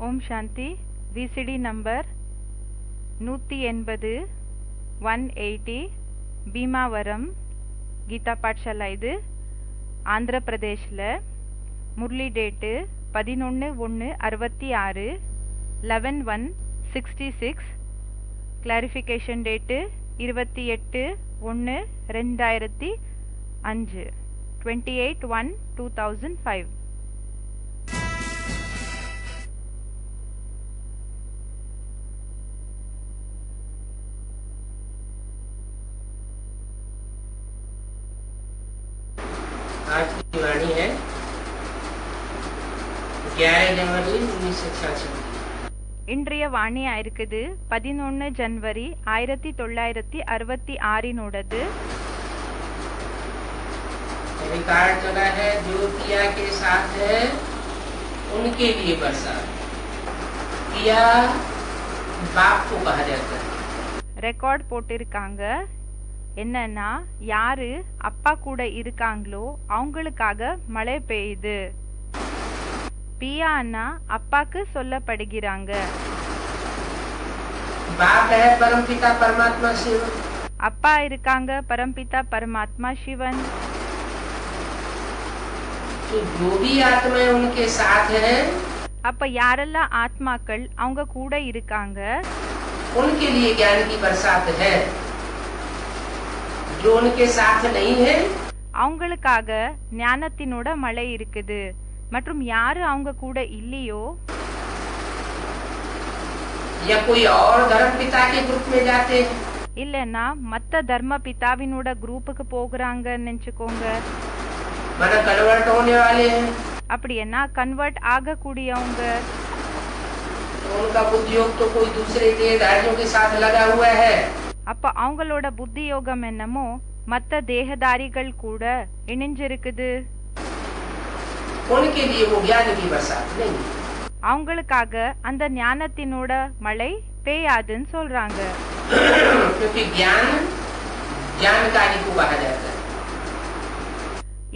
ஓம் சாந்தி. VCD number 180 180 Bhimavaram Gita Pathshala. இது ஆந்திர பிரதேஷில். முரளி டேட்டு 11/1/66 11/1/66. Clarification date 28/1/2005 28/1/2005. आज की वाणी है 11 जनवरी 1966. இன்றைய வாணியா இருக்குது 11 ஜனவரி 1966 रिकॉर्ड चला है जो पिया के साथ है उनके लिए बरसात. पिया बाप को कहा जाता है. ரெக்கார்ட் போட்டிருக்காங்க. என்னன்னா, யாரு அப்பா கூட இருக்காங்களோ அவங்களுக்காக மழை பெய்யுது. பியா அண்ணா அப்பாக்கு சொல்லப்படுகிறாங்க. बाप है परमपिता परमात्मा शिव. அப்பா இருக்காங்க பரம்பிதா பரமாத்மா சிவன். तो जो भी आत्माएं उनके साथ हैं அப்ப யாரெல்லாம் ஆத்மாக்கள் அவங்க கூட இருக்காங்க उनके लिए ज्ञान की बरसात है. जो उनके साथ नहीं है அவங்களுக்காக ஞானத்தினோட மழை இருக்குது. மற்றும் யாரு அவங்க கூட இல்லையோ या कोई और धर्म पिता के ग्रुप में जाते हैं இல்லன்னா மத்த தர்ம பிதாவினோட குரூப்புக்கு போகிறாங்கன்னு நினைச்சுக்கோங்க. माना कन्वर्ट होने वाले हैं அப்படின்னா கன்வெர்ட் ஆகக்கூடியவங்க. तो उनका बुद्धियोग तो कोई दूसरे देहधारियों के साथ लगा हुआ है. அப்ப அவங்களோட புத்தி யோகம் என்னமோ மத்த தேகதாரிகள் கூட இணைஞ்சிருக்குது. उनके लिए वो ज्ञान की बरसात नहीं. அவங்களுக்காக அந்த ஞானத்தினோட மழை பெய்யாதுன்னு சொல்றாங்க. क्योंकि ज्ञान जानकारी को कहा जाता है.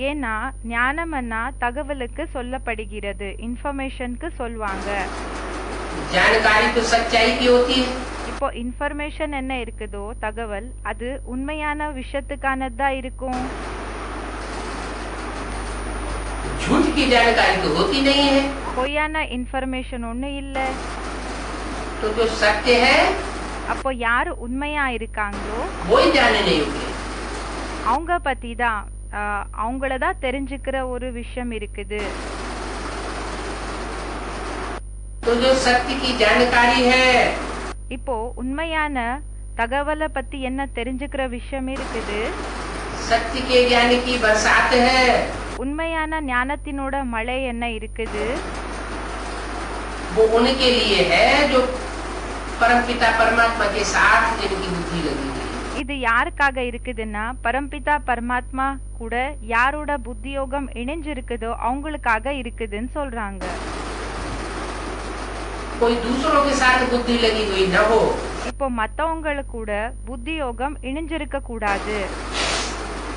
ஏன்னா ஞானம்னா தகவலுக்கு சொல்லப்படுகிறது, இன்ஃபர்மேஷனுக்கு சொல்வாங்க. जानकारी तो सच्चाई की होती है. இப்போ இன்ஃபர்மேஷன் என்ன இருக்குதோ தகவல் அது உண்மையான விஷயத்துக்கானதா இருக்கும். झूठ की जानकारी तो होती नहीं है. பொய்யான இன்ஃபர்மேஷன் ஒண்ணு இல்ல. तो जो सत्य है அப்போ யாரு உண்மையா இருக்காங்களோ वो ही जानने योग्य है. அவங்க பத்தி தான் அவங்களதான் தெரிஞ்சுக்கிற ஒரு விஷயம் இருக்குது. तो जो सत्य की जानकारी है இப்போ உண்மையான தகவலை பத்தி என்ன தெரிஞ்சுக்கிற விஷயம் இருக்குது. सत्य के ज्ञान की बरसात है. உண்மையான ஞானத்தினோட மழை என்ன இருக்குது. वो उनके लिए है जो परमपिता परमात्मा के साथ जिनकी बुद्धि लगी है. இது யாருக்காக இருக்குதுன்னா பரம்பிதா பரமாத்மா கூட யாரோட புத்தி யோகம் இணைஞ்சிருக்குதோ அவங்களுக்காக இருக்குதுன்னு சொல்றாங்க. कोई दूसरों के साथ बुद्धि लगी हुई न हो. இப்போ மத்தவங்களுக்கு கூட புத்தி யோகம் இணைஞ்சிருக்க கூடாது.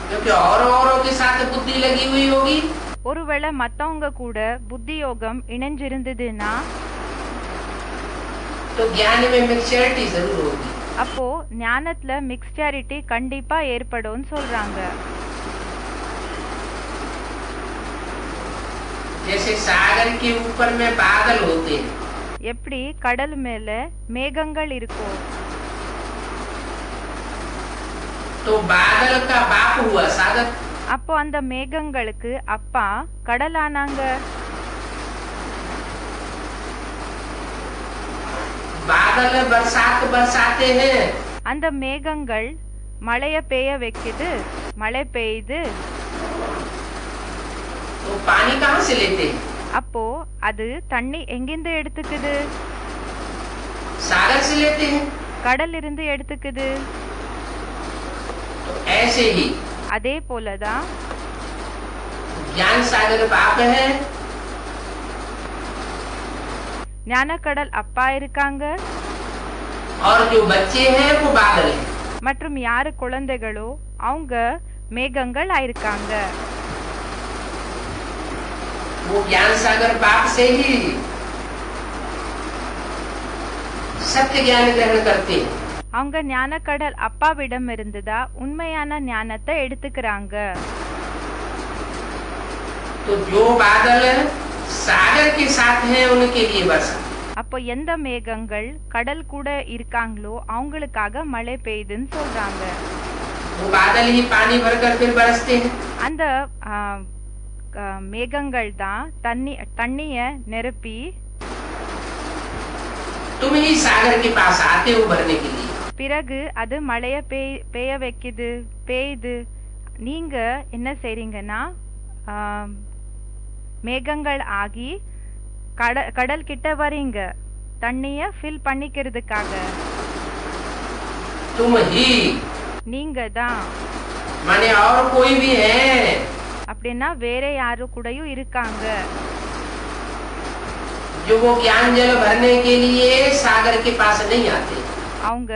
क्योंकि औरों के साथ बुद्धि लगी हुई होगी ஒருவேளை மத்தவங்க கூட புத்தி யோகம் இணைஞ்சிருந்ததுன்னா तो ज्ञान में मैच्योरिटी जरूर होगी. அப்போ ஞானத்துல மிக்ஸ்டாரிட்டி கண்டிப்பா ஏற்படும் சொல்றாங்க. जैसे सागर के ऊपर में बादल होते हैं எப்படி கடல் மேல மேகங்கள் இருக்கும். तो बादल का बाप हुआ सागर. அப்போ அந்த மேகங்களுக்கு அப்பா கடலானாங்க. बादल बरसात बरसाते हैं அந்த மேகங்கள் மழைய பெய்ய வைக்குது, மழை பெய்யுது. तो पानी कहाँ से लेते हैं? அப்போ அது தண்ணி எங்கிருந்து எடுத்துக்குது. सागर से लेते हैं. கடல் இருந்து எடுத்துக்குது. तो ऐसे ही அதே போலதான் ज्ञान सागर बाप है ஞானக்கடல் அப்பா இருக்காங்க. और जो बच्चे हैं वो बादल हैं. மற்றும் யாரு குழந்தைகளோ அவங்க மேகங்கள் ஆயிருக்காங்க. वो ज्ञान सागर बाप से ही सत्य ज्ञान ग्रहण करते हैं। அவங்க ஞானக்கடல் அப்பாவிடம் இருந்துதா உண்மையான ஞானத்தை எடுத்துக்கிறாங்க. तो जो बादल सागर के साथ हैं उनके लिए वर्षा। அப்போ எந்த மேகங்கள் கடல் கூட இருக்காங்களோ அவங்களுக்காக மழை பெய்யுதுன்னு சொல்றாங்க. वो बादल ही पानी भरकर फिर बरसते हैं। அந்த மேகங்கள் தான் தண்ணிய நிரப்பி तुम ही सागर के पास आते हो भरने के लिए। பிறகு அது மழைய பெய்ய வைக்குது, பெய்யுது. நீங்க என்ன செய்றீங்கன்னா மேகங்கள் ஆகி கடல் கிட்ட வரீங்க தண்ணிய ஃபில் பண்ணிக்கிறதுக்காக. तुम ही நீங்க தான் माने और कोई भी है அப்படின்னா வேற யாரு கூடயும் இருக்காங்க. जो वो ज्ञान जल भरने के लिए सागर के पास नहीं आते। அவங்க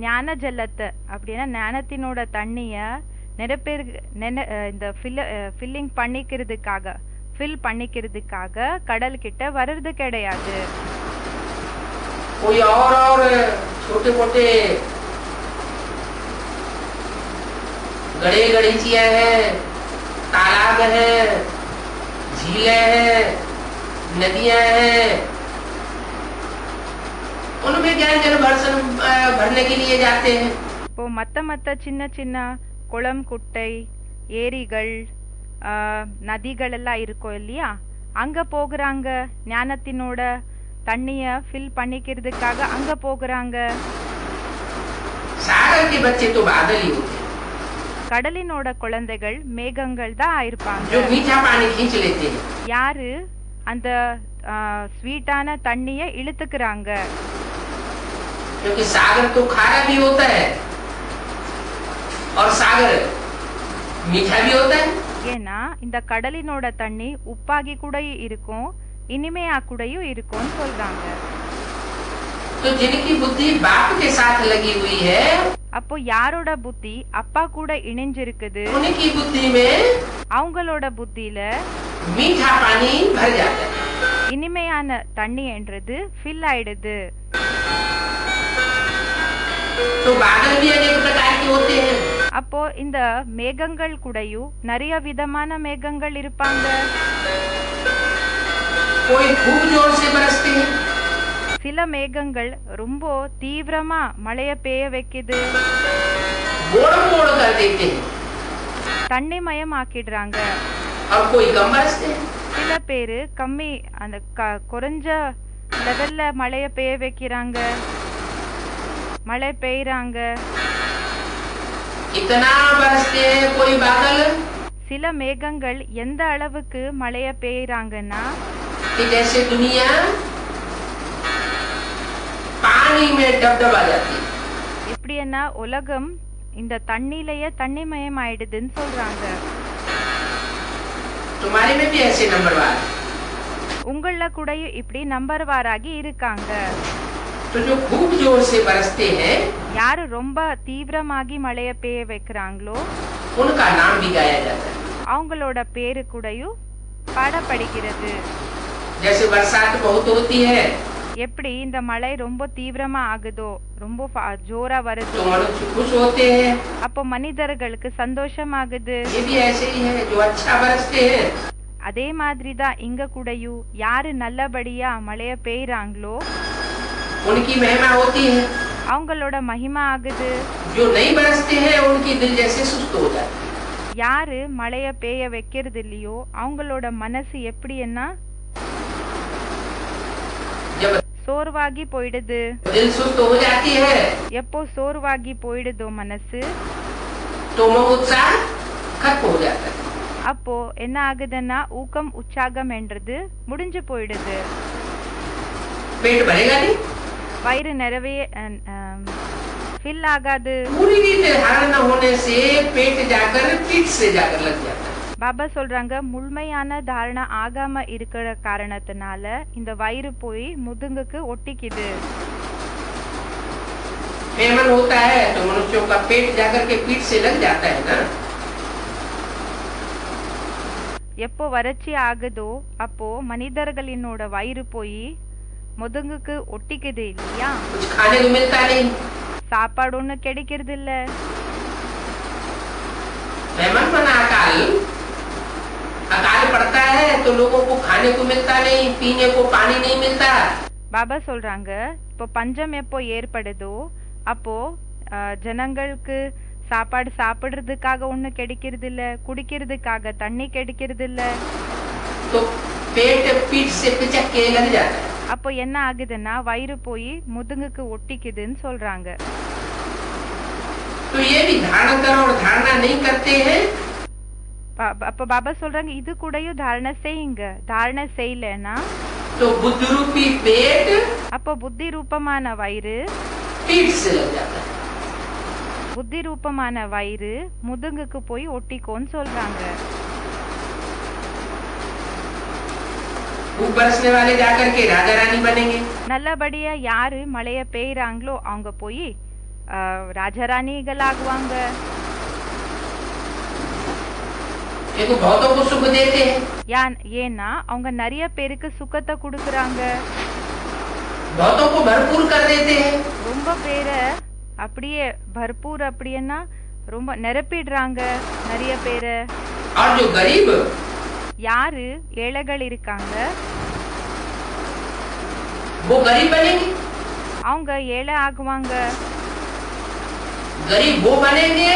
ஞான ஜலத்தை அப்படின்னா ஞானத்தினோட தண்ணிய இந்த ஃபில்லிங் பண்ணிக்கிறதுக்காக ஃபில் பண்ணிக்கிறதுக்காக கடல் கிட்ட வர்றது கிடையாது. कोई और छोटे मोटे गड़े गड़ीचियां हैं, तालाब है, झीलें हैं, नदियां हैं, उनमें ज्ञान जल भरने के लिए जाते हैं। இப்போ மத்த சின்ன சின்ன குளம் குட்டை ஏரிகள் நதிகள் எல்லாம் இருக்கும் இல்லையா, அங்க போகிறாங்க ஞானத்தினோட தண்ணிய ஃபில் பண்ணிக்கிறதுக்காக அங்க போகிறாங்க. सागर के बच्चे तो बादल ही होते हैं। கடலினோட குழந்தைகள் மேகங்கள் தான் ஆயிருப்பாங்க. जो मीठा पानी खींच लेते हैं। யாரு அந்த ஸ்வீட்டான தண்ணிய இழுத்துக்கிறாங்க. क्योंकि सागर तो खारा भी होता है और सागर मीठा भी होता है। ஏன்னா இந்த கடலினோட தண்ணி உப்பாகி கூட இருக்கும், இனிமையா கூடயும் இருக்கும்னு சொல்றாங்க. तो जिनकी बुद्धि बाप के साथ लगी हुई है, அப்போ யாரோட புத்தி அப்பா கூட இணைஞ்சிருக்குது, उनकी बुद्धि में அவங்களோட புத்தியில मीठा पानी भर जाता है। இனிமையான தண்ணி என்றது ஃபில் ஆயிடுது. तो बादल भी अनेक प्रकार के होते हैं। அப்போ இந்த மேகங்கள் கூடயும் நிறைய விதமான மேகங்கள் இருப்பாங்க. कोई खूब जोर से बरसते हैं। சில மேகங்கள் ரொம்ப தீவிரமா மழைய பெய்ய வைக்குது, बोड़ कर देते हैं। தண்ணி மயமாக்கிடுறாங்க. और कोई कम बरसते हैं। சில பேரு கம்மி அந்த குறைஞ்ச லெவல்ல மழைய பெய்ய வைக்கிறாங்க, மழை பெய்யறாங்க. इतना बरसते हैं कोई बादल சில மேகங்கள் எந்த அளவுக்கு மழைய பெய்யறாங்கன்னா कि जैसे दुनिया पानी में डबडबा जाती है। எப்படின்னா உலகம் இந்த தண்ணிலேயே தண்ணிமயம் ஆயிடுதுன்னு சொல்றாங்க. तुम्हारे में भी ऐसे नंबरवार, உங்கள கூட இப்படி நம்பர்வாராகி இருக்காங்க. तो जो खूब जोर से बरसते हैं, யாரு ரொம்ப தீவிரமாகி மழைய பெய்ய வைக்கிறாங்களோ उनका नाम भी गाया जाता है। அவங்களோட பேரு கூடயும் பாடப்படுகிறது. जैसे बरसात बहुत होती है, எப்படி இந்த மழை ரொம்ப தீவிரமா ஆகுதோ, ரொம்ப ஜோரா வருது, तो मनुष्य खुश होते हैं। அப்போ மனிதர்களுக்கு சந்தோஷமாகுது. ये भी ऐसे ही है, जो अच्छा बरसते हैं, அதே மாதிரி தான் இங்க கூடயும் யாரு நல்லபடியா மழைய பெய்யறாங்களோ उनकी महिमा होती है। அவங்களோட மகிமா ஆகுது. जो नहीं बरसते हैं, उनकी दिल जैसे सुस्त हो जाती है। யாரு மழைய பெய்ய வைக்கிறது இல்லையோ அவங்களோட மனசு எப்படின்னா जब சோர்வாகி போயிடுது. दिल सुस्त हो जाती है, எப்போ சோர்வாகி போயிடுதோ மனசு, तो वो उत्साह खत्म हो जाता है। அப்போ என்ன ஆகுதுன்னா ஊக்கம் உற்சாகம் என்றது முடிஞ்சு போயிடுது. पेट भरेगा नहीं, வயிறு நிறைவே ஃபில் ஆகாது. पूरी रीत धारण न होने से पेट जाकर पीठ से जाकर लग जाता है। பாபா சொல்றாங்க முழுமையான தாரணை ஆகாம இருக்கிற காரணத்தினால இந்த வயிறு போய் முதுகுக்கு ஒட்டிக்குது. फेमन होता है तो मनुष्यों का पेट जाकर के पीठ से लग जाता है ना। எப்போ வறட்சி ஆகுதோ அப்போ மனிதர்களினோட வயிறு போய் முதுகுக்கு ஒட்டிக்குது இல்லையா? कुछ खाने को मिलता नहीं। சாப்பாடு ஒண்ணு கிடைக்கிறது இல்ல। मेहमान बना अकाल, अकाल पड़ता है तो लोगों को खाने को मिलता नहीं, पीने को पानी नहीं मिलता। பாபா சொல்றாங்க, இப்போ பஞ்சம் எப்போ ஏற்படுதோ அப்போ ஜனங்களுக்கு சாப்பாடு சாப்பிடுறதுக்காக ஒண்ணு கிடைக்கிறது இல்ல, குடிக்கிறதுக்காக தண்ணி கிடைக்கிறது இல்ல। तो पेट पीठ से पिचक के लग जाता है। அப்போ என்ன ஆகுதுன்னா வயிறு போய் முதுகுக்கு ஒட்டிக்குதுன்னு சொல்றாங்க। तो ये भी धारणा करो और धारणा नहीं करते हैं। அப்ப பாபா சொல்றாங்க இது கூடயும் தாரணை செய்யுங்க, தாரணை செய்யலன்னா तो बुद्धि रूपी पेट அப்போ புத்தி ரூபமான வயிறு पीठ से लग जाता है। புத்தி ரூபமான வயிறு முதுகுக்கு போய் ஒட்டிக்கோன்னு சொல்றாங்க। खूब बरसने वाले जाकर के राजा रानी बनेंगे। நல்லபடியா யாரு மழைய பெய்யறாங்களோ அவங்க போய் ராஜராணிகள் ஆகுவாங்க। देखो बहुतों को सुख देते हैं। ஏன்னா அவங்க நிறைய பேருக்கு சுகத்தை கொடுக்கறாங்க। बहुतों को भरपूर कर देते हैं। ரொம்ப பேரை அப்படியே भरपूर அப்படின்னா ரொம்ப நிரப்பிடுறாங்க நிறைய பேரை। और जो गरीब யாரு ஏழைகள் இருக்காங்க वो गरीब बनेंगे। அவங்க ஏழை ஆகுவாங்க। गरीब वो बनेंगे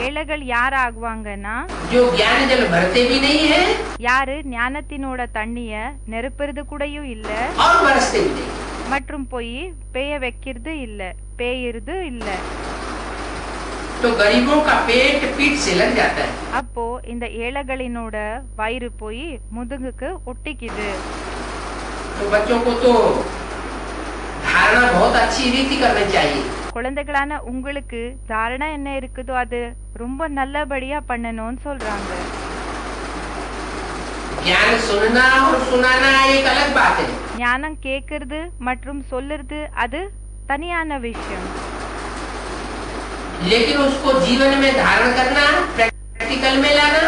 ஏழைகள் யார் ஆகுவாங்கன்னா जो ज्ञान जल भरते भी नहीं है யாரு ஞானத்தினோட தண்ணிய நிரப்புறது கூடயும் இல்ல और बरसते भी नहीं। மற்றும் போய் பேய வைக்கிறது இல்ல, பேயுறது இல்ல। तो गरीबों का पेट पीठ से लग जाता है। அப்போ இந்த ஏழைகளினோட வயிறு போய் முதுகுக்கு ஒட்டிக்குது। तो बच्चों को तो धारणा बहुत अच्छी रीति करनी चाहिए। குழந்தைகளான உங்களுக்கு தாரணை என்ன இருக்குதோ அது ரொம்ப நல்லபடியா பண்ணணும்னு சொல்றாங்க। ज्ञान सुनना और सुनाना एक अलग बात है। ஞானம் கேக்குறது மற்றும் சொல்லுறது அது தனியான விஷயம்। लेकिन उसको जीवन में धारण करना, प्रैक्टिकल में लाना,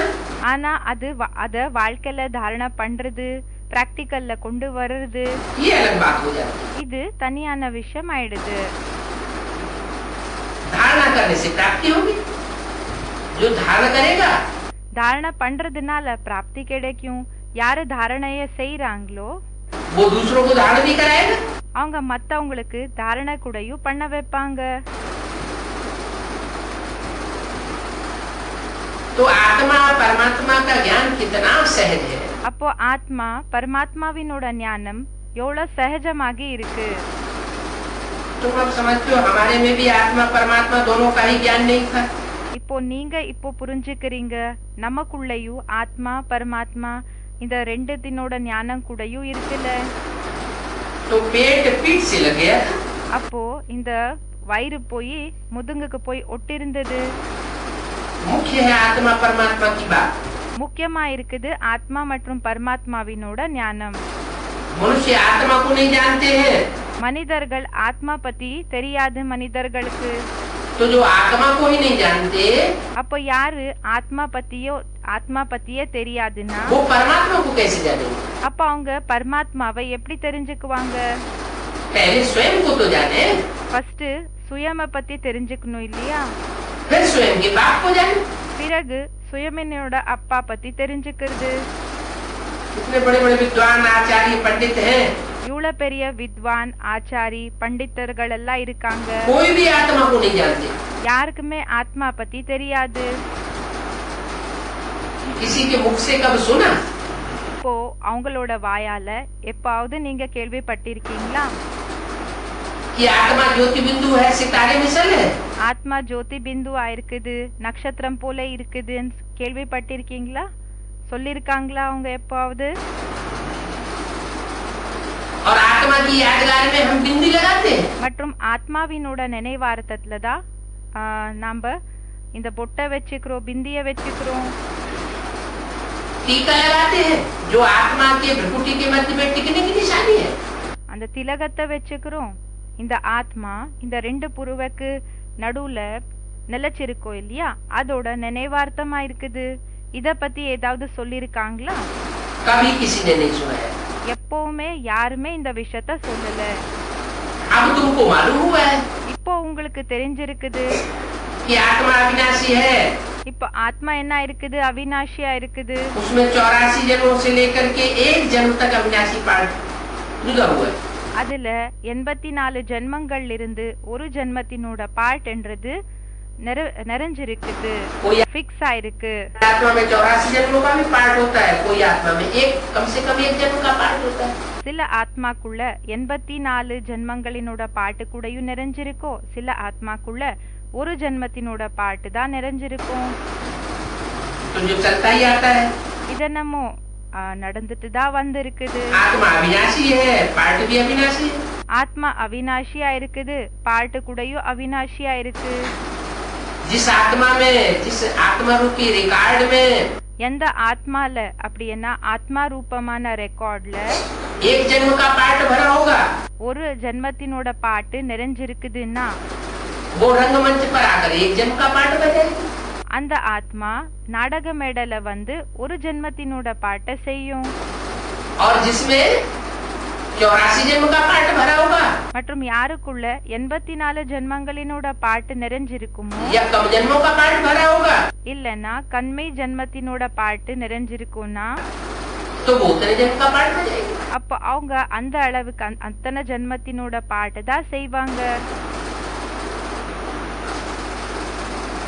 ஆனா அத வாழ்க்கையில தாரணை பண்றது, பிராக்டிக்கல்ல கொண்டு வர்றது ये अलग बात हो जाती है। இது தனியான விஷயம் ஆயிடுது। धारणा करने से प्राप्ति होगी। जो धारण करेगा தாரணை பண்றதுனால பிராப்தி கிடைக்கும்। யாரு தாரணைய செய்யறாங்களோ वो दूसरों को धारण भी कराएगा। அவங்க மத்தவங்களுக்கு தாரணை கூடயும் பண்ண வைப்பாங்க। तो आत्मा परमात्मा का ज्ञान कितना सहज है। அப்போ ஆத்மா பரமாத்மாவினோட ஞானம் எவ்வளவு சகஜமாகி இருக்கு। तुम अब समझते हो हमारे में भी आत्मा परमात्मा दोनों का ही ज्ञान नहीं था। இப்போ நீங்க இப்போ புரிஞ்சுக்கிறீங்க நமக்குள்ளேயும் ஆத்மா பரமாத்மா இந்த ரெண்டுத்தினோட ஞானம் கூடயும் இருக்குல்ல। तो पेट पीठ से लग गया था। அப்போ இந்த வயிறு போய் முதுகுக்கு போய் ஒட்டிருந்தது। मुख्य है आत्मा परमात्मा की बात। முக்கியமா இருக்குது ஆத்மா மற்றும் பரமாத்மாவினோட ஞானம்। मनुष्य आत्मा को नहीं जानते हैं। மனிதர்கள் ஆத்மா பத்தி தெரியாது மனிதர்களுக்கு। तो जो आत्मा को ही नहीं जानते அப்போ யாரு ஆத்மா பத்தியே தெரியாதுன்னா वो परमात्मा को कैसे जानेंगे। அப்ப அவங்க பரமாத்மாவை எப்படி தெரிஞ்சுக்குவாங்க? पहले स्वयं को तो जाने, ஃபர்ஸ்ட் சுயம பத்தி தெரிஞ்சுக்கணும் இல்லையா? फिर स्वयं के बाप को जाने। பிறகு சுயமினோட அப்பா பத்தி தெரிஞ்சுக்கிறது। इतने बड़े बड़े विद्वान आचार्य पंडित हैं, இவ்வளவு பெரிய வித்வான் ஆச்சாரி பண்டிதர்கள் எல்லாம் இருக்காங்க। कोई भी आत्मा को नहीं जानते। யாருக்குமே ஆத்மா பத்தி தெரியாது। किसी के मुख से कब सुना? இப்போ அவங்களோட வாயால எப்பாவது நீங்க கேள்விப்பட்டிருக்கீங்களா? कि आत्मा ज्योति बिंदु है, सितारे मिसल है। ஆத்மா ஜோதி பிந்துவா இருக்குது, நட்சத்திரம் போல இருக்குதுன்னு கேள்விப்பட்டிருக்கீங்களா? சொல்லிருக்காங்களா அவங்க எப்பாவது? और आत्मा की यादगार में हम बिंदी लगाते हैं। மற்றும் ஆத்மாவினோட நினைவார்த்தத்துல தான் நாம இந்த பொட்டை வச்சுக்கிறோம், பிந்திய வச்சுக்கிறோம், टीका लगाते हैं जो आत्मा के भ्रुकुटी के मध्य में टिकने की निशानी है। அந்த திலகத்தை வச்சுக்கிறோம்। இந்த ஆத்மா இந்த ரெண்டு புருவக்கு நடுவுல நிலைச்சிருக்கோம் இல்லையா, அதோட நினைவார்த்தமா இருக்குது। இத பத்தி ஏதாவது சொல்லிருக்காங்களா? कभी किसी ने नहीं सुना है। எப்பவுமே யாருமே இந்த விஷயத்த சொல்லல. अब तुमको मालूम हुआ है இப்போ உங்களுக்கு தெரிஞ்சிருக்குது कि आत्मा अविनाशी है। இப்போ ஆத்மா என்ன இருக்குது, அவினாஷியா இருக்குது. उसमें 84 जन्मों से लेकर के एक जन्म तक अविनाशी पार्ट जुड़ा हुआ है। அதுல 84 ஜென்மங்கள்ல இருந்து ஒரு ஜென்மத்தினோட பார்ட் என்றது நிறைஞ்சிருக்குது, ஃபிக்ஸ் ஆயிருக்கு. आत्मा में 84 जन्मों का भी पार्ट होता है, कोई आत्मा में एक कम से कम एक जन्म का पार्ट होता है। சில ஆத்மாக்குள்ள 84 ஜென்மங்களினோட பாட்டு கூடயும் நிறைஞ்சிருக்கோ, சில ஆத்மாக்குள்ள ஒரு ஜென்மத்தினோட பாட்டு தான் நிறைஞ்சிருக்கும். तो जो चलता ही आता है இதென்னமோ நடந்துட்டு தான் வந்திருக்குது. आत्मा अविनाशी है, पार्ट भी अविनाशी है। ஆத்மா அவினாஷியா இருக்குது, பாட்டு கூடயும் அவினாஷியா இருக்கு. जिस आत्मा में, जिस आत्मा रूपी रिकॉर्ड में எந்த ஆத்மால அப்படின்னா ஆத்மா ரூபமான ரெக்கார்ட்ல एक जन्म का पार्ट भरा होगा, ஒரு ஜென்மத்தினோட பாட்டு நிறைஞ்சிருக்குதுன்னா वो रंगमंच पर आकर एक जन्म का पार्ट बजाएगी। அந்த ஆத்மா நாடக மேடையில வந்து ஒரு ஜென்மத்தினோட பாட்டை செய்யும். और जिसमें 84 जन्म का पार्ट भरा होगा, மற்றும் யாருக்குள்ள 84 ஜென்மங்களினோட பாட்டு நிறைஞ்சிருக்குமோ, या कम जन्मों का पार्ट भरा होगा, இல்லனா கண்மை ஜென்மத்தினோட பாட்டு நிறைஞ்சிருக்கும்னா तो वो उतने जन्म का पार्ट बजाएगी। அப்ப அவங்க அந்த அளவுக்கு அத்தனை ஜென்மத்தினோட பாட்டு தான் செய்வாங்க.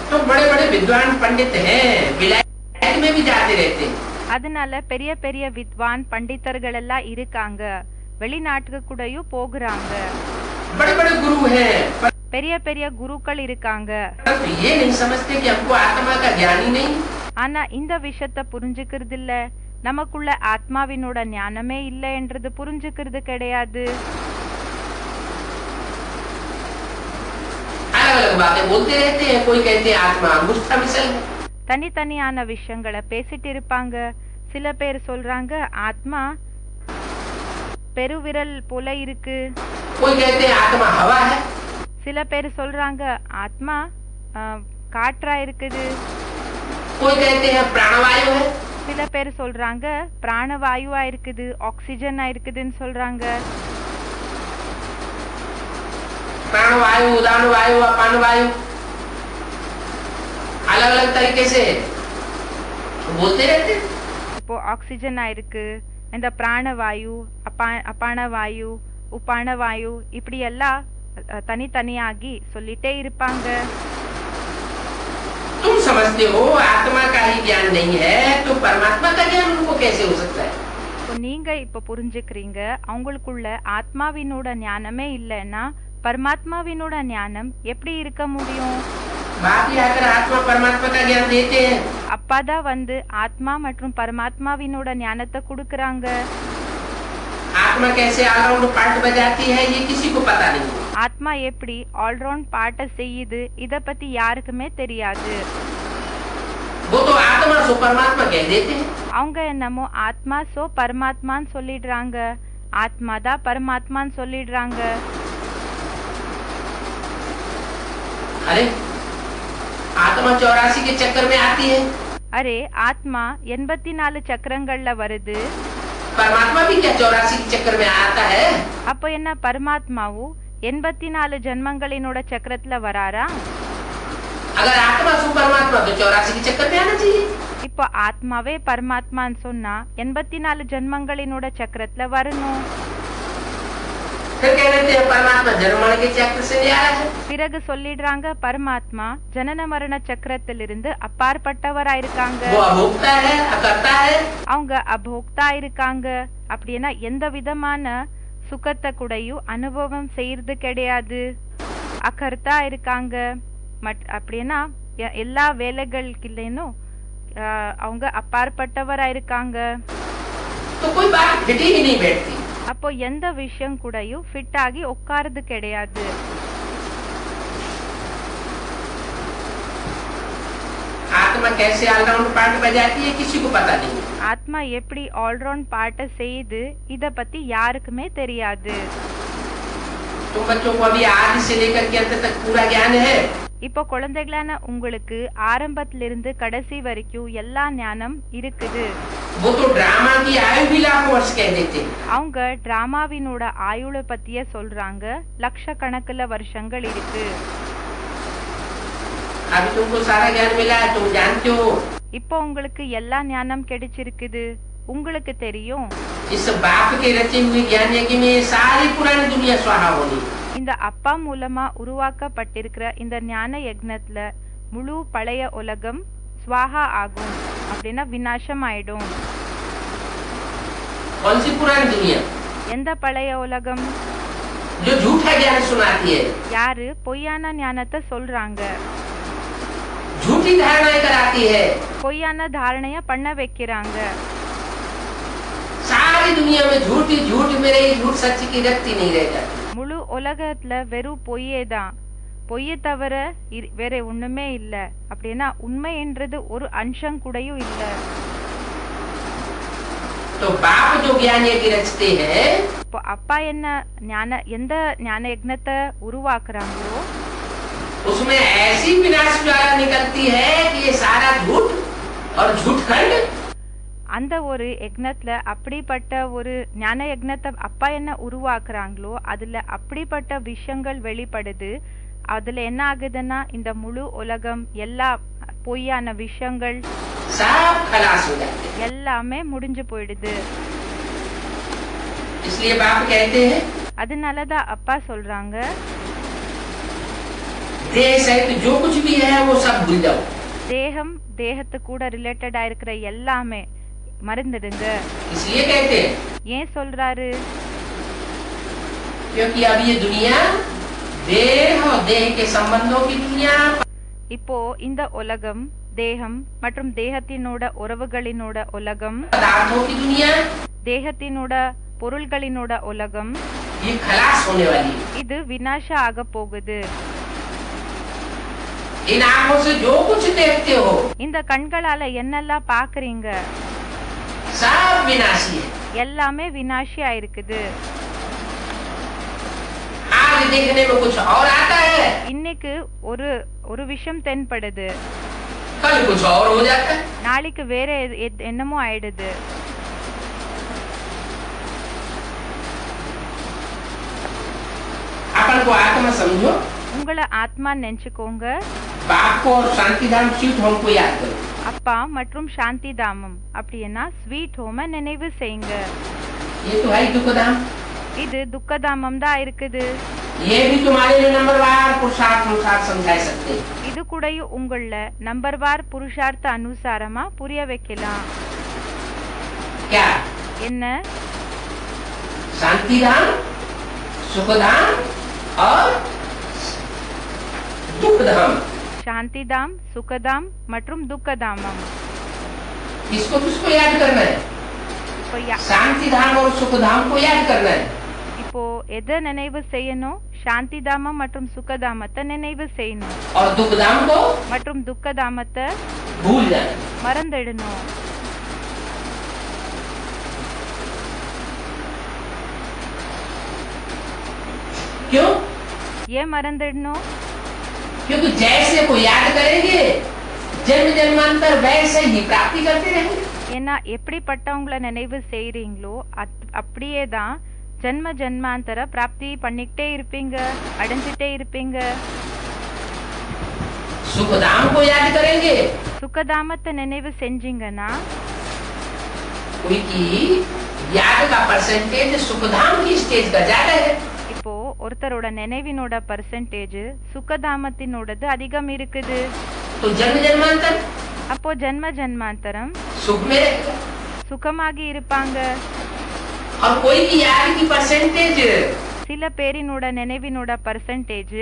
तो बड़े बड़े विद्वान पंडित हैं, विलायत में भी जाते रहते हैं। அதனால பெரிய பெரிய வித்வான் பண்டிதர்கள் எல்லாம் இருக்காங்க, வெளிநாட்டுக்கு கூடயும் போகிறாங்க. बड़े बड़े गुरु हैं, பெரிய பெரிய குருக்கள் இருக்காங்க. पर ये नहीं समझते कि हमको आत्मा का ज्ञान ही नहीं। ஆனா இந்த விஷயத்த புரிஞ்சுக்கிறது இல்ல, நமக்குள்ள ஆத்மாவினோட ஞானமே இல்ல என்றது புரிஞ்சுக்கிறது கிடையாது. अलग अलग बातें बोलते रहते हैं, कोई कहते हैं आत्मा अंगुष्ठा मिसल है, தனித்தனியான விஷயங்களை பேசிட்டு இருப்பாங்க. சில பேர் சொல்றாங்க ஆத்மா பெருவிரல் போல இருக்கு, कोई कहते हैं आत्मा हवा है, சில பேர் சொல்றாங்க ஆத்மா காற்றா இருக்குது, कोई कहते हैं प्राणवायु है, சில பேர் சொல்றாங்க பிராணவாயுவா இருக்குது, ஆக்சிஜனா இருக்குதுன்னு சொல்றாங்க. प्राणवायु, उदान वायु, अपान वायु, अलग अलग तरीके से बोलते रहते हैं। இப்போ ஆக்சிஜனா இருக்கு, இந்த பிராணவாயு, அபான வாயு, உப்பான வாயு, இப்படி எல்லாம் தனித்தனியாகி சொல்லிட்டே இருப்பாங்க. तुम समझते हो आत्मा का ही ज्ञान नहीं है, तो परमात्मा का ज्ञान उनको कैसे हो सकता है? நீங்க இப்ப புரிஞ்சுக்கிறீங்க அவங்களுக்குள்ள ஆத்மாவினோட ஞானமே இல்லைன்னா பரமாத்மாவினோட ஞானம் எப்படி இருக்க முடியும்? बाकी आकर आत्मा परमात्मा का ज्ञान देते हैं। அப்பாதான் வந்து ஆத்மா மற்றும் பரமாத்மாவினோட ஞானத்தை கொடுக்கறாங்க. आत्मा कैसे ऑलराउंड पार्ट बजाती है ये किसी को पता नहीं। ஆத்மா எப்படி ஆல்ரவுண்ட் பாட்டை செய்யுது இத பத்தி யாருக்குமே தெரியாது. वो तो आत्मा सो परमात्मा कह देते हैं। அவங்க என்னமோ ஆத்மா சோ பரமாத்மான்னு சொல்லிடுறாங்க, ஆத்மா தான் பரமாத்மான்னு சொல்லிடுறாங்க. अरे आत्मा 84 के चक्कर में आती है, அரே ஆத்மா 84 சக்கரங்கள்ல வருது, परमात्मा भी क्या 84 के चक्कर में आता है? அப்போ என்ன பரமாத்மாவும் 84 ஜென்மங்களினோட சக்கரத்துல வராரா? अगर आत्मा सो परमात्मा तो 84 के चक्कर में आना चाहिए। இப்போ ஆத்மாவே பரமாத்மான்னு சொன்னா 84 ஜென்மங்களினோட சக்கரத்துல வரணும். फिर कह देते हैं परमात्मा जन्म मरण के चक्र से नहीं आया है। பிறகு சொல்லிடுறாங்க பரமாத்மா ஜனன மரண சக்கரத்திலிருந்து அப்பாற்பட்டவரா இருக்காங்க, वो अभोक्ता है, अकर्ता है। அவங்க அபோக்தா இருக்காங்க, அப்படின்னா எந்த விதமான சுகத்தை கூடயும் அனுபவம் செய்யறது கிடையாது. அகர்த்தா இருக்காங்க, அப்படின்னா எல்லா வேலைகளுக்கும் அவங்க அப்பாற்பட்டவரா இருக்காங்க. तो कोई बात फिटी ही नहीं बैठती। அப்போ எந்த விஷயம் கூடயும் ஃபிட் ஆகி உட்கார்றது கிடையாது. आत्मा कैसे ऑलराउंड पार्ट बजाती है किसी को पता नहीं। ஆத்மா எப்படி ஆல்ரவுண்ட் பாட்டை செய்யுது இத பத்தி யாருக்குமே தெரியாது. तुम बच्चों को अभी आदि से लेकर के अंत तक पूरा ज्ञान है। இப்போ குழந்தைகளான உங்களுக்கு ஆரம்பத்திலிருந்து கடைசி வரைக்கும் எல்லா ஞானம் இருக்குது. वो तो ड्रामा की आयु भी लाखों वर्ष कह देते हैं. அவங்க டிராமாவினோட ஆயுளை பத்தியே சொல்றாங்க. லட்சக்கணக்கில் வருஷங்கள் இருக்கு. अभी तुमको सारा ज्ञान मिला है, तुम जानते हो. இப்போ உங்களுக்கு எல்லா ஞானம் கிடைச்சிருக்குது. உங்களுக்கு தெரியும் इस बाप के रचे हुए ज्ञान यज्ञ में सारी पुरानी दुनिया स्वाहा होनी. இந்த அப்பா மூலமா உருவாக்கப்பட்டிருக்கிற இந்த ஞான யக்னத்துல முழு பழைய உலகம் ஸ்வாஹா ஆகும். அப்படின்னா விநாசம் ஆயிடும். कौन सी पुरानी दुनिया? எந்த பழைய உலகம்? जो झूठा ज्ञान सुनाती है, யாரு பொய்யான ஞானத்தை சொல்றாங்க, झूठी धारणाएं कराती है. பொய்யான தாரணைய பண்ண வைக்கிறாங்க. सारी दुनिया में झूठ ही झूठ में रही, झूठ सच की रखती नहीं रह जाती. முழு உலகத்துல வெறும் பொய்யே தான். பொய்யை தவிர வேற ஒண்ணுமே இல்ல. அப்படின்னா உண்மை என்றது ஒரு அம்சம் கூடயும் இல்ல. तो बाप जो ज्ञान यज्ञ रचते हैं, இப்போ அப்பா என்ன எந்த ஞான யக்னத்தை உருவாக்குறாங்களோ उसमें ऐसी विनाश ज्वाला निकलती है कि ये सारा झूठ और झूठ खंड அந்த ஒரு யக்னத்துல அப்படிப்பட்ட ஒரு ஞான யக்னத்தை அப்பா என்ன உருவாக்குறாங்களோ அதுல அப்படிப்பட்ட விஷயங்கள் வெளிப்படுது. அதுல என்ன ஆகுதுன்னா இந்த முழு உலகம் எல்லா பொய்யான விஷயங்கள் सब खलास हो जाते हैं. எல்லாமே முடிஞ்சு போயிடுது. इसलिए बाप कहते हैं, அதனாலதான் அப்பா சொல்றாங்க देह सहित जो कुछ भी है वो सब भूल जाओ. தேகம் தேகத்து கூட ரிலேட்டடா இருக்கிற எல்லாமே மறந்துடுங்க. इसलिए कहते हैं ஏன் சொல்றாரு? क्योंकि अब ये दुनिया देह और देह के संबंधों की दुनिया. இப்போ இந்த உலகம் தேகம் மற்றும் தேகத்தினோட உறவுகளினோட உலகம், पदार्थों की दुनिया, தேகத்தினோட பொருள்களினோட உலகம், ये खलास होने वाली है. இது விநாச ஆக போகுது. इन आंखों से जो कुछ देखते हो இந்த கண்களால என்னெல்லாம் பாக்குறீங்க सब विनाशी है. எல்லாமே விநாசியா இருக்குது. आज देखने में कुछ और आता है, இன்னைக்கு ஒரு ஒரு விஷயம் தென்படுது, कल कुछ और हो जाता है. நாளைக்கு வேற என்னமோ ஆயிடுது. अपन को आत्मा समझो, உங்களை ஆத்மா நினைச்சுக்கோங்க. बाप को और शांति धाम स्वीट होम को याद करो. அப்பா மற்றும் சாந்தி தாமம் அப்படின்னா ஸ்வீட் ஹோம நினைவு செய்யுங்க. ये तो है दुख धाम. இது துக்கதாமம் தான் இருக்குது. ये भी तुम्हारे लिए नंबरवार पुरुषार्थ अनुसार समझा सकते हैं. இது கூடயும் உங்கள நம்பர்வார் புருஷார்த்த அனுசாரமா புரிய வைக்கலாம். क्या? என்ன? शांति धाम, सुख धाम और दुख धाम. சாந்திதாம், சுகதாம் மற்றும் துக்கதாமம். किसको किसको याद करना है? இப்போ शांति धाम और सुख धाम को याद करना है. இப்போ எதை நினைவு செய்யணும்? சாந்திதாமம் மற்றும் சுகதாமத்தை நினைவு செய்யணும். और दुख धाम को மற்றும் துக்கதாமத்தை भूल जाना. மறந்துடணும். क्यों? ஏன் மறந்துடணும்? क्योंकि जैसे को याद करेंगे जन्म जन्मांतर वैसे ही प्राप्ति करते रहेंगे. ஏன்னா எப்படிப்பட்டவங்களை நினைவு செய்றீங்களோ அப்படியே தான் ஜென்ம ஜென்மாந்தர பிராப்தி பண்ணிக்கிட்டே இருப்பீங்க, அடைஞ்சிட்டே இருப்பீங்க. सुख धाम को याद करेंगे, சுகதாமத்தை நினைவு செஞ்சீங்கன்னா कोई की याद का परसेंटेज सुख धाम की स्टेज का ज्यादा है. இப்போ ஒருத்தரோட நினைவினோட பர்சன்டேஜ் சுகதாமத்தினோடது அதிகம் இருக்குது. तो जन्म जन्मांतर அப்போ ஜென்ம ஜென்மாந்தரம் सुख में रहेगा. சுகமாகி இருப்பாங்க. और कोई की याद की परसेंटेज சில பேரினோட நினைவினோட பர்சன்டேஜ்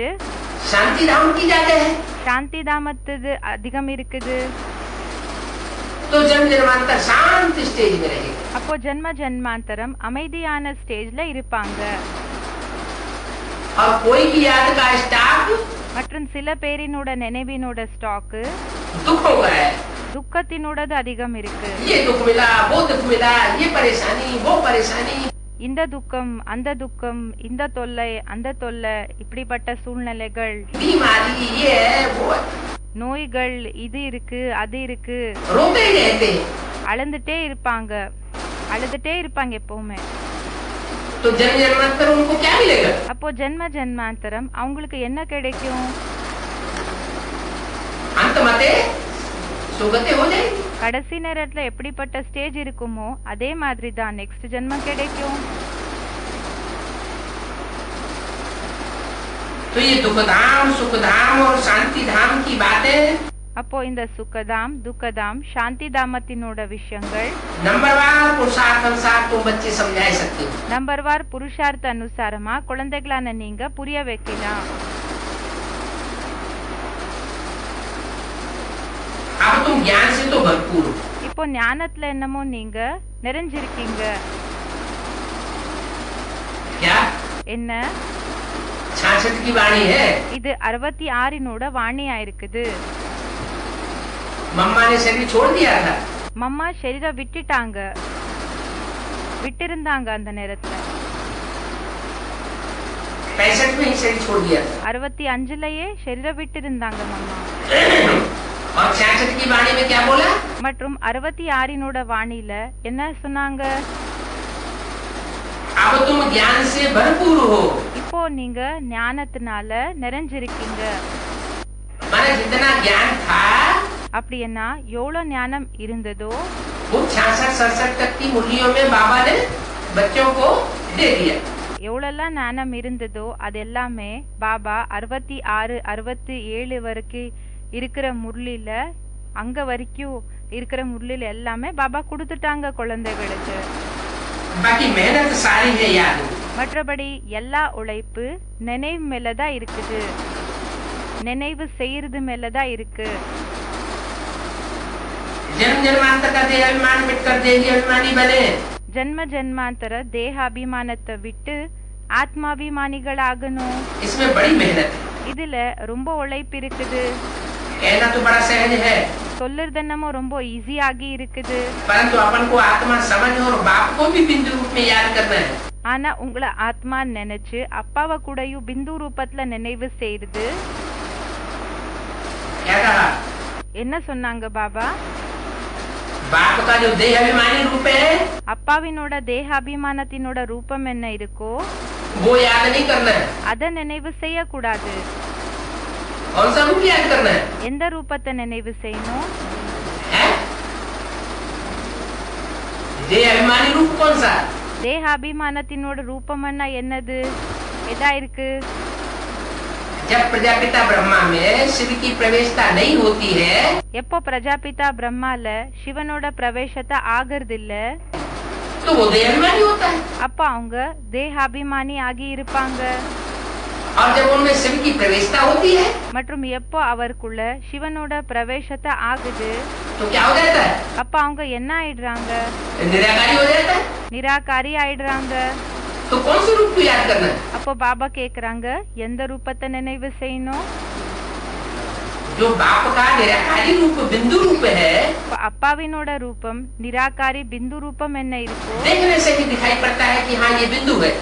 शांति धाम की ज्यादा है. சாந்தி தாமத்துது அதிகம் இருக்குது. तो जन्म जन्मांतर शांत स्टेज में रहेगा. அப்போ ஜென்ம ஜென்மாந்தரம் அமைதியான ஸ்டேஜ்ல இருப்பாங்க. और कोई की याद का स्टॉक மற்றும் சில பேரினோட நினைவினோட ஸ்டாக் दुखों का है. துக்கத்தினோடது அதிகம் இருக்கு. ये दुख मिला, वो दुख मिला, ये परेशानी, वो परेशानी. இந்த துக்கம் அந்த துக்கம், இந்த தொல்லை அந்த தொல்லை, இப்படிப்பட்ட சூழ்நிலைகள், बीमारी ये है वो है, நோய்கள், இது இருக்கு அது இருக்கு, रोते ही रहते हैं। அழுந்துட்டே இருப்பாங்க எப்பவுமே. तो जन्म जन्मांतर उनको क्या मिलेगा? அப்போ ஜென்ம ஜென்மாந்தரம் அவங்களுக்கு என்ன கிடைக்கும்? अंत मते सुगते हो जाएगी। கடைசி நேரத்துல எப்படிப்பட்ட ஸ்டேஜ் இருக்குமோ அதே மாதிரி தான் நெக்ஸ்ட் ஜென்மம் கிடைக்கும். तो ये दुखधाम सुखधाम और शांति धाम की बातें அப்போ இந்த சுகதாம் துக்கதாம் சாந்தி தாமத்தினோட விஷயங்கள் नंबरवार पुरुषार्थ अनुसार तुम बच्चे समझा सकते हो। நம்பர்வார் புருஷார்த்த அனுசாரமா குழந்தைகளான நீங்க புரிய வைக்கலாம். अब तुम ज्ञान से तो भरपूर हो। இப்போ ஞானத்துல என்னமோ நீங்க நிறைஞ்சிருக்கீங்க. क्या என்ன? 66 की वाणी है। இது 66 வாணியா இருக்குது. मम्मा ने शरीर छोड़ दिया था। மம்மா शरीர விட்டிருந்தாங்க அந்த நேரத்துல. 65 में ही शरीर छोड़ दिया था। 65லயே शरीர விட்டிருந்தாங்க மம்மா. और 66 की वाणी में क्या बोला? மற்றும் 66 வாணியில என்ன சொன்னாங்க? अब तुम ज्ञान से भरपूर हो। இப்போ நீங்க ஞானத்தினால நிறைஞ்சிருக்கீங்க. माने जितना ज्ञान था அப்படின்னா எவ்வளவு ஞானம் இருந்ததோ वो 66-67 तक की मुरलियों में बाबा ने बच्चों को दे दिया। எவ்வளெல்லாம் ஞானம் இருந்ததோ அது எல்லாமே பாபா 66 67 வரைக்கும் இருக்கிற முரளியில அங்க வரைக்கும் இருக்கிற முரளியில எல்லாமே பாபா கொடுத்துட்டாங்க குழந்தைகளுக்கு. बाकी मेहनत सारी है याद। மற்றபடி எல்லா உழைப்பு நினைவு மேலதான் இருக்குது, நினைவு செய்யறது மேலதான் இருக்கு. जन्म जन्मांतर का देह अभिमान मिटकर देही अभिमानी बने। ஜென்ம ஜென்மாந்தர தேக அபிமானத்தை விட்டு ஆத்மாபிமானிகளாகணும். इसमें बड़ी मेहनत है। இதுல ரொம்ப உழைப்பு இருக்குது. कहना तो बड़ा सहज है, சொல்லுறது என்னமோ ரொம்ப ஈஸியாகி இருக்குது. परंतु अपन को आत्मा समझ और बाप को भी बिंदु रूप में याद करना है। ஆனா உங்களை ஆத்மா நினைச்சு அப்பாவை கூடயும் பிந்து ரூபத்துல நினைவு செய்யுது. क्या कहा? என்ன சொன்னாங்க பாபா? बाप का जो देह अभिमानी रूप है அப்பாவினோட தேக அபிமானத்தினோட ரூபம் என்ன இருக்கோ वो याद नहीं करना है। அத நினைவு செய்யக்கூடாது. कौन सा रूप याद करना है? எந்த ரூபத்தை நினைவு செய்யணும்? है? देह अभिमानी रूप कौन सा? தேக அபிமானத்தினோட ரூபம் என்னது? எதா இருக்கு? जब प्रजापिता ब्रह्मा में शिव की प्रवेशता नहीं होती है எப்போ பிரஜாபிதா பிரம்மால சிவனோட பிரவேசத்தை ஆகிறது இல்ல तो वो देह अभिमानी होता है। அப்ப அவங்க தேக அபிமானி ஆகி இருப்பாங்க. और जब उनमें शिव की प्रवेशता होती है மற்றும் எப்போ அவருக்குள்ள சிவனோட பிரவேசத்தை ஆகுது तो क्या हो जाता है? அப்ப அவங்க என்ன ஆயிடுறாங்க? निराकारी हो जाता है। நிராகாரி ஆயிடுறாங்க. तो कौन से रूप को याद करना है? அப்போ பாபா கேக்குறாங்க எந்த ரூபத்தை நினைவு செய்யணும்? जो बाप का निराकारी रूप बिंदु रूप है அப்பாவினோட ரூபம் நிராகாரி பிந்து ரூபம் என்ன இருக்கோ देखने से ही दिखाई पड़ता है कि हाँ ये बिंदु है।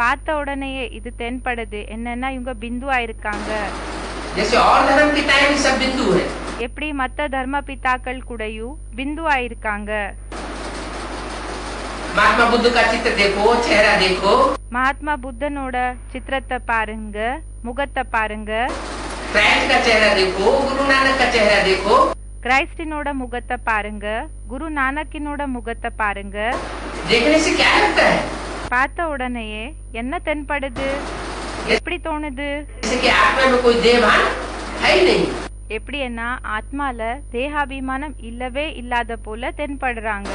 பார்த்த உடனேயே இது தென்படுது என்னன்னா இவங்க பிந்துவா இருக்காங்க. जैसे और धर्म पिताएं भी सब बिंदु है। எப்படி மத்த தர்ம பிதாக்கள் கூடயும் பிந்துவா இருக்காங்க. महात्मा बुद्ध का चित्र देखो, चेहरा देखो। மகாத்மா புத்தனோட சித்திரத்தை பாருங்க, முகத்தை பாருங்க. क्राइस्ट का चेहरा देखो, गुरु नानक का चेहरा देखो। கிரைஸ்டினோட முகத்தை பாருங்க, குரு நானக்கினோட முகத்தை பாருங்க. देखने से क्या लगता है? பார்த்த உடனேயே என்ன தென்படுது? எப்படி தோணுது? जैसे कि आत्मा में कोई देहभान है ही नहीं। எப்படி என்ன ஆத்மால தேகாபிமானம் இல்லவே இல்லாத போல தென்படுறாங்க.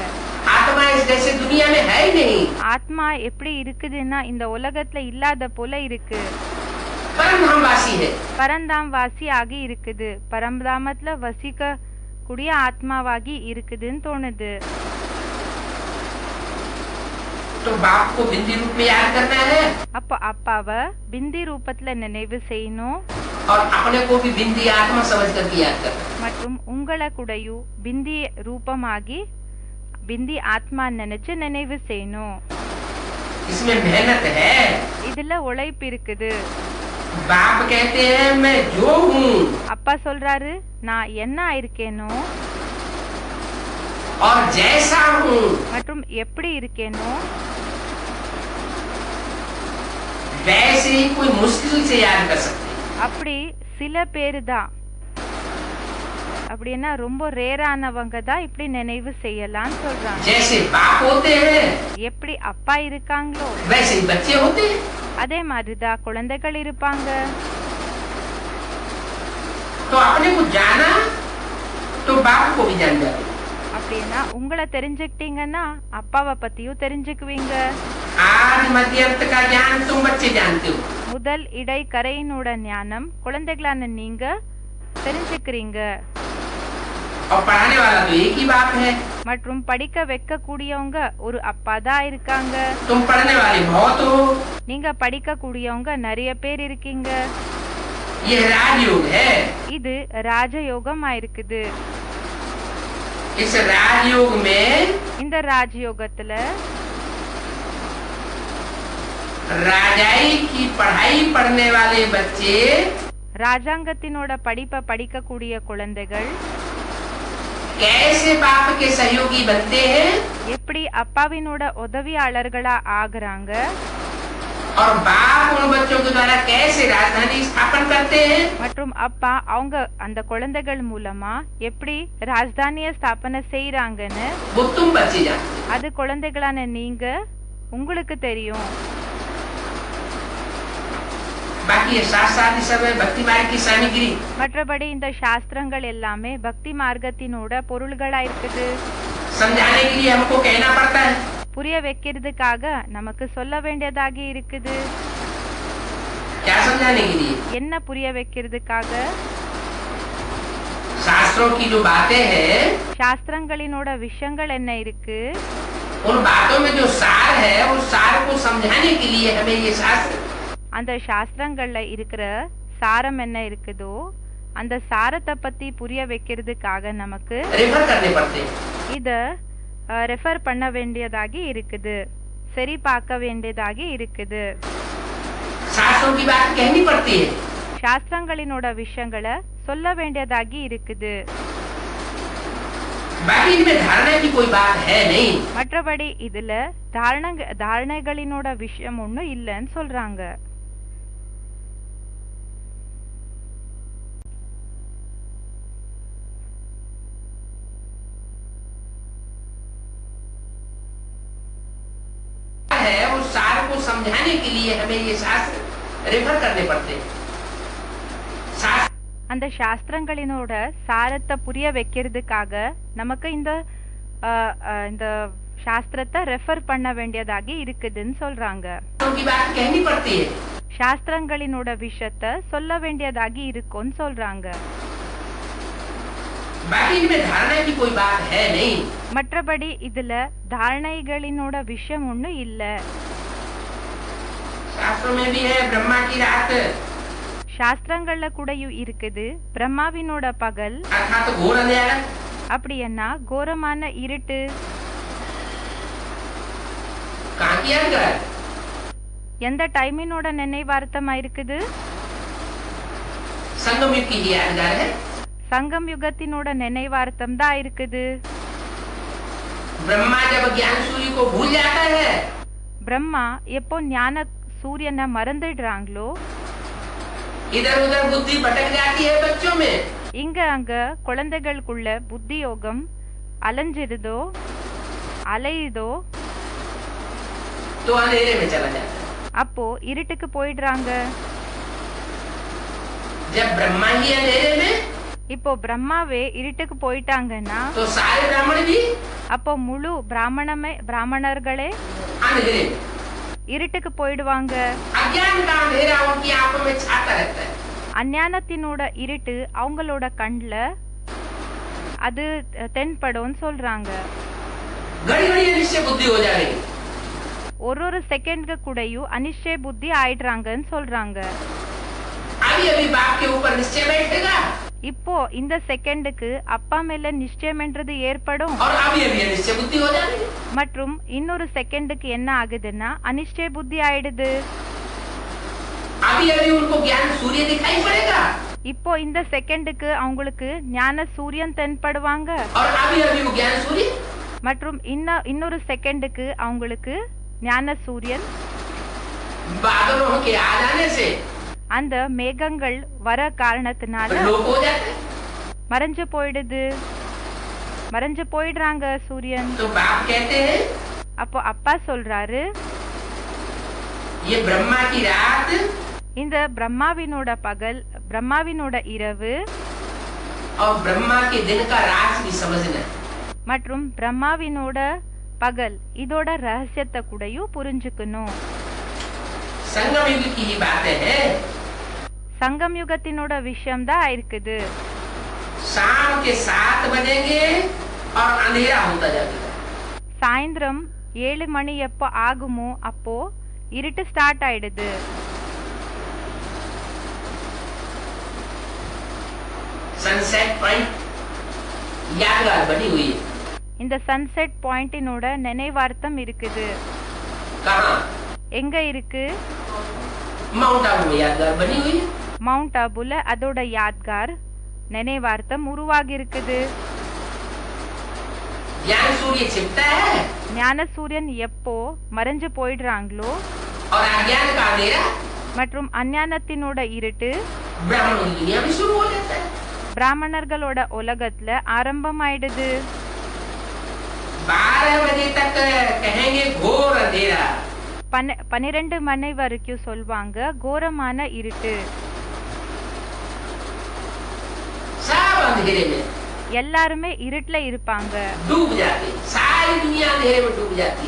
आत्मा इस जैसे दुनिया में है ही नहीं। ஆத்மா எப்படி இருக்குதுன்னா இந்த உலகத்துல இல்லாத போல இருக்கு. परमधामवासी है। பரந்தாம் வாசி ஆகி இருக்குது. பரந்தாமத்துல வசிக்க கூடிய ஆத்மாவாகி இருக்குதுன்னு தோணுது. तो बाप को बिंदी रूप में याद करना है அப்ப அப்பாவை பிந்தி ரூபத்துல நினைவு செய்யணும். और अपने को भी बिंदी आत्मा समझ करके याद करना। மற்றும் உங்களை கூடயும் பிந்தி ரூபமாகி பிந்தி ஆத்மா நினைச்சு நினைவு செய்யணும். इसमें मेहनत है। இதுல உழைப்பு இருக்குது. बाप कहते हैं मैं जो हूँ அப்பா சொல்றாரு நான் என்ன இருக்கேனோ और जैसा हूँ மற்றும் எப்படி இருக்கேனோ वैसे ही कोई मुश्किल से याद कर सकते हैं। அப்படி சில பேரு தான், அப்படின்னா ரொம்ப ரேரானவங்க தான் இப்படி நினைவு செய்யலாம்னு சொல்றாங்க. जैसे बाप होते हैं எப்படி அப்பா இருக்காங்களோ वैसे ही बच्चे होते हैं। அதே மாதிரிதான் குழந்தைகள் இருப்பாங்க. तो अपने को जाना तो बाप को भी जान जाते। அப்படின்னா உங்களை தெரிஞ்சுக்கிட்டீங்கன்னா அப்பாவை பத்தியும் தெரிஞ்சுக்குவீங்க. आज मध्यंत का ज्ञान तुम बच्चे जानते हो। முதல் இடை கரையினோட ஞானம் குழந்தைகளான நீங்க தெரிஞ்சுக்கிறீங்க. और पढ़ाने वाला तो एक ही बाप है। மற்றும் படிக்க வைக்க கூடியவங்க ஒரு அப்பா தான் இருக்காங்க. तुम पढ़ने वाले बहुत हो। நீங்க படிக்க கூடியவங்க நிறைய பேர் இருக்கீங்க. ये राजयोग है। இது ராஜயோகமா இருக்குது. इस राजयोग में இந்த ராஜயோகத்துல राजाई की पढ़ाई पढ़ने वाले बच्चे ராஜாங்கத்தினோட படிப்பை படிக்க கூடிய குழந்தைகள் कैसे बाप के सहयोगी बनते हैं எப்படி அப்பாவினோட உதவியாளர்களா ஆகுறாங்க और बाप उन बच्चों के द्वारा कैसे राजधानी स्थापन करते हैं மற்றும் அப்பா அவங்க அந்த குழந்தைகள் மூலமா எப்படி ராஜதானிய ஸ்தாபனை செய்யறாங்கன்னு वो तुम बच्चे जानते हो। அது குழந்தைகளான நீங்க உங்களுக்கு தெரியும். बाकी ये शास्त्रादि सब है भक्ति मार्ग की सामग्री। மற்றபடி இந்த சாஸ்திரங்கள் எல்லாமே பக்தி மார்க்கத்தினோட பொருள்களா இருக்குது. समझाने के लिए हमको कहना पड़ता है। புரிய வைக்கிறதுக்காக நமக்கு சொல்ல வேண்டியதாகி இருக்குது. क्या समझाने के लिए? என்ன புரிய வைக்கிறதுக்காக? शास्त्रों की जो बातें हैं சாஸ்திரங்களினோட விஷயங்கள் என்ன இருக்கு, उन बातों में जो सार है उस सार को समझाने के लिए हमें ये शास्त्र அந்த சாஸ்திரங்கள்ல இருக்கிற சாரம் என்ன இருக்குதோ அந்த சாரத்தை பத்தி புரிய வைக்கிறதுக்காக நமக்கு रेफर करने पड़ते हैं। இத ரெஃபர் பண்ண வேண்டியதாகி இருக்குது, சரி பார்க்க வேண்டியதாகி இருக்குது. शास्त्रों की बात कहनी पड़ती है। சாஸ்திரங்களினோட விஷயங்களை சொல்ல வேண்டியதாகி இருக்குது. बाकी इनमें धारणा की कोई बात है नहीं। மற்றபடி இதுல தாரணைகளினோட விஷயம் ஒன்றும் இல்லைன்னு சொல்றாங்க. है उस सार को समझाने के लिए हमें ये शास्त्र रेफर करने पड़ते हैं। அந்த சாஸ்திரங்களினோட சாரத்தை புரிய வைக்கிறதுக்காக நமக்கு இந்த இந்த சாஸ்திரத்தை ரெஃபர் பண்ண வேண்டியதாகி இருக்குதுன்னு சொல்றாங்க. சாஸ்திரங்களினோட விஷயத்தை சொல்ல வேண்டியதாகி இருக்கும்னு சொல்றாங்க. மற்றபடி இதுல தாரணைகளினோட விஷயம் ஒன்றும் இல்ல. சாஸ்திரங்கள்ல கூடயும் இருக்குது பிரம்மாவினோட பகல், அப்படி என்ன கோரமான இருட்டு. எந்த டைமினோட நினைவார்த்தமா இருக்குது? சங்கம் யுகத்தினோட நினைவார்த்தம் தான் இருக்குது. பிரம்மா எப்போ ஞான சூரியனை மறந்துடுறாங்களோ इधर उधर बुद्धि भटक जाती है बच्चों में। இங்க அங்க குழந்தைகளுக்குள்ள புத்தி யோகம் அலைஞ்சிருதோ அலையுதோ तो अंधेरे में चला जाता है। அப்போ இருட்டுக்கு போயிடுறாங்க. जब ब्रह्मा ही अंधेरे में இப்போ பிரம்மாவே இருட்டுக்கு போயிட்டாங்கன்னா तो सारे ब्राह्मण भी அப்போ முழு பிராமணர்களே अंधेरे இருட்டுக்கு போயிடுவாங்க. அஞ்ஞானத்தினோட இருட்டு அவங்களோட கண்ல அது தென்படும் சொல்றாங்க. ஒரு செகண்ட்க்கு கூடயும் அனிச்சய புத்தி ஆயிடுறாங்கன்னு சொல்றாங்க. இப்போ இந்த செகண்டுக்கு அப்பா மேல நிச்சயம் என்றது ஏற்படும். और अभी अभी निश्चय बुद्धि हो जाती है. மற்றும் இன்னொரு செகண்டுக்கு என்ன ஆகுதுன்னா அனிஷ்டய புத்தி ஆயிடுது. अभी अभी उनको ज्ञान सूर्य दिखाई पड़ेगा. இப்போ இந்த செகண்டுக்கு அவங்களுக்கு ஞான சூரியன் தென்படுவாங்க. और अभी अभी वो ज्ञान सूर्य மற்றும் இன்னொரு செகண்டுக்கு அவங்களுக்கு ஞான சூரியன் बादलों के आ जाने से அந்த மேகங்கள் வர காரணத்தினால लोप हो जाते हैं. மறைஞ்சு போயிடுது, மறைஞ்சு போயிடுறாங்க சூரியன். तो बाप कहते हैं அப்போ அப்பா சொல்றாரு, ये ब्रह्मा की रात இந்த பிரம்மாவினோட பகல், பிரம்மாவினோட இரவு और ब्रह्मा के दिन का राज भी समझना. மற்றும் பிரம்மாவினோட பகல் இதோட ரகசியத்தை கூடயும் புரிஞ்சுக்கணும். संगम युग की ही बातें हैं. சங்கம் யுகத்தினோட விஷயம்தான் இருக்குது. शाम के 7 बजेंगे और अंधेरा होता जाएगा. சாயந்திரம் 7 மணி எப்போ ஆகுமோ அப்போ இருட்டு ஸ்டார்ட் ஆயிடுது. सनसेट पॉइंट यादगार बनी हुई है. இந்த சன்செட் பாயிண்டினோட நினைவார்த்தம் இருக்குது. कहाँ? எங்க இருக்கு? माउंट आबू में यादगार बनी हुई है. மவுண்ட் ஆபுல அதோட யாத்கார் நினைவார்த்தம் உருவாகி இருக்குது. ज्ञान सूर्य छिपता है ஞான சூரியன் எப்போ மறைஞ்சு போயிடுறாங்களோ और अज्ञान का अंधेरा மற்றும் அஞ்ஞானத்தினோட இருட்டு ब्राह्मणों की दुनिया में शुरू हो जाता है. பிராமணர்களோட உலகத்துல ஆரம்பமாயிடுது. 12 बजे तक कहेंगे घोर अंधेरा. 12 மணி வரைக்கும் சொல்வாங்க கோரமான இருட்டு. सब अंधेरे में எல்லாருமே இருட்டுல இருப்பாங்க. डूब जाते, सारी दुनिया अंधेरे में डूब जाती.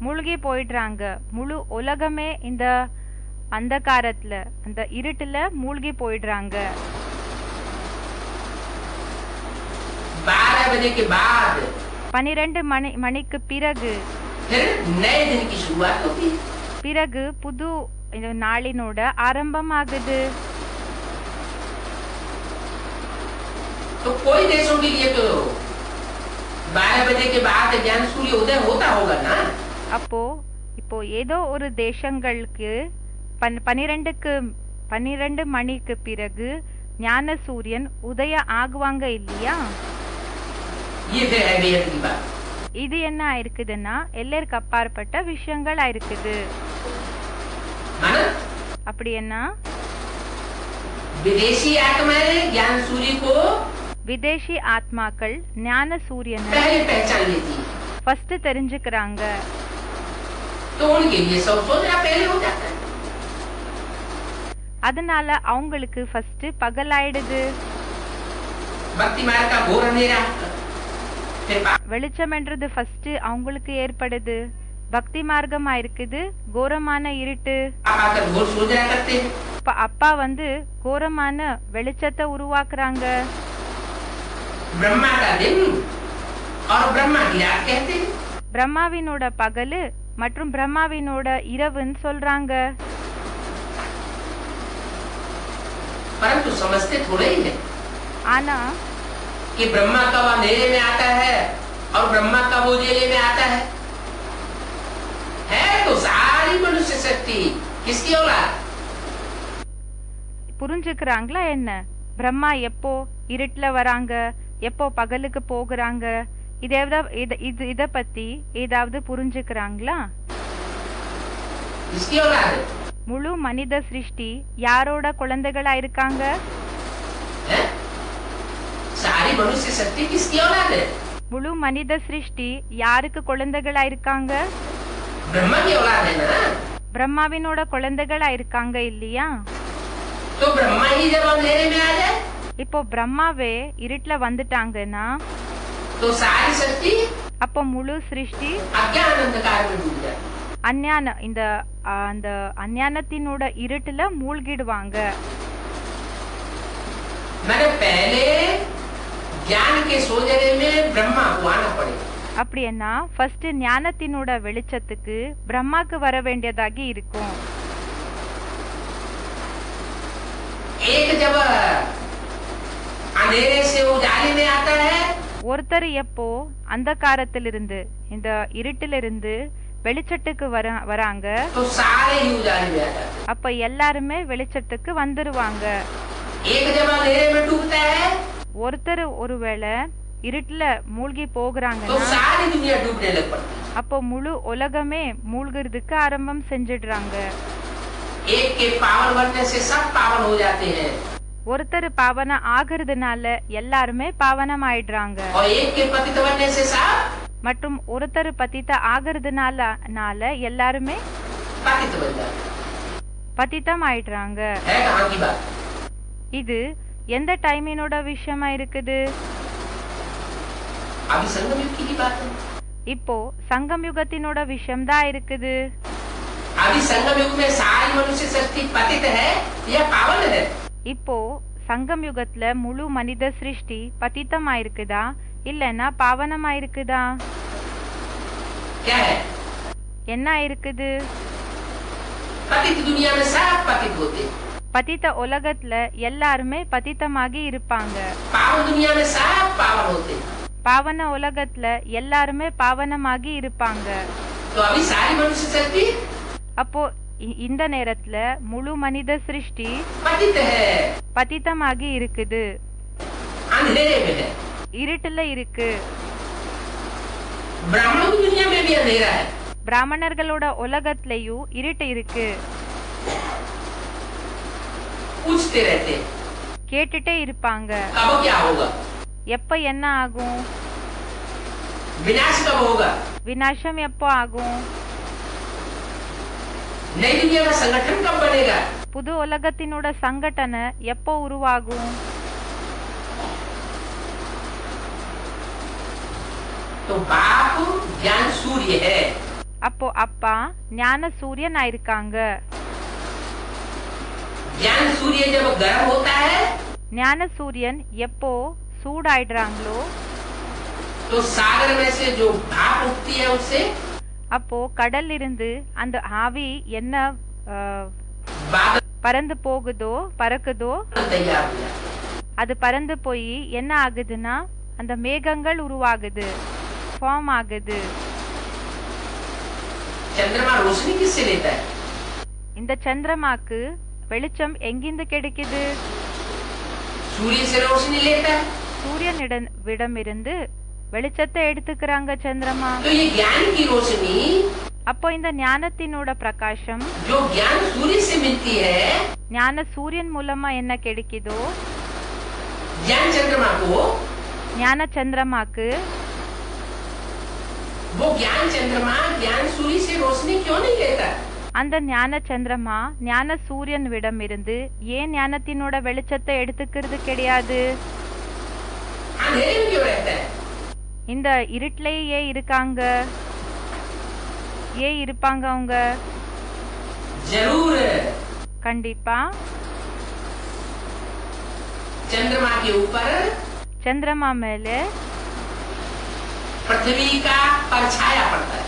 மூழ்கி போயிடுறாங்க. முழு உலகமே இந்த அந்தகாரத்துல, அந்த இருட்டுல மூழ்கி போயிடுறாங்க. 12 बजे के बाद 12 மணிக்கு பிறகு फिर नए दिन की शुरुआत होती है. பிறகு புது இந்த நாளினோட ஆரம்பமாகுது. तो कोई देशों के लिए तो 12 बजे के बाद ज्ञान सूर्य उदय होता होगा ना. அப்போ இப்போ ஏதோ ஒரு தேசங்களுக்கு 12 மணிக்கு பிறகு ஞான சூரியன் உதய ஆகுவாங்க இல்லையா? ये फिर है बेहद की बात. இது என்ன ஆயிருக்குதுன்னா எல்லாருக்கு அப்பாற்பட்ட விஷயங்கள் ஆயிருக்குது. माना அப்படி என்ன? विदेशी आत्माएं ज्ञान सूर्य को விதேசி ஆத்மாக்கள் ஞான சூரியனை पहले पहचान लेती है. ஃபர்ஸ்ட் தெரிஞ்சுக்கிறாங்க. तो उनके लिए सब सोचना पहले हो जाता है. அதனால அவங்களுக்கு ஃபர்ஸ்ட் பகல் ஆயிடுது. भक्ति मार्ग का घोर अंधेरा फिर வெளிச்சம்ன்றது ஃபர்ஸ்ட் அவங்களுக்கு ஏற்படுது. பக்தி மார்க்கமா இருக்குது கோரமான இருட்டு. आकर घोर सोचना करते हैं. அப்பா கோரமான வெளிச்சத்தை உருவாக்குறாங்க. ब्रह्मा का दिन और ब्रह्मा की रात कहते हैं. பிரம்மாவினோட பகல் மற்றும் பிரம்மாவினோட இரவுன்னு சொல்றாங்க. परंतु समझते थोड़े ही है ஆனா कि ब्रह्मा कब अंधेरे में आता है और ब्रह्मा कब उजाले में आता है. तो सारी मनुष्य शक्ति किसकी औलाद? புரிஞ்சுக்கிறாங்களா என்ன? பிரம்மா எப்போ இருட்டுல வராங்க, எப்போ பகலுக்கு போகிறாங்க, இத பத்தி ஏதாவது புரிஞ்சுக்கிறாங்களா? किसकी औलाद है? முழு மனித சிருஷ்டி யாரோட குழந்தைகளா இருக்காங்க? सारी मनुष्य शक्ति किसकी औलाद है? முழு மனித சிருஷ்டி யாருக்கு குழந்தைகளா இருக்காங்க? ब्रह्मा की औलाद है ना. பிரம்மாவினோட குழந்தைகளா இருக்காங்க இல்லையா? तो ब्रह्मा ही जब अंधेरे में आ जाए இப்போ பிரம்மாவே இருட்டுல வந்துட்டாங்கன்னா तो सारी शक्ति அப்போ முழு சிருஷ்டி अज्ञान अंधकार में डूब जाए. அஞ்ஞான அந்த அஞ்ஞானத்தினோட இருட்டுல மூழ்கிடுவாங்க. मैंने पहले ज्ञान के सोजरे में ब्रह्मा को आना पड़े. அப்படின்னா ஃபர்ஸ்ட் ஞானத்தினோட வெளிச்சத்துக்கு பிரம்மாக்கு வர வேண்டியதாகி இருக்கும். एक जब अंधेरे से उजाले में आता है, ஒருத்தர் எப்போ அந்தகாரத்திலிருந்து இந்த இருட்டிலிருந்து வெளிச்சத்துக்கு வராங்க, तो सारे ही उजाले में आ जाते हैं। அப்ப எல்லாருமே வெளிச்சத்துக்கு வந்துருவாங்க। एक जब अंधेरे में डूबता है, ஒருத்தர் ஒருவேளை இருட்டுல மூழ்கி तो போகிறாங்கன்னா सारी दुनिया डूबने लग पड़ती है। அப்போ முழு உலகமே மூழ்கிறதுக்கு ஆரம்பம் செஞ்சிடுறாங்க। एक के पावन बनने से सब पावन हो जाते हैं, ஒருத்தர் பாவன ஆகிறதுனால எல்லாருமே பாவனம் ஆயிடுறாங்க। और एक के पतित बनने से सब மற்றும் ஒருத்தர் பதித்த ஆகிறதுனால எல்லாருமே पतित बन जाते हैं। பதித்தம் ஆயிடுறாங்க। है कहाँ की बात? இது எந்த டைமினோட விஷயமா இருக்குது? अभी संगम युग की बात है। இப்போ சங்கம் யுகத்தினோட விஷயம்தான் இருக்குது। अभी संगम युग में सारी मनुष्य सृष्टि पतित है या पावन है? இப்போ சங்கம் யுகத்துல முழு மனித சிருஷ்டி பதித்தமா இருக்குதா இல்லனா பாவனமா இருக்குதா? क्या है? என்ன இருக்குது? पतित दुनिया में सब पतित होते, பதித்த உலகத்துல எல்லாருமே பதித்தமாகி இருப்பாங்க। पावन दुनिया में सब पावन होते, பாவன உலகத்துல எல்லாருமே பாவனமாகி இருப்பாங்க। तो अभी सारी मनुष्य सृष्टि அப்போ இந்த நேரத்துல முழு மனித சிருஷ்டி पतित है, பதித்தமாகி இருக்குது, अंधेरे में है। இருட்டுல இருக்கு। ब्राह्मणों की दुनिया में भी अंधेरा है, பிராமணர்களோட உலகத்திலயும் இருட்டு இருக்கு। पूछते रहते हैं, கேட்டுட்டே இருப்பாங்க, कब क्या होगा, எப்ப என்ன ஆகும், विनाश कब होगा, விநாசம் எப்போ ஆகும், नई दुनिया का संगठन कब बनेगा, புது உலகத்தினோட சங்கடனை எப்போ உருவாகும்। तो बाप ज्ञान सूर्य है, அப்போ அப்பா ஞான சூரியன் ஆயிருக்காங்க। ज्ञान सूर्य जब गर्म होता है ஞான சூரியன் எப்போ சூடாயிடுறாங்களோ तो सागर में से जो भाप उठती है उससे அப்போ கடல்ல இருந்து அந்த ஆவி என்ன बादल பறந்து போகுதோ பறக்குதோ तैयार हो जाता है। அது பறந்து போய் என்ன ஆகுதுன்னா அந்த மேகங்கள் உருவாகுது, ஃபார்ம் ஆகுது। चंद्रमा रोशनी किससे लेता है? இந்த சந்திரமாக்கு வெளிச்சம் எங்கிருந்து கிடைக்குது? सूर्य से रोशनी लेता है, சூரியனிடமிருந்து வெளிச்சத்தை எடுத்துக்கிறாங்க சந்திரமா। तो ये ज्ञान की रोशनी அப்போ இந்த ஞானத்தினோட பிரகாசம் जो ज्ञान सूर्य से मिलती है, ஞான சூரியன் மூலமா என்ன கிடைக்குதோ ज्ञान चंद्रमा को, ஞான சந்திரமாக்கு वो ज्ञान चंद्रमा ज्ञान सूर्य से रोशनी क्यों नहीं लेता? அந்த ஞான சந்திரமா ஞான சூரியனிடமிருந்து ஏன் ஞானத்தினோட வெளிச்சத்தை எடுத்துக்கிறது கிடையாது? अंधेरे में क्यों रहता है? இந்த இருட்டிலேயே ஏன் இருக்காங்க? ஏன் இருப்பாங்க அவங்க? जरूर கண்டிப்பா चंद्रमा के ऊपर சந்திரமா மேல पृथ्वी का परछाया पड़ता है।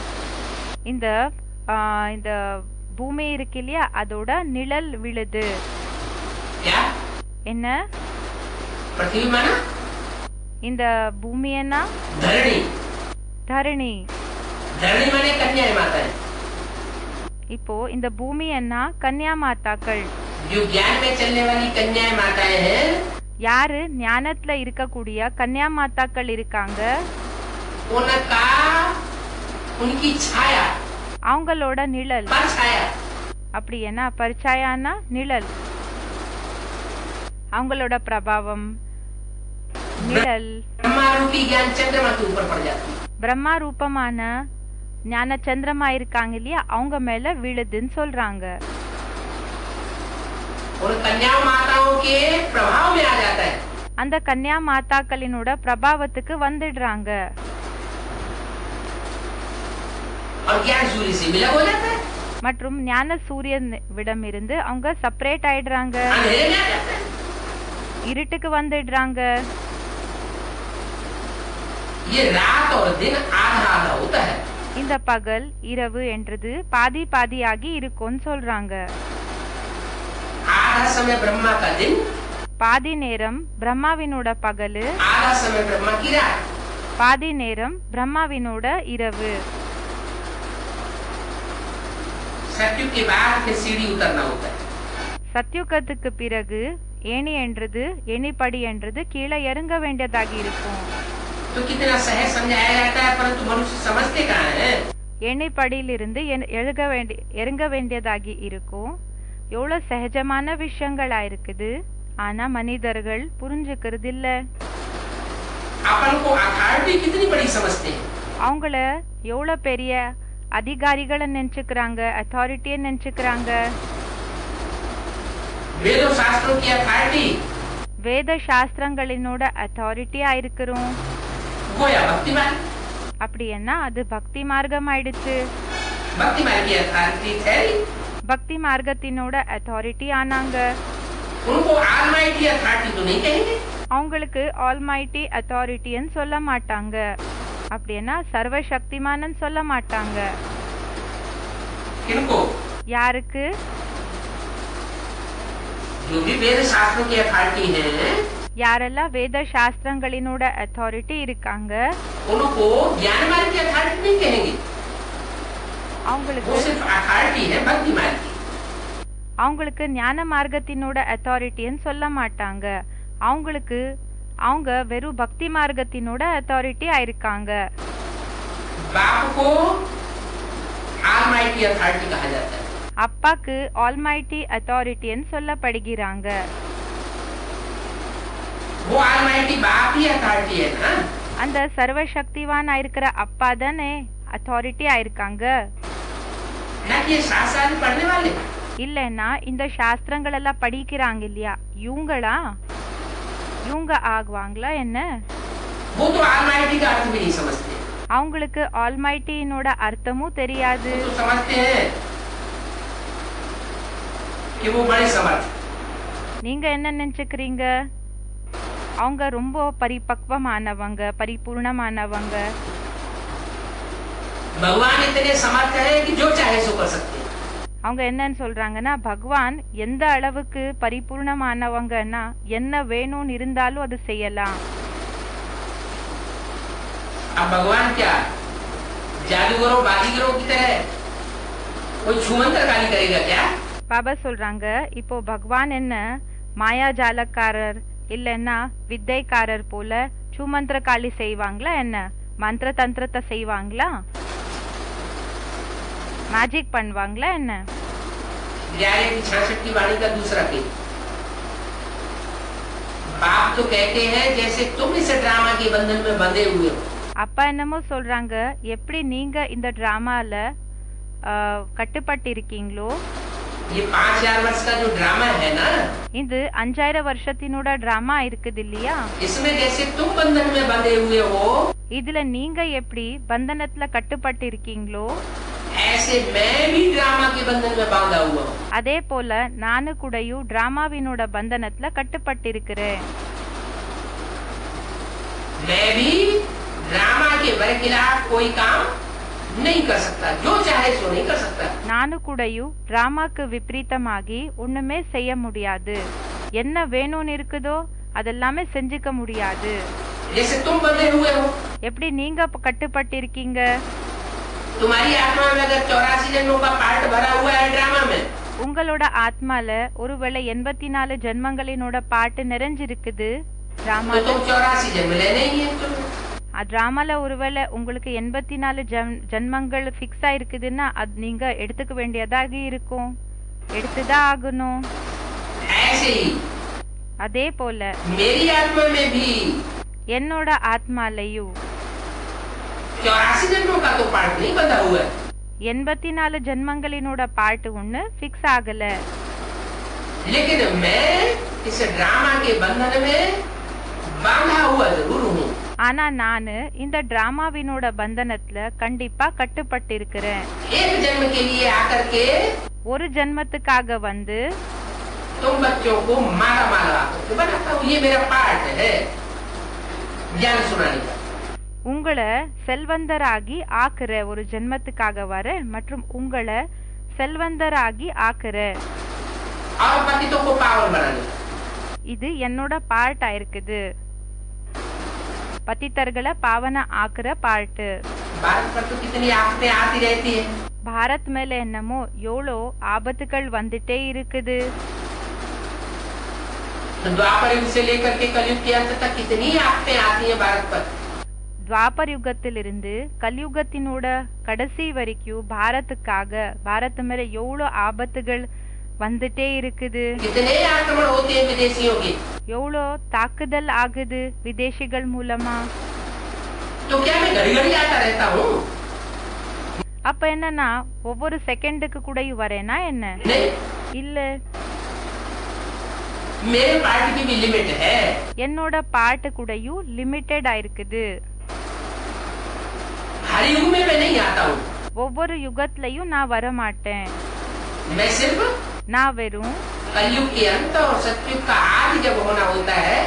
இந்த இந்த பூமி இருக்கு இல்லையா அதோட நிழல் விழுது। क्या? என்ன? पृथ्वी माना இந்த பூமி என்ன? धरणी, தரணி। धरणी माने कन्या माता है। இப்போ இந்த பூமி என்ன? கன்யா மாதாக்கள்। जो ज्ञान में चलने वाली कन्या माताएं हैं, யாரு ஞானத்துல இருக்கக்கூடிய கன்யா மாதாக்கள் இருக்காங்க उनका उनकी छाया, அவங்களோட நிழல்। परछाया, அப்படி என்ன? பரிச்சாயானா நிழல், அவங்களோட பிரபாவம் நிழல் ब्रह्मा रूपी ज्ञान चंद्रमा के ऊपर पड़ जाती है। பிரம்மா ரூபமான ஞான சந்திரமா இருக்காங்க இல்லையா அவங்க மேல விழுதுன்னு சொல்றாங்க। उन कन्या माताओं के प्रभाव में आ जाता है। அந்த கன்யா மாதாக்களினோட பிரபாவத்துக்கு வந்துடுறாங்க। और ज्ञान सूर्य से मिला हो जाता है, மற்றும் ஞான சூரியனிடம் இருந்து அவங்க செப்பரேட் ஆயிடுறாங்க, अंधेरे में आ जाता है। இருட்டுக்கு வந்துடுறாங்க। ये रात और दिन आधा आधा होता है। இந்த பகல் இரவு என்றது பாதி பாதியாகி இருக்கும்னு சொல்றாங்க। आधा समय ब्रह्मा का दिन, பாதி நேரம் பிரம்மாவினோட பகலு, आधा समय ब्रह्मा की रात। பாதி நேரம் பிரம்மாவினோட இரவு। सत्युग के बाद फिर सीढ़ी उतरना होता है। சத்யுகத்துக்கு பிறகு ஏணி என்றது ஏணிப்படி என்றது கீழே இறங்க வேண்டியதாகி இருக்கும்। तो कितना सहज समझाया जाता है, परंतु मनुष्य समझते कहाँ है। ஏணிப்படியிலிருந்து இறங்க வேண்டியதாகி இருக்கும்। எவ்வளவு சகஜமான விஷயங்களா இருக்குது, ஆனா மனிதர்கள் புரிஞ்சுக்கிறது இல்ல। अपन को अथॉरिटी कितनी बड़ी समझते हैं। அவங்கள எவ்வளவு பெரிய அதிகாரிகளை நினைச்சுக்கிறாங்க, அத்தாரிட்டியை நினைச்சுக்கிறாங்க। वेदों शास्त्रों की अथॉरिटी, வேத சாஸ்திரங்களினோட அத்தாரிட்டியா இருக்கிறோம்। गोया भक्ति मार्ग, அப்படி என்ன அது பக்தி மார்க்கம் ஆயிடுச்சு। भक्ति मार्ग की अथॉरिटी ठहरी। பக்தி மார்க்கத்தினோட அத்தாரிட்டி ஆனாங்க। उनको ऑलमाइटी अथॉरिटी तो नहीं कहेंगे। அவங்களுக்கு ஆல்மைட்டி அத்தாரிட்டின்னு சொல்ல மாட்டாங்க। அப்படின்னா சர்வசக்திமானன்னு சொல்ல மாட்டாங்க। किनको? யாருக்கு? जो भी वेद शास्त्रों की अथॉरिटी है, யாரெல்லாம் வேத சாஸ்திரங்களினோட அத்தாரிட்டி இருக்காங்க, उनको ज्ञान मार्ग की अथॉरिटी नहीं कहेंगे। அவங்களுக்கு वो सिर्फ अथॉरिटी है भक्ति मार्ग की। அவங்களுக்கு ஞான மார்க்கத்தினோட அத்தாரிட்டின்னு சொல்ல மாட்டாங்க। அவங்க வெறும் பக்தி மார்க்கத்தினோட அத்தாரிட்டி ஆயிருக்காங்க। बाप को ऑलमाइटी अथॉरिटी कहा जाता है। அப்பாக்கு ஆல்மைட்டி அத்தாரிட்டின்னு சொல்லப்படுகிறாங்க। वो ऑलमाइटी बाप ही अथॉरिटी है ना। அந்த சர்வசக்திவான் இருக்கிற அப்பா தானே அத்தாரிட்டி ஆயிருக்காங்க। ना कि ये शास्त्र पढ़ने वाले। இல்லைன்னா இந்த சாஸ்திரங்கள் எல்லாம் படிக்கிறாங்க இல்லையா, இவங்க ஆகுவாங்களா என்ன? वो तो ऑलमाइटी का अर्थ भी नहीं समझते। அவங்களுக்கு ஆல்மைட்டினோட அர்த்தமும் தெரியாது। वो तो समझते हैं कि वो बड़े समर्थ। நீங்க என்ன நினைச்சுக்கிறீங்க? அவங்க ரொம்ப பரிபக்வமானவங்க, பரிபூர்ணமானவங்க। भगवान इतने समर्थ है कि जो चाहे सो कर सकते हैं। அவங்க என்னன்னு சொல்றாங்கன்னா, பகவான் எந்த அளவுக்கு பரிபூர்ணமானவங்கன்னா என்ன வேணும்னு இருந்தாலும் அது செய்யலாம்। अब भगवान क्या जादूगरों बाजीगरों की तरह कोई छूमंतर काली करेगा क्या? பாபா சொல்றாங்க, இப்போ பகவான் என்ன மாயாஜாலக்காரர் இல்லைன்னா வித்தைக்காரர் போல சூமந்திர காளி செய்வாங்களா என்ன? மந்திர தந்திரத்தை செய்வாங்களா? மேஜிக் பண்ணுவாங்களா என்ன? 66 की वाणी का दूसरा पेज। बाप तो कहते हैं जैसे तुम इस ड्रामा के बंधन में बंधे हुए हो। அப்பா என்னமோ சொல்றாங்க, எப்படி நீங்க இந்த டிராமால கட்டுப்பட்டு இருக்கீங்களோ, ये 5000 वर्ष का जो ड्रामा है ना, இது 5000 வருஷத்தினோட டிராமா இருக்குது இல்லையா, इसमें जैसे तुम बंधन में बंधे हुए हो, இதுல நீங்க எப்படி பந்தனத்துல கட்டுப்பட்டு இருக்கீங்களோ, ऐसे मैं भी ड्रामा के बंधन में बांधा हुआ हूँ। அதே போல நானு கூடயும் டிராமாவினோட பந்தனத்துல கட்டுப்பட்டு இருக்கிறேன்। मैं भी ड्रामा के बरखिलाफ कोई काम नहीं कर सकता, जो चाहे सो नहीं कर सकता। நானு கூடயும் டிராமாக்கு விபரீதமாகி ஒண்ணுமே செய்ய முடியாது। என்ன வேணும்னு இருக்குதோ அதெல்லாமே செஞ்சுக்க முடியாது। जैसे तुम बंधे हुए हो, எப்படி நீங்க கட்டுப்பட்டு இருக்கீங்க? तुम्हारी आत्मा में अगर 84 जन्मों का पार्ट भरा हुआ है ड्रामा में, உங்களோட ஆத்மால ஒருவேளை 84 ஜென்மங்களினோட பாட்டு நிறைஞ்சிருக்குது तो டிராமால। तुम 84 जन्म लेने ही है। டிராமால ஒருவேளை உங்களுக்கு 84 ஜென்மங்கள் ஃபிக்ஸ் ஆயிருக்குதுன்னா அது நீங்க எடுத்துக்க வேண்டியதாக இருக்கும், எடுத்துதான் ஆகணும்। ऐसे ही அதே போல मेरी आत्मा में भी என்னோட ஆத்மாலையும் 84 जन्मों का तो पार्ट नहीं बंधा हुआ है। 84 ஜென்மங்களினோட பாட்டு ஒண்ணு ஃபிக்ஸ் ஆகல। लेकिन मैं इस ड्रामा के बंधन में बांधा हुआ जरूर हूँ। ஆனா நானு இந்த டிராமாவினோட பந்தனத்துல கண்டிப்பா கட்டுப்பட்டு இருக்கிறேன்। एक जन्म के लिए आकर के ஒரு ஜென்மத்துக்காக வந்து तुम बच्चों को माला माला बनाता हूँ, ये मेरा पार्ट है ज्ञान सुनाने का। உங்களை செல்வந்தராகி ஆக்குற ஒரு ஜென்மத்துக்காக வர மற்றும் உங்களை செல்வந்தராகி ஆக்குற और पतितों को पावन बनाने का। இது என்னோட பார்ட் ஆயிருக்குது. பத்தித்தர்களை பாவன ஆக்குற பார்ட். भारत पर तो कितनी आफतें आती रहती है. பாரத் மேல என்னமோ எவ்வளோ ஆபத்துகள் வந்துட்டே இருக்குது. द्वापर युग से लेकर के कलयुग के अंत तक कितनी आफतें आती हैं भारत पर. துவாபர் யுகத்திலிருந்து கலியுகத்தினோட கடைசி வரைக்கும் பாரத் மேல எவ்வளோ ஆபத்துகள் வந்துட்டே இருக்குது. कितने आक्रमण होते हैं विदेशियों के. எவ்வளோ தாக்குதல் ஆகுது விதேசிகள் மூலமா. तो क्या मैं घड़ी घड़ी आता रहता हूँ? அப்ப என்னன்னா ஒவ்வொரு செகண்டுக்கு கூடயும் வரேனா என்ன? नहीं. இல்ல. मेरे पार्ट की भी लिमिट है. என்னோட பார்ட் கூடயும் லிமிட்டட் ஆயிருக்குது. हर युग में मैं नहीं आता हूँ. ஒவ்வொரு யுகத்திலையும் நான் வர மாட்டேன். मैं सिर्फ நான் வெறும் कलयुग के अंत और सतयुग का आदि जब होना होता है,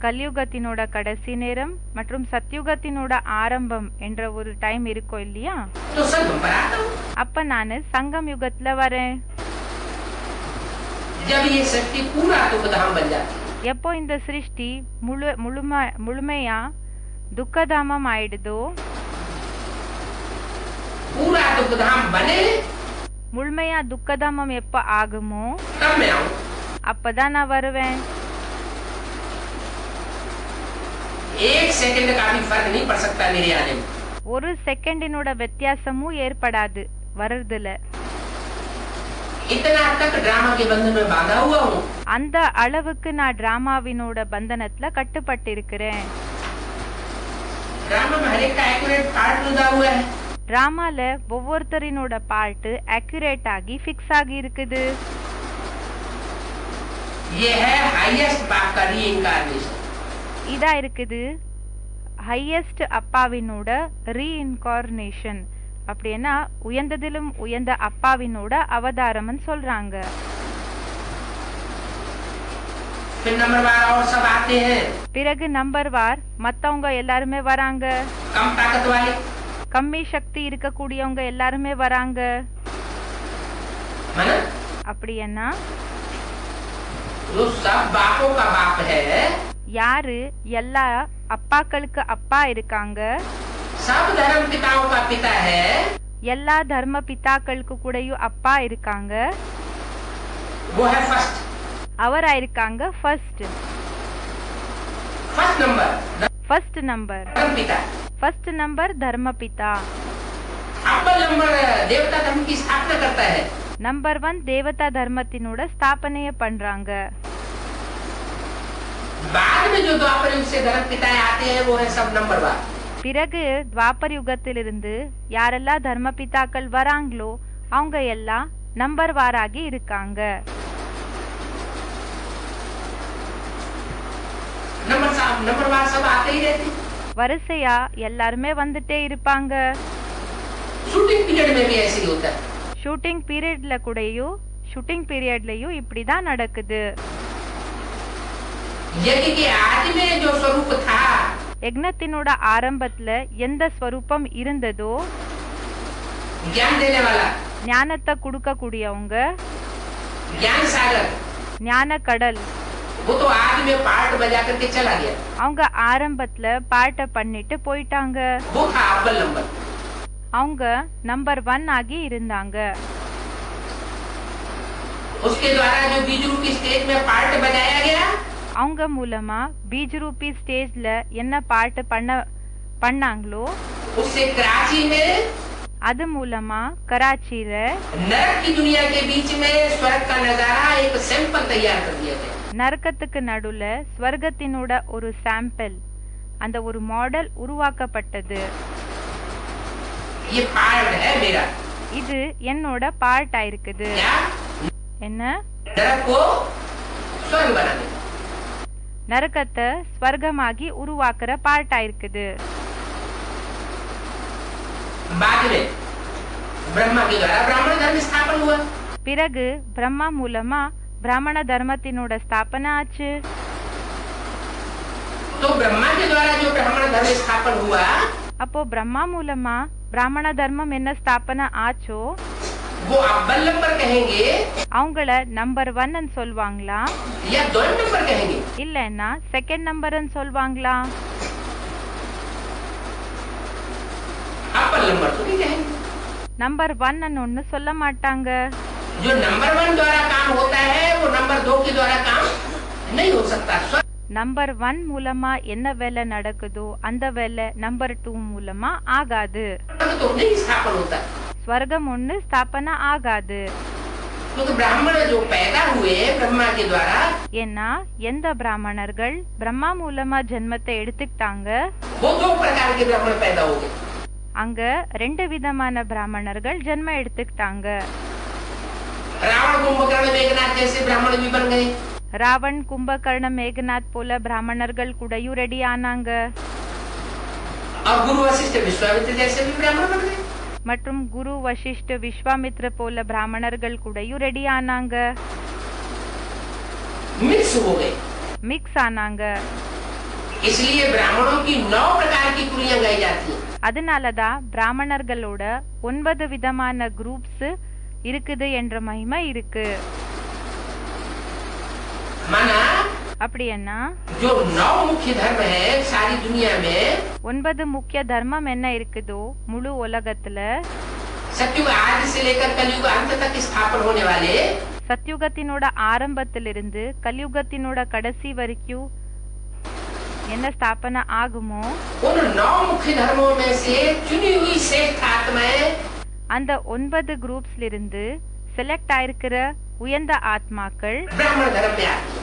கலியுகத்தினோட கடைசி நேரம் மற்றும் சத்யுகத்தினோட ஆரம்பம் என்ற ஒரு டைம் இருக்கும் இல்லையா, तो संगम पर आता हूँ. அப்ப நானு சங்கம் யுகத்துல வரேன். जब ये सृष्टि पूरा दुखधाम बन जाती है. எப்போ இந்த சிருஷ்டி முழுமையா துக்கதாமம் ஆயிடுதோ, पूरा दुखधाम बने முழுமையா துக்கதாமம் எப்ப ஆகுமோ तब मैं आऊँ. அப்பதான் நான் வருவேன். एक सेकंड का भी फर्क नहीं पड़ सकता मेरे आने में. ஒரு செகண்டினோட வித்தியாசமும் ஏற்படாது வர்றதுல. इतना तक ड्रामा के बंधन में बांधा हुआ हूँ. அந்த அளவுக்கு நான் டிராமாவினோட பந்தனத்துல கட்டுப்பட்டு இருக்கிறேன். ड्रामा में हर एक का एक्यूरेट पार्ट जुदा हुआ है. டிராமால ஒவ்வொருத்தரினோட பார்ட் அக்யூரேட் ஆகி ஃபிக்ஸ் ஆகி இருக்குது. ये है हाईएस्ट बाप का रीइंकार्नेशन. இதா இருக்குது ஹையஸ்ட் அப்பாவினோட ரீஇன்கார்னேஷன். அப்படின்னா உயர்ந்ததிலும் உயர்ந்த அப்பாவினோட அவதாரம்னு சொல்றாங்க. फिर नंबरवार और सब आते हैं. பிறகு நம்பர் வார் மத்தவங்க எல்லாருமே வராங்க. कम ताकत वाले. கம்மி சக்தி இருக்கக்கூடியவங்க எல்லாருமே வராங்க. माना அப்படின்னா जो सब बापों का बाप है, யாரு எல்லா அப்பாக்களுக்கு அப்பா இருக்காங்க, सब धर्म पिताओं का पिता है, எல்லா தர்ம பிதாக்களுக்கு கூடயும் அப்பா இருக்காங்க. वो है फर्स्ट. அவரா இருக்காங்க first. First number first number धर्म पिता. ஃபர்ஸ்ட் நம்பர் தர்ம பிதா. अव्वल नंबर देवता धर्म की स्थापना करता है. நம்பர் 1 தேவதா தர்மத்தினோட ஸ்தாபனைய பண்றாங்க. बाद में जो द्वापर युग से धर्म पिताएं आते हैं वो है सब नंबरवार. பிறகு துவாபர் யுகத்திலிருந்து யாரெல்லாம் தர்ம பிதாக்கள் வராங்களோ அவங்க எல்லாம் நம்பர் வாராகி இருக்காங்க. नंबरवार सब आते ही रहते. வரிசையா எல்லாருமே வந்துட்டே இருப்பாங்க. शूटिंग पीरियड में भी ऐसे ही होता है. ஷூட்டிங் பீரியட்லயும் இப்படிதான் நடக்குது. यज्ञ के आदि में जो स्वरूप था, யக்ஞத்தினோட ஆரம்பத்துல எந்த ஸ்வரூபம் இருந்ததோ, ज्ञान देने वाला, ஞானத்தை கொடுக்க கூடியவங்க, ज्ञान सागर, ஞான கடல், वो तो आदि में पार्ट बजा करके चला गया. அவங்க ஆரம்பத்துல பாட்ட பண்ணிட்டு போயிட்டாங்க. वो था अव्वल नंबर. அவங்க நம்பர் 1 ஆகி இருந்தாங்க. उसके द्वारा जो बीज रूपी स्टेज में पार्ट बजाया गया, அவங்க மூலமா பீஜ் ரூபி ஸ்டேஜ்ல என்ன பாட்டு பண்ணாங்களோ, उससे कराची में, அது மூலமா கராச்சியில नरक की दुनिया के बीच में स्वर्ग का नजारा एक सैंपल तैयार कर दिया गया. நரக்கத்துக்கு நடுல ஸ்வர்கத்தினோட ஒரு சாம்பிள், அந்த ஒரு மாடல் உருவாக்கப்பட்டது. ये पार्ट है मेरा. இது என்னோட பார்ட் ஆயிருக்குது. क्या? என்ன? नरक को स्वर्ग बनाने. நரக்கத்தை ஸ்வர்கமாகி உருவாக்குற பார்ட் ஆயிருக்குது. बाद में ब्रह्मा के द्वारा ब्राह्मण धर्म स्थापन हुआ. பிறகு பிரம்மா மூலமா பிராமண தர்மத்தினோட ஸ்தாபனை ஆச்சு. तो ब्रह्मा के द्वारा जो ब्राह्मण धर्म स्थापन हुआ, அப்போ பிரம்மா மூலமா பிராமண தர்மம் என்ன ஸ்தாபனை ஆச்சோ, वो अव्वल नंबर कहेंगे அவங்கள நம்பர் 1ன்னு சொல்வாங்களா या 2 नंबर कहेंगे? இல்லைன்னா செகண்ட் நம்பர்ன்னு சொல்வாங்களா? अव्वल नंबर तो नहीं कहेंगे। நம்பர் 1ன்னு ஒன்னு சொல்ல மாட்டாங்க. जो नंबर 1 द्वारा काम होता है वो नंबर 2 के द्वारा काम नहीं हो सकता। நம்பர் 1 மூலமா என்ன வேலை நடக்குதோ அந்த வேலை நம்பர் 2 மூலமா ஆகாது. तो नहीं स्थापन होता। ஸ்வர்கம் ஒன்னு ஸ்தாபன ஆகாது. क्योंकि ब्राह्मण जो पैदा हुए ब्रह्मा के द्वारा, ஏன்னா எந்த பிராமணர்கள் பிரம்மா மூலமா ஜென்மத்தை எடுத்துக்கிட்டாங்க वो 2 प्रकार के ब्राह्मण पैदा हो गए। அங்க 2 விதமான பிராமணர்கள் ஜென்மம் எடுத்துக்கிட்டாங்க. रावण कुंभकर्ण मेघनाथ जैसे ब्राह्मण भी बन गए। ராவன் கும்பகர்ண மேகநாத் போல பிராமணர்கள் கூடயும் ரெடி ஆனாங்க. और गुरु वशिष्ठ विश्वामित्र जैसे भी ब्राह्मण बन गए। மற்றும் குரு வசிஷ்ட விஸ்வாமித்ர போல பிராமணர்கள் கூடயும் ரெடி ஆனாங்க. मिक्स हो गए। மிக்ஸ் ஆனாங்க. इसलिए ब्राह्मणों की 9 प्रकार की कुड़ियां गाई जाती हैं। அதனாலதான் பிராமணர்களோட 9 விதமான குரூப்ஸ் இருக்குது என்ற மகிமை இருக்கு. माना அப்படி என்ன जो 9 मुख्य धर्म है सारी दुनिया में, 9 முக்கிய தர்மம் என்ன இருக்குதோ முழு உலகத்துல सतयुग आदि से लेकर कलयुग अंत तक स्थापन होने वाले, சத்யுகத்தினோட ஆரம்பத்திலிருந்து கலியுகத்தினோட கடைசி வரைக்கும் என்ன ஸ்தாபன ஆகுமோ उन 9 मुख्य धर्मों में से चुनी हुई श्रेष्ठ आत्माएं அந்த 9 குரூப்ஸ்ல இருந்து செலக்ட் ஆயிருக்கிற உயர்ந்த ஆத்மாக்கள் ब्राह्मण धर्म में आती हैं।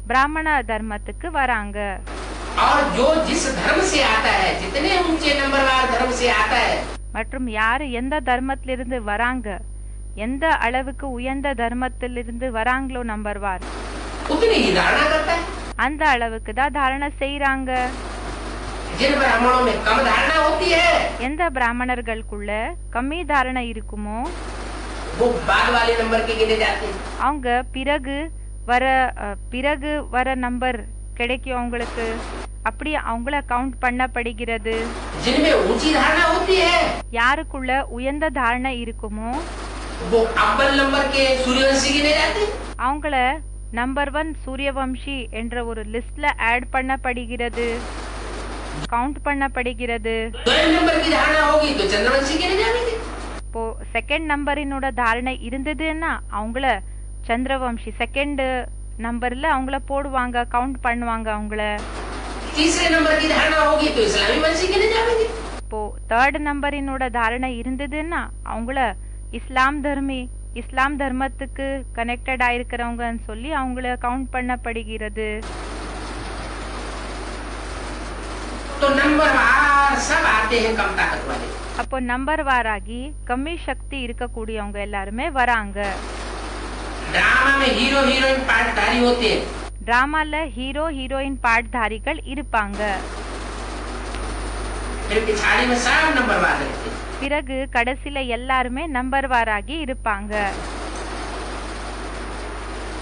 பிராமண தர்மத்துக்கு வராங்க. और जो जिस धर्म से आता है, जितने ऊंचे नंबरवार धर्म से आता है, மற்றும் யாரு எந்த தர்மத்திலிருந்து வராங்க, எந்த அளவுக்கு உயர்ந்த தர்மத்திலிருந்து வராங்களோ நம்பர்வார், उतनी ही धारणा करता है। அந்த அளவுக்கு தான் தாரணை செய்யறாங்க. जिन ब्राह्मणों में कम धारणा होती है, எந்த பிராமணர்களுக்குள்ள கம்மி தாரணை இருக்குமோ वो बाद वाले नंबर के गिने जाते हैं। அவங்க பிறகு வர நம்பர் கிடைக்கும் அவங்களுக்கு. அப்படி அவங்கள கவுண்ட் பண்ணப்படுகிறது. जिनमें ऊंची धारणा होती है, யாருக்குள்ள உயர்ந்த தாரணை இருக்குமோ वो अव्वल नंबर के सूर्यवंशी गिने जाते हैं। அவங்கள நம்பர் 1 சூரியவம்சி என்ற ஒரு லிஸ்ட்ல ஆட் பண்ணப்படுகிறது, கவுண்ட் பண்ணப்படுகிறது. 2 नंबर की धारणा होगी तो चंद्रवंशी गिने जाएंगे। இப்போ செகண்ட் நம்பரினோட தாரணை இருந்ததுன்னா அவங்கள சந்திரவம்சி செகண்ட் நம்பர்ல அவங்கள போடுவாங்க, கவுண்ட் பண்ணுவாங்க அவங்கள. तीसरे नंबर की धारणा होगी तो इस्लामी वंशी गिने जाएंगे। இப்போ தேர்ட் நம்பரினோட தாரணை இருந்ததுன்னா அவங்கள இஸ்லாம் தர்மத்துக்கு கனெக்டட் ஆயிருக்கிறவங்கன்னு சொல்லி அவங்கள கவுண்ட் பண்ணப்படுகிறது. तो नंबरवार सब आते हैं कम ताकत वाले। அப்போ நம்பர் வாராகி கம்மி சக்தி இருக்கக்கூடியவங்க எல்லாருமே வராங்க. ड्रामा में हीरो हीरोइन पार्टधारी होते हैं। டிராமால ஹீரோ ஹீரோயின் பாட்தாரிகள் இருப்பாங்க. फिर पिछाड़ी में सब नंबरवार रहते हैं। பிறகு கடைசில எல்லாருமே நம்பர் வாராகி இருப்பாங்க.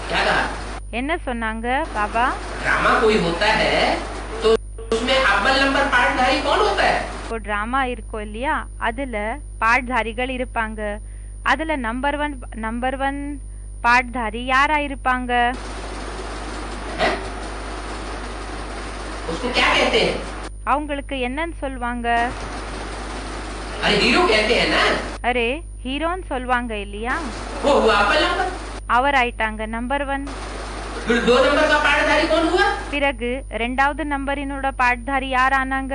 क्या कहा? என்ன சொன்னாங்க பாபா? ड्रामा कोई होता है तो उसमें अव्वल नंबर पार्टधारी कौन होता है? இப்போ டிராமா இருக்கும் இல்லையா, அதுல பாட்தாரிகள் இருப்பாங்க. அதுல நம்பர் ஒன் பாட்தாரி யாரா இருப்பாங்க? उसको क्या कहते हैं? அவங்களுக்கு என்னன்னு சொல்வாங்க? अरे हीरो कहते हैं ना। அரே ஹீரோன்னு சொல்வாங்க இல்லையா? वो हुआ अव्वल नंबर। அவர் ஆயிட்டாங்க நம்பர் 1. फिर 2 नंबर का पार्टधारी कौन हुआ? பிறகு 2வது நம்பரினோட பாட்தாரி யார் ஆனாங்க?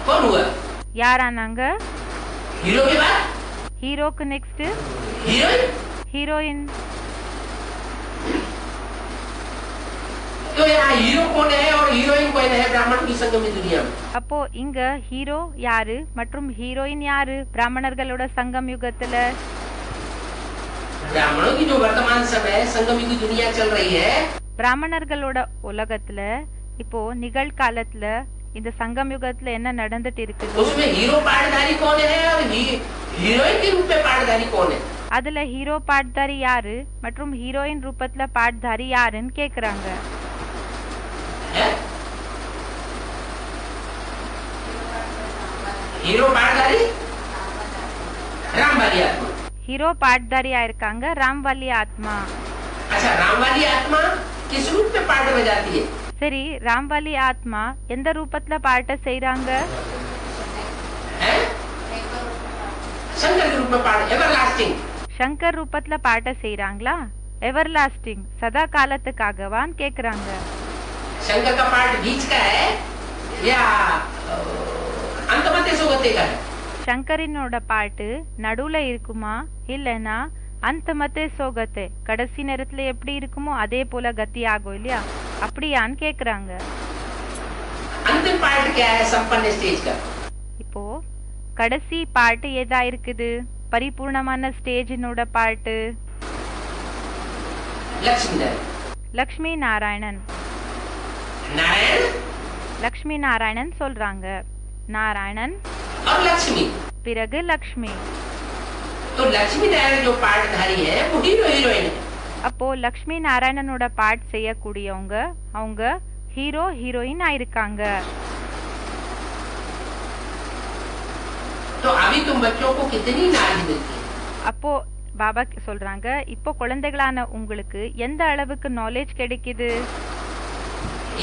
कौन हुआ? யார் ஆனாங்க? हीरो के बाद ஹீரோக்கு நெக்ஸ்ட் हीरोइन। ஹீரோயின். तो यहाँ हीरो कौन है और हीरोइन कौन है ब्राह्मण की संगमी दुनिया में? அப்போ இங்க ஹீரோ யாரு மற்றும் ஹீரோயின் யாரு பிராமணர்களோட சங்கம் யுகத்துல? ब्राह्मणों की जो वर्तमान समय संगमी की दुनिया चल रही है, பிராமணர்களோட உலகத்துல இப்போ நிகழ்காலத்துல இந்த சங்கம் யுகத்துல என்ன நடந்துட்டு இருக்குது? उसमें हीरो पार्टधारी कौन है और हीरोइन के रूप में पार्टधारी कौन है? அதுல ஹீரோ பாட்தாரி யாரு மற்றும் ஹீரோயின் ரூபத்துல பாட்தாரி யாருன்னு கேக்குறாங்க. हीरो पाटधारी राम वाली आत्मा। ஹீரோ பாட்தாரியா இருக்காங்க, ராம் வாலி ஆத்மா. अच्छा, राम वाली आत्मा किस रूप में पाठ बजाती है? சரி, ராம் வாலி ஆத்மா எந்த ரூபத்துல பாட்ட செய்றாங்க? शंकर के रूप में पाठ, एवरलास्टिंग। சங்கர் ரூபத்துல பாட்ட செய்றாங்களா? எவர்லாஸ்டிங், சதா காலத்துக்காகவான்னு கேக்குறாங்க. शंकर का पाठ बीच का है या अंतमते सोगते का है? சங்கரினோட பாட்டு நடுவுல இருக்குமா இல்லனா அந்தமத்தே சோகத்தே கடைசி நேரத்துல எப்படி இருக்குமோ அதே போல கத்தி ஆகும் இல்லையா, அப்படியான்னு கேக்குறாங்க. अंतिम पार्ट क्या है संपन्न स्टेज का? இப்போ கடைசி பாட்டு ஏதா இருக்குது? பரிபூர்ணமான ஸ்டேஜினோட பாட்டு लक्ष्मी नारायण। லக்ஷ்மி நாராயணன். नारायण லக்ஷ்மி நாராயணன் சொல்றாங்க. நாராயணன் और लक्ष्मी, பிறகு லக்ஷ்மி. तो लक्ष्मी नारायण जो पाठधारी है वो हीरो हीरोइन है। அப்போ லக்ஷ்மி நாராயணனோட பாட் செய்யக்கூடியவங்க அவங்க ஹீரோ ஹீரோயின் ஆயிருக்காங்க. तो अभी तुम बच्चों को कितनी नॉलेज मिलती है? அப்போ பாபா சொல்றாங்க, இப்போ குழந்தைகளான உங்களுக்கு எந்த அளவுக்கு நாலேஜ் கிடைக்குது?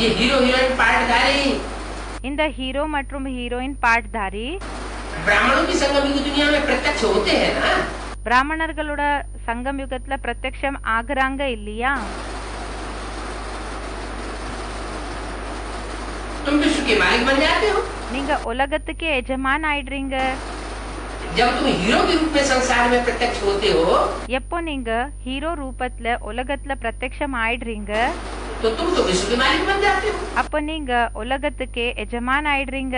ये हीरो हीरोइन पाठधारी இந்த ஹீரோ மற்றும் ஹீரோயின் பாட்தாரி ब्राह्मणों की संगम की दुनिया में प्रत्यक्ष होते हैं ना? பிராமணர்களோட சங்கம் யுகத்துல பிரத்யக்ஷம் ஆகுறாங்க இல்லையா? तुम विश्व के मालिक बन जाते हो நீங்க உலகத்துக்கே எஜமான் ஆயிடுறீங்க. जब तुम हीरो के रूप में संसार में प्रत्यक्ष होते हो, எப்போ நீங்க ஹீரோ ரூபத்துல உலகத்துல பிரத்யக்ஷம் ஆயிடுறீங்க, तो तुम तो विश्व के मालिक बन जाते हो। அப்ப நீங்க உலகத்துக்கே எஜமான் ஆயிடுறீங்க.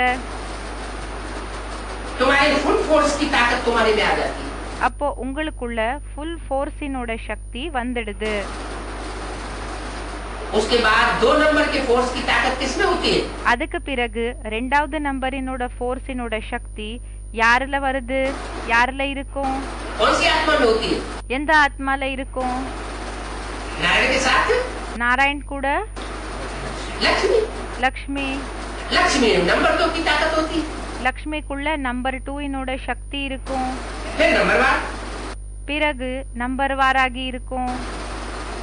तुम्हारी फुल फोर्स की ताकत तुम्हारे में आ जाती है। அப்போ உங்களுக்குள்ள ஃபுல் ஃபோர்ஸினோட சக்தி வந்துடுது. उसके बाद 2 नंबर के फोर्स की ताकत किसमें होती है? அதுக்கு பிறகு ரெண்டாவது நம்பரினோட ஃபோர்ஸினோட சக்தி யாருல வருது? யாருல இருக்கும்? कौन सी आत्मा में होती है? எந்த ஆத்மால இருக்கும்? नारायण के साथ நாராயண் கூட लक्ष्मी। லக்ஷ்மி. लक्ष्मी नंबर 2 की ताकत होती है। லக்ஷ்மிக்குள்ள நம்பர் 2 சக்தி இருக்கும். फिर नंबर 1 பிறகு நம்பர் வாராகி இருக்கும்.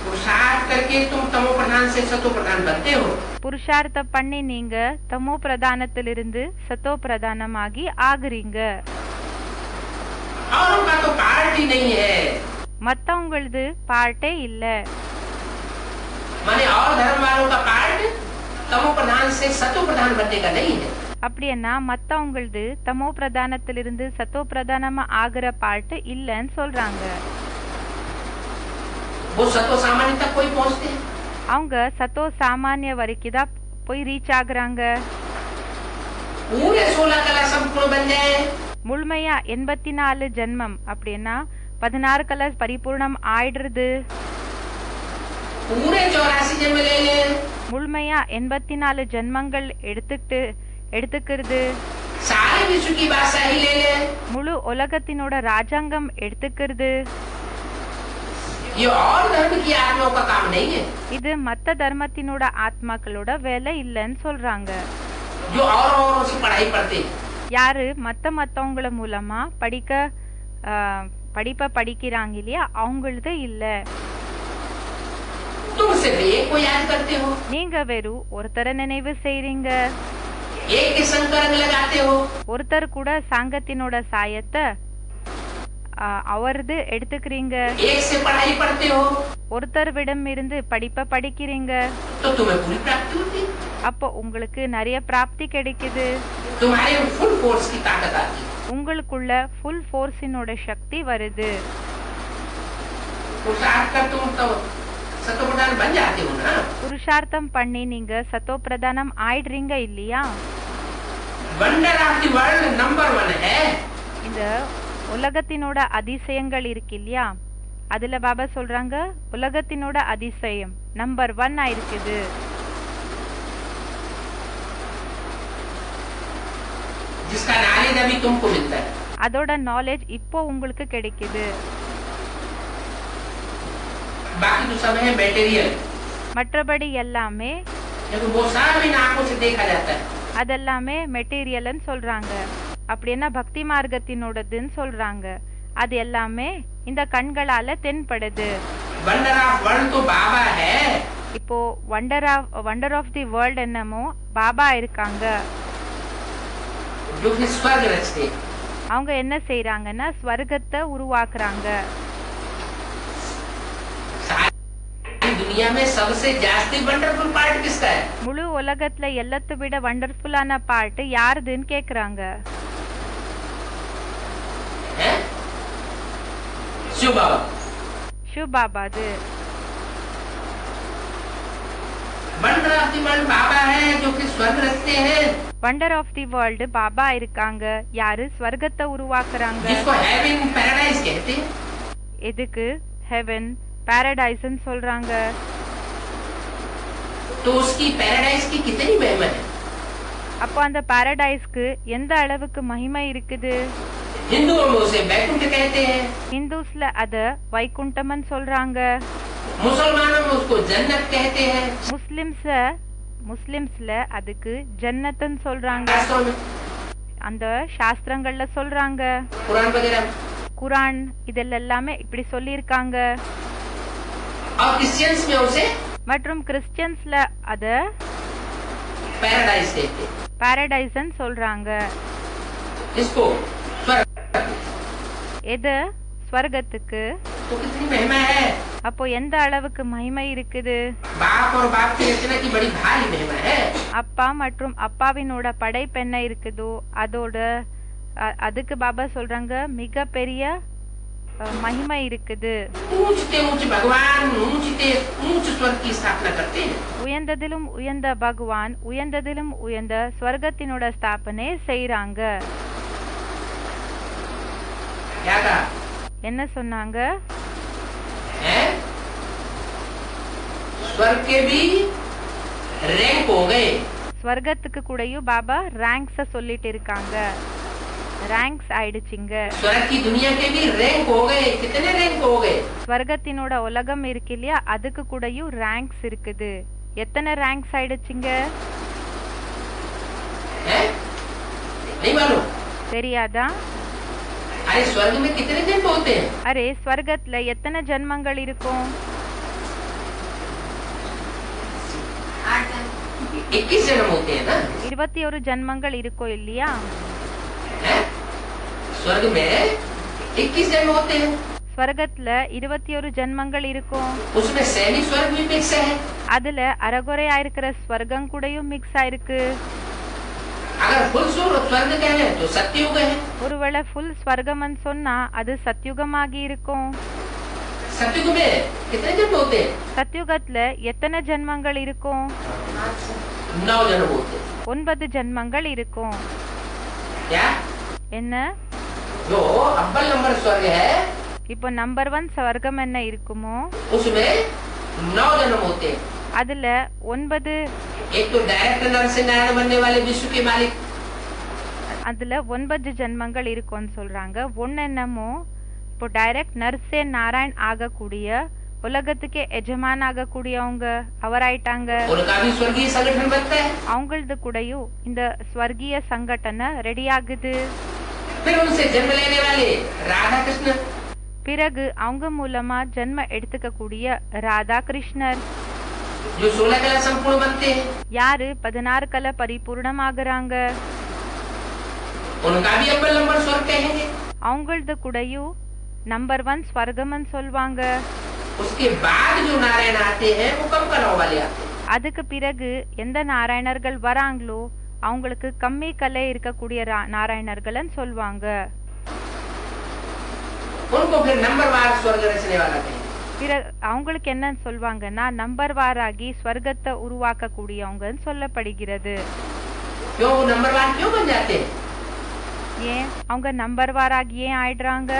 पुरुषार्थ करके तुम तमो प्रधान से सतो प्रधान बनते हो। புருஷார்த்தம் பண்ணி நீங்க தமோ பிரதானத்திலிருந்து சத்தோ பிரதானமாகி ஆகுறீங்க. और उनका तो पार्ट ही नहीं है, மத்தவங்களது பார்ட்டே இல்ல. माने और धर्म वालों का पार्ट तमो प्रधान से सतो प्रधान बनने का नहीं है। அப்படின்னா மத்தவங்களது தமோ பிரதானத்திலிருந்து சத்தோ பிரதானமா ஆகுற பார்ட் இல்லன்னு சொல்றாங்க. वो सतो सामान्य तक कोई पहुँचते हैं? அவங்க சத்தோ சாமானிய வரைக்கும் தான் போய் ரீச் ஆகுறாங்க. पूरे 16 कला संपूर्ण बन जाए, முழுமையா 84 ஜென்மம் அப்படின்னா 16 கலர் பரிபூர்ணம் ஆயிடுறது. पूरे 84 जन्म ले ले, முழுமையா 84 ஜென்மங்கள் எடுத்துக்கிறது. सारे विश्व की बादशाही ले ले, முழு உலகத்தினோட ராஜாங்கம் எடுத்துக்கிறது. ये और धर्म की आत्माओं का काम नहीं है। இது மத்த தர்மத்தினோட ஆத்மாக்களோட வேலை இல்லன்னு சொல்றாங்க. जो और से पढ़ाई पढ़ते हैं, யாரு மத்தவங்கள மூலமா படிப்பை படிக்கிறாங்க இல்லையா, அவங்களது இல்ல. तुम सिर्फ एक को याद करते हो, நீங்க வெறும் ஒருத்தரை நினைவு செய்றீங்க. एक के संग रंग लगाते हो, ஒருத்தர் கூட சாங்கத்தினோட சாயத்தை அவரது எடுத்துக்கிறீங்க. एक से पढ़ाई पढ़ते हो, ஒருத்தர் விடம் இருந்து படிப்பை படிக்கிறீங்க. तो तुम्हें पूरी प्राप्ति होती है। அப்போ உங்களுக்கு நிறைய பிராப்தி கிடைக்குது. तुम्हारे फुल फोर्स की ताकत आती है। உங்களுக்குள்ள ஃபுல் ஃபோர்ஸினோட சக்தி வருது. पुरुषार्थ कर तुम तो सतो प्रधान बन जाते हो ना। புருஷார்த்தம் பண்ணி நீங்க சத்தோ பிரதானம் ஆயிடுறீங்க இல்லையா? Wonder of the world number 1 है। இந்த உலகத்தினோட அதிசயங்கள் இருக்கு இல்லையா, அதுல பாபா சொல்றாங்க உலகத்தினோட அதிசயம் நம்பர் 1 ஆயிருக்குது. जिसका नॉलेज अभी तुमको मिलता है, அதோட நாலேஜ் இப்போ உங்களுக்கு கிடைக்குது. बाकी तो सब है मटेरियल, மற்றபடி எல்லாமே लेकिन वो सब इन आंखों से देखा जाता है। அதெல்லாமே மெட்டீரியல்னு சொல்றாங்க. அப்படின்னா பக்தி மார்க்கத்தினோடதுன்னு சொல்றாங்க. அது எல்லாமே இந்த கண்களால தென்படுது. वंडर ऑफ वर्ल्ड तो बाबा है. இப்போ வண்டர் ஆஃப் தி வேர்ல்ட் என்னமோ பாபா இருக்காங்க. जो कि स्वर्ग रचते. அவங்க என்ன செய்யறாங்கன்னா ஸ்வர்கத்தை உருவாக்குறாங்க. दुनिया में सबसे जास्ती वंडरफुल पार्ट किसका है? முழு உலகத்துல எல்லாத்தை விட வண்டர்ஃபுல்லான பார்ட் யாருதுன்னு கேக்குறாங்க. शिव बाबा. शिव बाबाது. Wonder of the world Baba है जो कि स्वर्ग रचते हैं. Wonder of the world Baba இருக்காங்க. யாரு ஸ்வர்கத்தை உருவாக்குறாங்க. जिसको हेवन पैराडाइज कहते हैं. இதுக்கு हेवन पैराडाइजன்னு சொல்றாங்க. तो उसकी पैराडाइज की कितनी महिमा है? அப்போ அந்த पैराडाइजக்கு எந்த அளவுக்கு மகிமை இருக்குது? हिंदुओं में उसे वैकुंठ कहते हैं. हिंदूஸ்ல அத வைகுண்டம்னு சொல்றாங்க. मुसलमानों में उसको जन्नत कहते हैं. முஸ்லிம்ஸ்ல அதுக்கு ஜன்னத்னு சொல்றாங்க. அந்த சாஸ்திரங்கள்ல சொல்றாங்க. குர்ஆன் இதெல்லாமே இப்படி சொல்லிருக்காங்க. और क्रिश्चियंस में उसे மற்றும் கிறிஸ்டியன்ஸ்ல அத पैराडाइज कहते हैं. पैराडाइजன்னு சொல்றாங்க. इसको स्वर्ग. எது ஸ்வர்கத்துக்கு तो कितनी महिमा है? அப்போ எந்த அளவுக்கு மகிமை இருக்குது? बाप और बाप की रचना की बड़ी भारी महिमा है. அப்பா மற்றும் அப்பாவினோட படைப்பு என்ன இருக்குதோ அதோட அதுக்கு பாபா சொல்றாங்க மிக பெரிய महिमा இருக்குது. ऊंचते ऊंचे भगवान ऊंचते ऊंच स्वर्ग की स्थापना करते हैं. உயர்ந்ததிலும் உயர்ந்த பகவான் உயர்ந்ததிலும் உயர்ந்த ஸ்வர்கத்தினோட ஸ்தாபனை செய்றாங்க. क्या कहा? என்ன சொன்னாங்க? स्वर्ग के भी रैंक हो गए. ஸ்வர்கத்துக்கு கூடயும் பாபா ரேங்க்ஸ சொல்லிட்டு இருக்காங்க. रैंक्स ஆயிடுச்சுங்க. स्वर्ग की दुनिया के भी रैंक हो गए. कितने रैंक हो गए? ஸ்வர்கத்தினோட உலகம் இருக்கு இல்லையா அதுக்கு கூடயும் ரேங்க்ஸ் இருக்குது. எத்தனை ரேங்க்ஸ் ஆயிடுச்சுங்க? नहीं मालूम. தெரியாதா? अरे स्वर्ग में कितने जन्म होते हैं? அரே ஸ்வர்கத்துல எத்தனை ஜென்மங்கள் இருக்கும்? 21 जन्म होते हैं ना. 21 ஜென்மங்கள் இருக்கும் இல்லையா? स्वर्ग में 21 जन्म होते हैं. ஸ்வர்கத்துல 21 ஜென்மங்கள் இருக்கும். उसमें सैनी स्वर्ग भी मिक्स है. அதுல அறகுறையா இருக்கிற ஸ்வர்கம் கூடயும் மிக்ஸ் ஆயிருக்கு. अगर फुल स्वर्ग कहे तो सत्युग है. ஒருவேளை ஃபுல் ஸ்வர்கம்னு சொன்னா அது சத்யுகமாகி இருக்கும். सत्युग में कितने जन्म होते हैं? சத்யுகத்துல எத்தனை ஜென்மங்கள் இருக்கும்? 9 जन्म होते हैं. 9 ஜென்மங்கள் இருக்கும். क्या? என்ன? जो अव्वल नंबर स्वर्ग है இப்போ नंबर 1 ஸ்வர்க்கம் என்ன இருக்குமோ उसमें 9 जन्म होते हैं. அதுல 9 एक तो डायरेक्ट नर से नारायण बनने वाले विश्व के मालिक. அதுல 9 ஜென்மங்கள் இருக்கும்னு சொல்றாங்க. ஒன்னு என்னமோ இப்போ டைரக்ட் நர்சே நாராயண் ஆகக்கூடிய உலகத்துக்கு எஜமான் ஆகக்கூடியவங்க அவராயிட்டாங்க. उनका भी स्वर्गीय संगठन बनता है. அவங்களது கூடயும் இந்த ஸ்வர்கீய சங்கடன ரெடி ஆகுது. फिर उनसे जन्म लेने वाले राधा कृष्ण. பிறகு அவங்க மூலமா ஜென்ம எடுத்துக்க கூடிய ராதா கிருஷ்ணர் जो 16 कला संपूर्ण बनते हैं. யாரு 16 கலை பரிபூர்ணமாகறாங்க. उनका भी अव्वल नंबर स्वर्ग कहेंगे. அவங்களது கூடயும் नंबर 1 ஸ்வர்கம்னு சொல்வாங்க. उसके बाद जो नारायण आते हैं वो कम कलाओं वाले आते हैं. அதுக்கு பிறகு எந்த நாராயணர்கள் வராங்களோ அவங்களுக்கு கம்மி கலை இருக்கக்கூடிய நாராயணர்கள்னு சொல்வாங்க. उनको फिर नंबरवार स्वर्ग रचने वाला कहेंगे. பிறகு அவங்களுக்கு என்னன்னு சொல்வாங்கன்னா நம்பர் வாராகி ஸ்வர்கத்தை உருவாக்க கூடியவங்கன்னு சொல்லப்படுகிறது. क्यों वो नंबरवार क्यों बन जाते हैं? ஏன் அவங்க நம்பர் வாராகி ஏன் ஆயிடுறாங்க?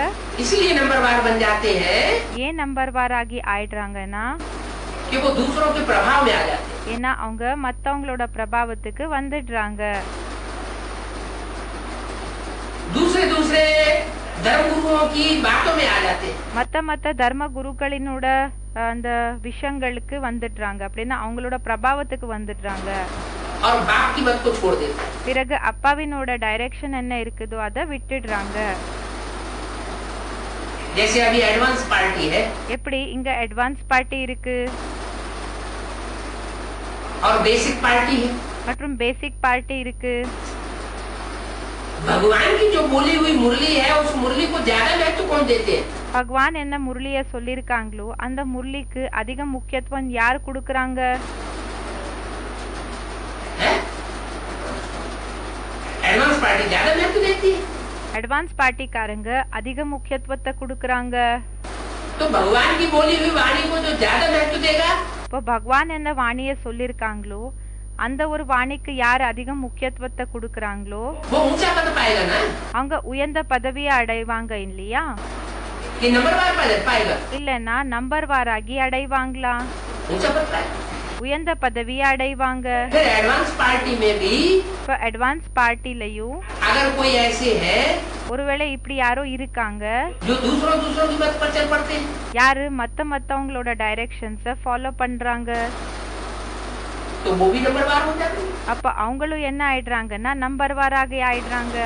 इसलिए नंबरवार बन जाते हैं ஏன் நம்பர் வாராகி ஆயிடுறாங்கன்னா कि वो दूसरों के प्रभाव में आ जाते हैं. ஏன்னா அவங்க மத்தவங்களோட பிரபாவத்துக்கு வந்துடுறாங்க. दूसरे धर्म गुरुओं की बातों में आ जाते हैं. மத்த தர்ம குருக்களினோட அந்த விஷயங்களுக்கு வந்துடுறாங்க. அப்படின்னா அவங்களோட பிரபாவத்துக்கு வந்துடுறாங்க. और बाप की मत को छोड़ देता है। பிறகு அப்பாவினோட டைரக்ஷன் என்ன இருக்குதோ அதை விட்டுடுறாங்க. जैसे अभी एडवांस पार्टी है எப்படி இங்க அட்வான்ஸ் பார்ட்டி இருக்கு और बेसिक पार्टी है, மற்றும் பேசிக் பார்ட்டி இருக்கு. भगवान की जो बोली हुई मुरली है उस मुरली को ज्यादा महत्व कौन देते हैं? பகவான் என்ன முரளிய சொல்லிருக்காங்களோ அந்த முரளிக்கு அதிக முக்கியத்துவம் யார் கொடுக்கறாங்க? एडवांस पार्टी ज्यादा महत्व देती है, அட்வான்ஸ் பார்ட்டிக்காரங்க அதிக முக்கியத்துவத்தை கொடுக்கறாங்க. तो भगवान की बोली हुई वाणी को जो ज्यादा महत्व देगा இப்போ பகவான் என்ன வாணிய சொல்லிருக்காங்களோ அந்த ஒரு வாணிக்கு யார் அதிக முக்கியத்துவத்தை கொடுக்கறாங்களோ वो ऊंचा पद पाएगा ना, அவங்க உயர்ந்த பதவியை அடைவாங்க இல்லையா? कि नंबरवार पद पाएगा, இல்லனா நம்பர் வாராகி அடைவாங்களா? ऊंचा पद पाएगा। உயர்ந்த பதவியை அடைவாங்க. फिर एडवांस पार्टी में भी இப்போ அட்வான்ஸ் பார்ட்டிலயும் अगर कोई ऐसे है ஒருவேளை இப்படி யாரோ இருக்காங்க जो दूसरों की मत पर चल पड़ते हैं, யாரு மத்தவங்களோட டைரக்ஷன்ஸ ஃபாலோ பண்றாங்க, तो वो भी नंबरवार हो जाते हैं। அப்ப அவங்களும் என்ன ஆயிடுறாங்கன்னா நம்பர் வாராக ஆயிடுறாங்க.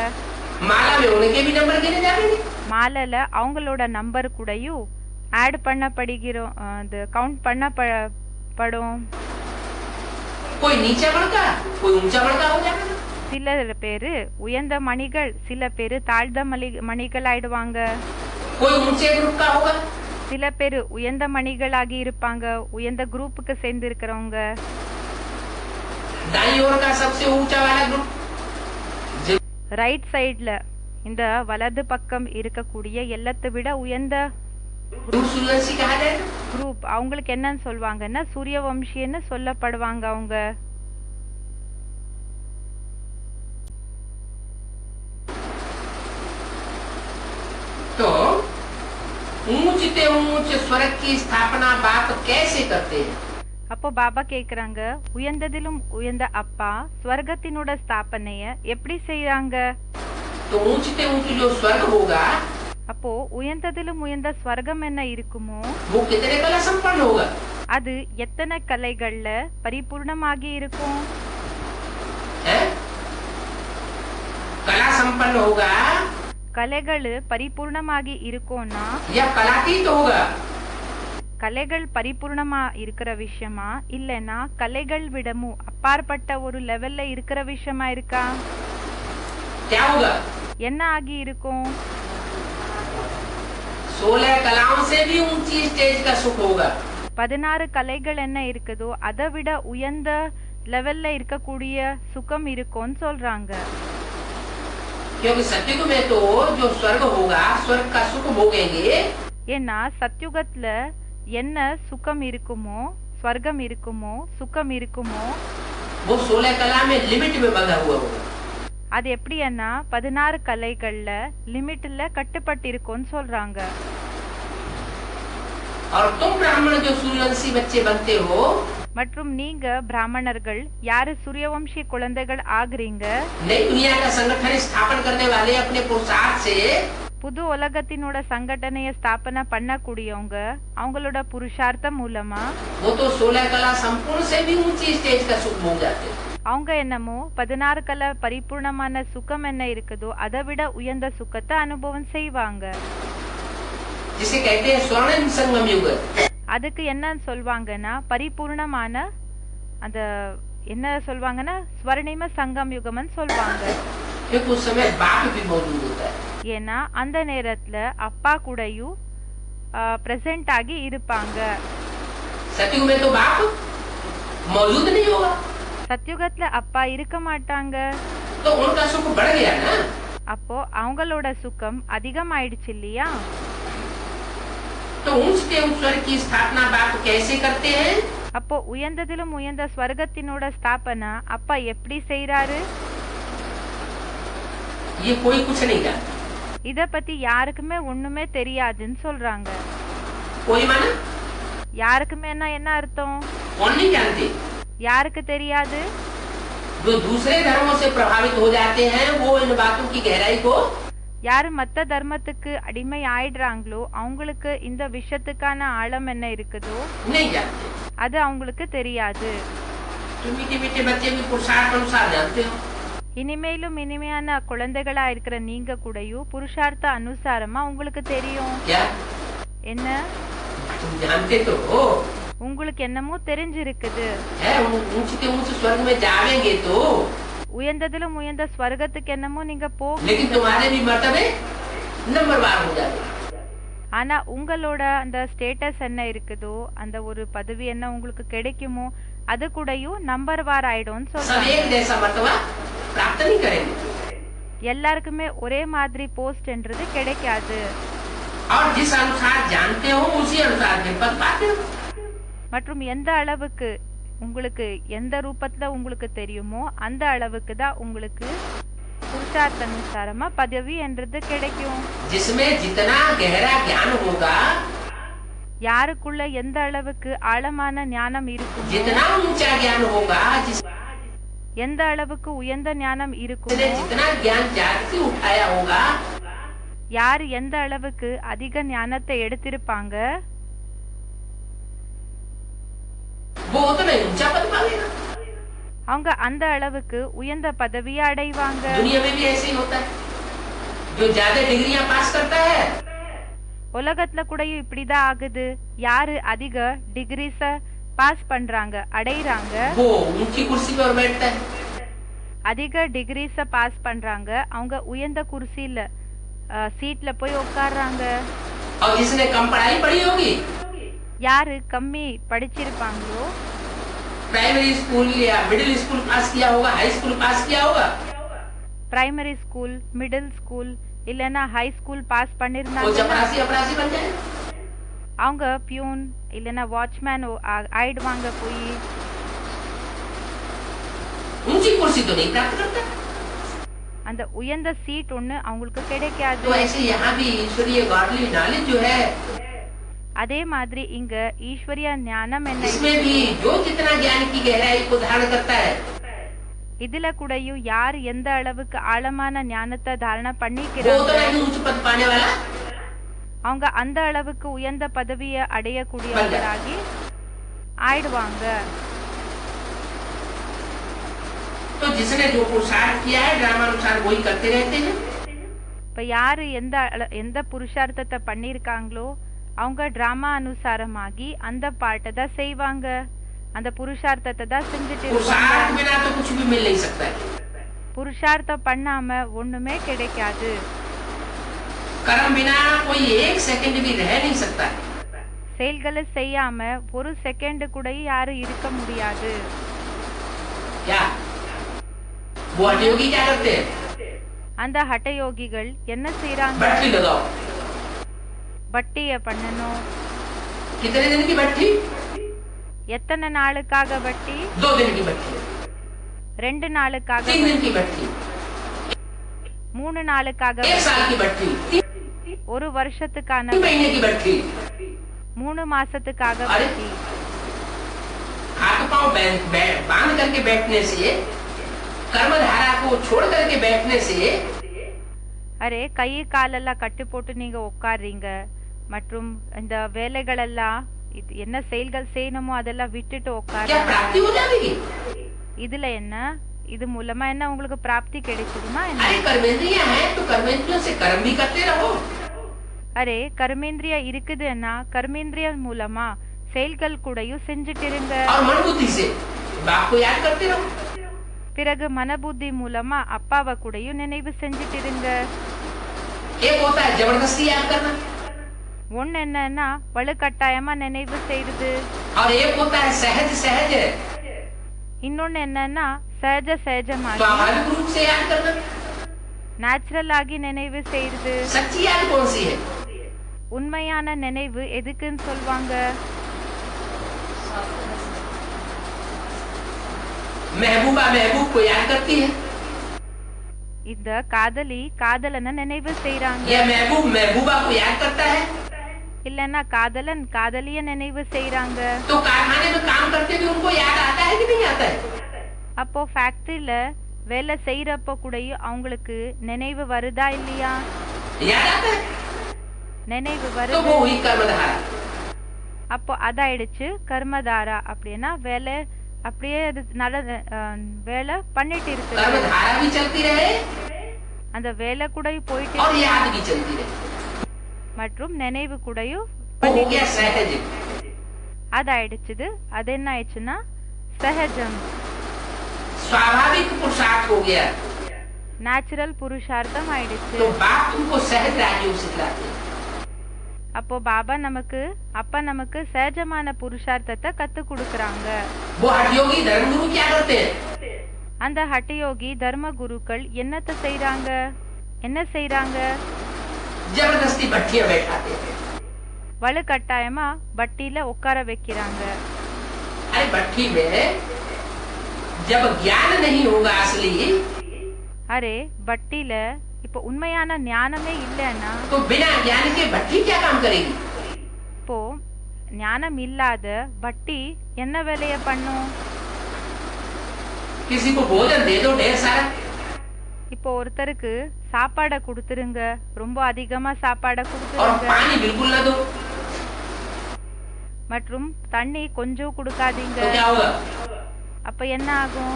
माला में उनके भी नंबर गिने जाएंगे, மாலைல அவங்களோட நம்பர் கூடயும் ஆட் பண்ணப்படுகிறோம், அது கவுண்ட் பண்ணப்படும். कोई नीचा बड़का कोई ऊंचा बड़का हो जाएगा। சில பேரு உயர்ந்த மணிகள், சில பேரு தாழ்ந்த மணிகள் ஆயிடுவாங்க. कोई ऊंचे ग्रुप का होगा, சில பேரு உயர்ந்த மணிகளாகி இருப்பாங்க, உயர்ந்த குரூப்புக்கு சேர்ந்து இருக்கிறவங்க. दाईं ओर का सबसे ऊंचा वाला ग्रुप ரைட் சைடுல இந்த வலது பக்கம் இருக்கக்கூடிய எல்லாத்தை விட உயர்ந்த सूर्यवंशी कहा जाएगा। குரூப் அவங்களுக்கு என்னன்னு சொல்வாங்கன்னா சூரியவம்சின்னு சொல்லப்படுவாங்க. அவங்க तो ऊंचते ऊंच स्वर्ग की स्थापना बाप कैसे करते हैं? அப்போ பாபா கேக்குறாங்க, உயர்ந்ததிலும் உயர்ந்த அப்பா ஸ்வர்கத்தினோட ஸ்தாபனைய எப்படி செய்யறாங்க? तो ऊंचते ऊंच जो स्वर्ग होगा அப்போ உயர்ந்ததிலும் உயர்ந்த ஸ்வர்கம் என்ன இருக்குமோ वो कितने कला संपन्न होगा? அது எத்தனை கலைகள்ல பரிபூர்ணமாகி இருக்கும்? है? कला संपन्न होगा கலைகள் பரிபூர்ணமாகி இருக்கும்னா या कलातीत होगा? கலைகள் பரிபூர்ணமா இருக்கிற விஷயமா இல்லனா கலைகள் விடமும் அப்பாற்பட்ட ஒரு லெவல்ல இருக்கிற விஷயமா இருக்கா? क्या होगा? என்ன ஆகி இருக்கும்? 16 कलाओं से भी ऊंची स्टेज का सुख होगा। 16 கலைகள் என்ன இருக்குதோ அதை விட உயர்ந்த லெவல்ல இருக்கக்கூடிய சுகம் இருக்கும்னு சொல்றாங்க. क्योंकि सत्युग में तो जो स्वर्ग होगा स्वर्ग का सुख भोगेंगे, ஏன்னா சத்யுகத்துல என்ன சுகம் இருக்குமோ, ஸ்வர்க்கம் இருக்குமோ, சுகம் இருக்குமோ वो 16 कला में लिमिट में बंधा हुआ होगा। அது எப்படின்னா 16 கலைகள்ல லிமிட்ல கட்டுப்பட்டு இருக்கும்னு சொல்றாங்க. और तुम ब्राह्मण जो सूर्यवंशी बच्चे बनते हो, மற்றும் நீங்க பிராமணர்கள் யாரு சூரியவம்சி குழந்தைகள் ஆகுறீங்க, नई दुनिया का संगठन स्थापन करने वाले अपने पुरुषार्थ से புது உலகத்தினோட சங்கடனைய ஸ்தாபனை பண்ணக்கூடியவங்க அவங்களோட புருஷார்த்தம் மூலமா वो तो 16 कला संपूर्ण से भी ऊंची स्टेज का सुख भोग जाते हैं। அவங்க என்னமோ 16 கலை பரிபூர்ணமான சுகம் என்ன இருக்குதோ அதை விட உயர்ந்த சுகத்தை அனுபவம் செய்வாங்க. जिसे कहते हैं स्वर्णिम संगम युग। அதுக்கு என்னன்னு சொல்வாங்கன்னா பரிபூர்ணமான அந்த என்ன சொல்வாங்கன்னா ஸ்வர்ணிம சங்கம் யுகம்னு சொல்வாங்க. क्योंकि उस समय बाप भी मौजूद होता है। ஏன்னா அந்த நேரத்துல அப்பா கூடயும் பிரசன்ட் ஆகி இருப்பாங்க. सतयुग में तो बाप मौजूद नहीं होगा, சத்யுகத்துல அப்பா இருக்க மாட்டாங்க. तो उनका सुख बढ़ गया ना। அப்போ அவங்களோட சுகம் அதிகமாயிடுச்சு இல்லையா? तो ऊंचते ऊंच स्वर्ग की स्थापना बाप कैसे करते हैं? அப்போ உயர்ந்ததிலும் உயர்ந்த ஸ்வர்கத்தினோட ஸ்தாபனா அப்பா எப்படி செய்யறாரு? ये कोई कुछ नहीं जानता। இத பத்தி யாருக்குமே ஒண்ணுமே தெரியாதுன்னு சொல்றாங்க. कोई माना யாருக்குமே என்ன அர்த்தம்? कौन नहीं जानते? யாருக்கு தெரியாது? जो दूसरे धर्मों से प्रभावित हो जाते हैं वो इन बातों की गहराई को யாரு மத்த தர்மத்துக்கு அடிமை ஆயிடுறாங்களோ அவங்களுக்கு இந்த விஷயத்துக்கான ஆழம் என்ன இருக்குதோ नहीं जानते। அது அவங்களுக்கு தெரியாது. तो मीठे मीठे बच्चे भी पुरुषार्थ अनुसार जानते हो। இனிமேலும் இனிமையான குழந்தைகளா இருக்கிற நீங்க கூடயும் புருஷார்த்த அனுசாரமா உங்களுக்கு தெரியும். क्या என்ன तुम जानते तो हो உங்களுக்கு என்னமோ தெரிஞ்சிருக்குது. है, ऊंच के ऊंच स्वर्ग में जावेंगे तो, உயர்ந்ததிலும் உயர்ந்த ஸ்வர்கத்துக்கு என்னமோ நீங்க लेकिन तुम्हारे भी मर्तबे नंबरवार हो जाते। ஆனா உங்களோட அந்த ஸ்டேட்டஸ் என்ன இருக்குதோ, அந்த ஒரு பதவி என்ன உங்களுக்கு கிடைக்குமோ அது கூடயும் நம்பர் வார் ஆயிடும்னு सब சொல்றாங்க. एक जैसा मर्तबा प्राप्त नहीं करेंगे எல்லாருக்குமே ஒரே மாதிரி போஸ்ட்ன்றது கிடைக்காது. और जिस अनुसार जानते हो उसी अनुसार फिर पद पाते हो। மற்றும் எந்த அளவுக்கு உங்களுக்கு எந்த ரூபத்துல உங்களுக்கு தெரியுமோ அந்த அளவுக்கு தான் உங்களுக்கு புருஷார்த்த அனுசாரமா பதவி என்றது கிடைக்கும். जिसमें जितना गहरा ज्ञान होगा, யாருக்குள்ள எந்த அளவுக்கு ஆழமான ஞானம் இருக்குமோ, जितना ऊंचा ज्ञान होगा, எந்த அளவுக்கு உயர்ந்த ஞானம் जिसने இருக்குமோ, जितना ज्ञान जागृति उठाया होगा, யார் எந்த அளவுக்கு அதிக ஞானத்தை எடுத்திருப்பாங்க वो उतना ही ऊंचा पद पाएगा। அவங்க அந்த அளவுக்கு உயர்ந்த பதவியை அடைவாங்க. दुनिया में भी ऐसे ही होता है, जो ज्यादा डिग्रियां पास करता है உலகத்துல கூட இப்படிதான் ஆகுது. யாரு அதிக டிகிரிஸ பாஸ் பண்றாங்க அடைறாங்க, वो ऊंची कुर्सी पर बैठता है। அதிக டிகிரிஸ பாஸ் பண்றாங்க, அவங்க உயர்ந்த குர்சியில சீட்ல போய் உட்கார்றாங்க. और जिसने कम पढ़ाई पढ़ी होगी, யாரு கம்மி படிச்சிருப்பாங்களோ, प्राइमरी स्कूल या मिडिल स्कूल पास किया होगा, हाई स्कूल पास किया होगा, பிரைமரி ஸ்கூல் மிடில் ஸ்கூல் இல்லனா ஹை ஸ்கூல் பாஸ் वो பண்ணிருந்தாங்க, चपरासी अपरासी बन जाए। அவங்க பியூன் இல்லனா வாட்ச்மேன் ஆயிடுவாங்க. போய் ऊंची कुर्सी तो नहीं प्राप्त करता। அந்த உயர்ந்த சீட் ஒண்ணு அவங்களுக்கு கிடைக்காது. तो ऐसे यहाँ भी ईश्वरीय गॉडली नॉलेज जो है, அதே மாதிரி இங்க ஈஸ்வரிய ஞானம் என்ன, इसमें भी जो जितना ज्ञान की गहराई को धारण करता है, இதுல கூடயும் யார் எந்த அளவுக்கு ஆழமான ஞானத்தை தாரண वो பண்ணிக்கிறாங்க, उतना ही ऊंच पद पाने वाला அவங்க அந்த அளவுக்கு உயர்ந்த பதவியை அடையக்கூடியவர்களாகி ஆயிடுவாங்க. तो जिसने जो पुरुषार्थ किया है ड्रामानुसार वही करते रहते हैं। இப்ப யாரு எந்த புருஷார்த்தத்தை பண்ணிருக்காங்களோ அவங்க டிராமா அனுசாரமாகி அந்த பாட்டை தான் செய்வாங்க, அந்த புருஷார்த்தத்தை தான் செஞ்சுட்டு पुरुषार्थ இருப்பாங்க. बिना तो कुछ भी मिल नहीं सकता है। புருஷார்த்தம் பண்ணாம ஒண்ணுமே கிடைக்காது. कर्म बिना कोई एक सेकंड भी रह नहीं सकता है। செயல்களை செய்யாம ஒரு செகண்ட் கூட யாரும் இருக்க முடியாது. क्या वो हठयोगी क्या करते हैं? அந்த ஹட்டயோகிகள் என்ன செய்யறாங்க, भट्टी लगाओ। பட்டிய பண்ணணும். कितने दिन की भट्टी? எத்தனை நாளுக்காக வட்டி? 2 दिन की भट्टी, 2 நாளுக்காக, 3 दिन की भट्टी, 3 நாளுக்காக, 1 साल की भट्टी, 1 வருஷத்துக்கான 3 महीने की भट्टी। 3 மாசத்துக்காக अरे வட்டி. हाथ पांव बांध करके बैठने से, कर्मधारा को छोड़ करके बैठने से, அரே கை காலெல்லாம் கட்டு போட்டு நீங்க உட்கார்றீங்க மற்றும் இந்த வேலைகள் எல்லாம் என்ன செயல்கள் செய்யணுமோ அதெல்லாம் விட்டுட்டு क्या உட்கார்றீங்க. प्राप्ति हो जाएगी? இதுல என்ன, இது மூலமா என்ன உங்களுக்கு பிராப்தி கிடைச்சிடுமா என்ன? अरे कर्मेंद्रियां हैं तो कर्मेंद्रियों से कर्म भी करते रहो। அரே கர்மேந்திரிய இருக்குதுன்னா கர்மேந்திரிய மூலமா செயல்கள் கூடயும் செஞ்சுட்டு இருங்க. और मन बुद्धि से बाप को याद करते रहो। பிறகு மனபுத்தி மூலமா அப்பாவை கூடயும் நினைவு செஞ்சுட்டு இருங்க. एक होता है जबरदस्ती याद करना, ஒன்னு என்னன்னா வலுக்கட்டாயமா நினைவு செய்யுது, और एक होता है सहज सहज இன்னொன்னு என்னன்னா சகஜ சகஜமாகி स्वाभाविक रूप से याद करना। நேச்சுரல் ஆகி நினைவு செய்யுது. सच्ची याद कौन सी है? உண்மையான நினைவு எதுக்குன்னு சொல்வாங்க? महबूबा महबूब को याद करती है, இந்த காதலி காதலனை நினைவு செய்றாங்க, या महबूब महबूबा को याद करता है। இல்லன்னா காதலன் காதலிய நினைவு செய்றாங்க. तो कारखाने में काम करते भी उनको याद आता है कि नहीं आता है? அப்போ ஃபேக்டரியில வேலை செய்யறப்ப கூடயும் அவங்களுக்கு நினைவு வருதா இல்லையா? याद आता है। நினைவு तो வருது. वो हुई कर्मधारा। அப்போ அதாயிடுச்சு கர்மதாரா. அப்படின்னா வேலை அப்படியே அது வேலை பண்ணிட்டு இருக்குது. कर्म धारा भी चलती रहे அந்த வேலை கூட போயிட்டு और याद भी चलती रहे, மற்றும் நினைவு கூடயும் वो हो गया सहज। அதாயிடுச்சுது. அது என்ன ஆயிடுச்சுன்னா சஹஜம், स्वाभाविक पुरुषार्थ हो गया। நேச்சுரல் புருஷார்த்தம் ஆயிடுச்சு. तो बाप तुमको सहज राजयोग सिखलाते हैं। அப்போ பாபா நமக்கு அப்பா நமக்கு சஹஜமான புருஷார்த்தத்தை கத்து கொடுக்கறாங்க. वो हठयोगी धर्मगुरु क्या करते हैं? அந்த ஹட்டயோகி தர்ம குருக்கள் என்னத்தை செய்றாங்க? என்ன செய்றாங்க? जबरदस्ती भट्टियां बैठाते हैं। வலுக்கட்டாயமா பட்டியில உட்கார வைக்கிறாங்க. अरे भट्टी में जब ज्ञान नहीं होगा असली, அரே பட்டியில இப்போ உண்மையான ஞானமே இல்லைன்னா तो बिना ज्ञान के भट्टी क्या काम करेगी? இப்போ ஞானம் இல்லாத பட்டி என்ன வேலைய பண்ணும்? किसी को भोजन दे दो ढेर सारा, இப்போ ஒருத்தருக்கு சாப்பாடை கொடுத்துருங்க, ரொம்ப அதிகமா சாப்பாடை और கொடுத்துருங்க, पानी बिल्कुल न दो, மற்றும் தண்ணி கொஞ்சம் கொடுக்காதீங்க. तो क्या होगा? அப்ப என்ன ஆகும்?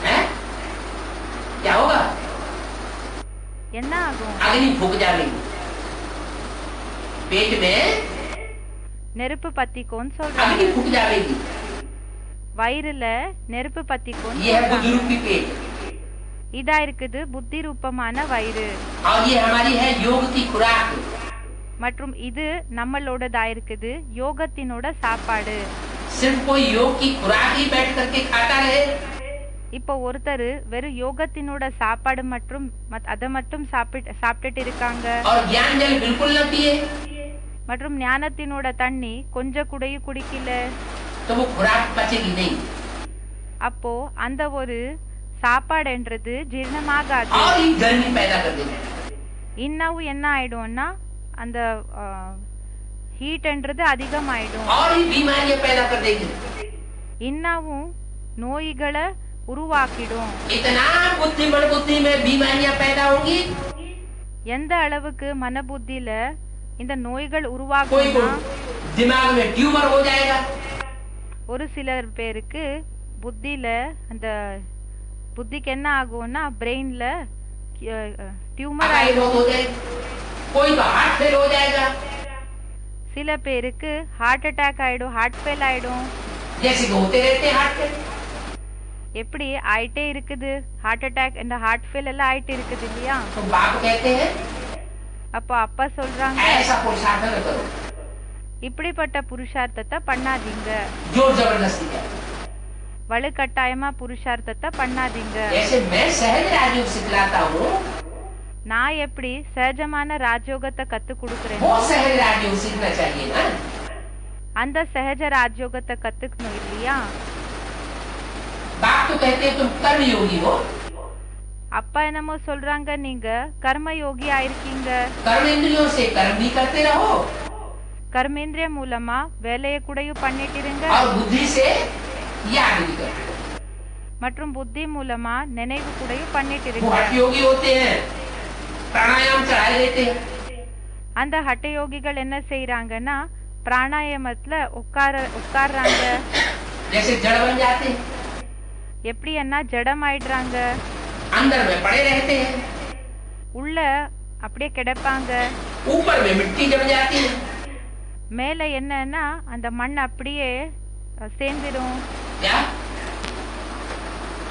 हैं? क्या होगा? என்ன ஆகும்? अग्नि फूक जाएगी पेट में, நெருப்பு பத்திக்கோன்னு अग्नि சொல்றாங்க. फूक जाएगी। வயிறுல நெருப்பு பத்திக்கோன்னு ये है சொல்றாங்க. बुद्धि रूपी पेट, இதா இருக்குது புத்தி ரூபமான வயிறு, और ये हमारी है योग की खुराक। மற்றும் இது நம்மளோடதா இருக்குது யோகத்தினோட சாப்பாடு. सिर्फ कोई योग की खुराक ही बैठ करके खाता रहे, இப்போ ஒருத்தர் வெறும் யோகத்தினோட சாப்பாடு மற்றும் அதை மட்டும் சாப்பிட்டுட்டு இருக்காங்க, और ज्ञान जल बिल्कुल न पिए, மற்றும் ஞானத்தினோட தண்ணி கொஞ்சம் கூடயும் குடிக்கல, तो वो खुराक पचेगी नहीं, அப்போ அந்த ஒரு சாப்பாடுன்றது ஜீரணமாகாது. और ही गर्मी पैदा कर देगी। இன்னும் என்ன ஆயிடும்னா அந்த ஹீட்ன்றது அதிகமாயிடும், और ही बीमारियां पैदा कर देगी। இன்னும் நோய்களை உருவாக்கிடும். इतना बुद्धि में बीमारियां पैदा होंगी, எந்த அளவுக்கு மனபுத்தியில இந்த நோய்கள் कोई को உருவாகும்னா दिमाग में ट्यूमर हो जाएगा, ஒரு சிலர் பேருக்கு புத்தியில அந்த புத்திக்கு என்ன ஆகும்னா பிரெயின்ல டியூமர் टाइफाइड ஆயிடும். हो जाएगा, कोई का हार्ट फेल हो जाएगा, சில பேருக்கு ஹார்ட் அட்டாக் ஆயிடும், ஹார்ட் ஃபெயில் ஆயிடும். जैसे कि होते रहते हैं हार्ट फेल। எப்படி ஆயிட்டே இருக்குது ஹார்ட் அட்டாக், இந்த ஹார்ட் ஃபெயில் எல்லாம் ஆயிட்டு இருக்குது இல்லையா? तो बाप कहते हैं அப்போ அப்பா சொல்றாங்க ऐसा पुरुषार्थ न करो, இப்படிப்பட்ட புருஷார்த்தத்தை பண்ணாதீங்க, जोर जबरदस्ती का। வலுக்கட்டாயமா புருஷார்த்தத்தை பண்ணாதீங்க. जैसे मैं सहज राजयोग सिखलाता हूँ, நான் எப்படி சகஜமான ராஜயோகத்தை கத்து கொடுக்கறேன், वो सहज राजयोग सीखना चाहिए ना। அந்த சகஜ ராஜயோகத்தை கத்துக்கணும் இல்லையா? बाप तो कहते हैं तुम कर्म योगी हो, அப்பா என்னமோ சொல்றாங்க நீங்க கர்ம யோகி ஆயிருக்கீங்க, कर्म इंद्रियों से कर्म भी करते रहो, கர்மேந்திரிய மூலமா வேலையை கூடயும் பண்ணிட்டு இருங்க, और बुद्धि से याद भी करते रहो। மற்றும் புத்தி மூலமா நினைவு கூடயும் பண்ணிட்டு वो இருங்க. हठ योगी होते हैं, प्राणायाम चढ़ाए देते हैं, அந்த ஹட்ட யோகிகள் என்ன செய்யறாங்கன்னா பிராணாயாமத்துல உட்கார்றாங்க, जैसे जड़ बन जाते हैं, எப்படி என்ன ஜடம் ஆயிடுறாங்க, अंदर में पड़े रहते हैं, உள்ள அப்படியே கிடப்பாங்க, ऊपर में मिट्टी जम जाती है, மேல என்னன்னா அந்த மண் அப்படியே சேர்ந்துடும். क्या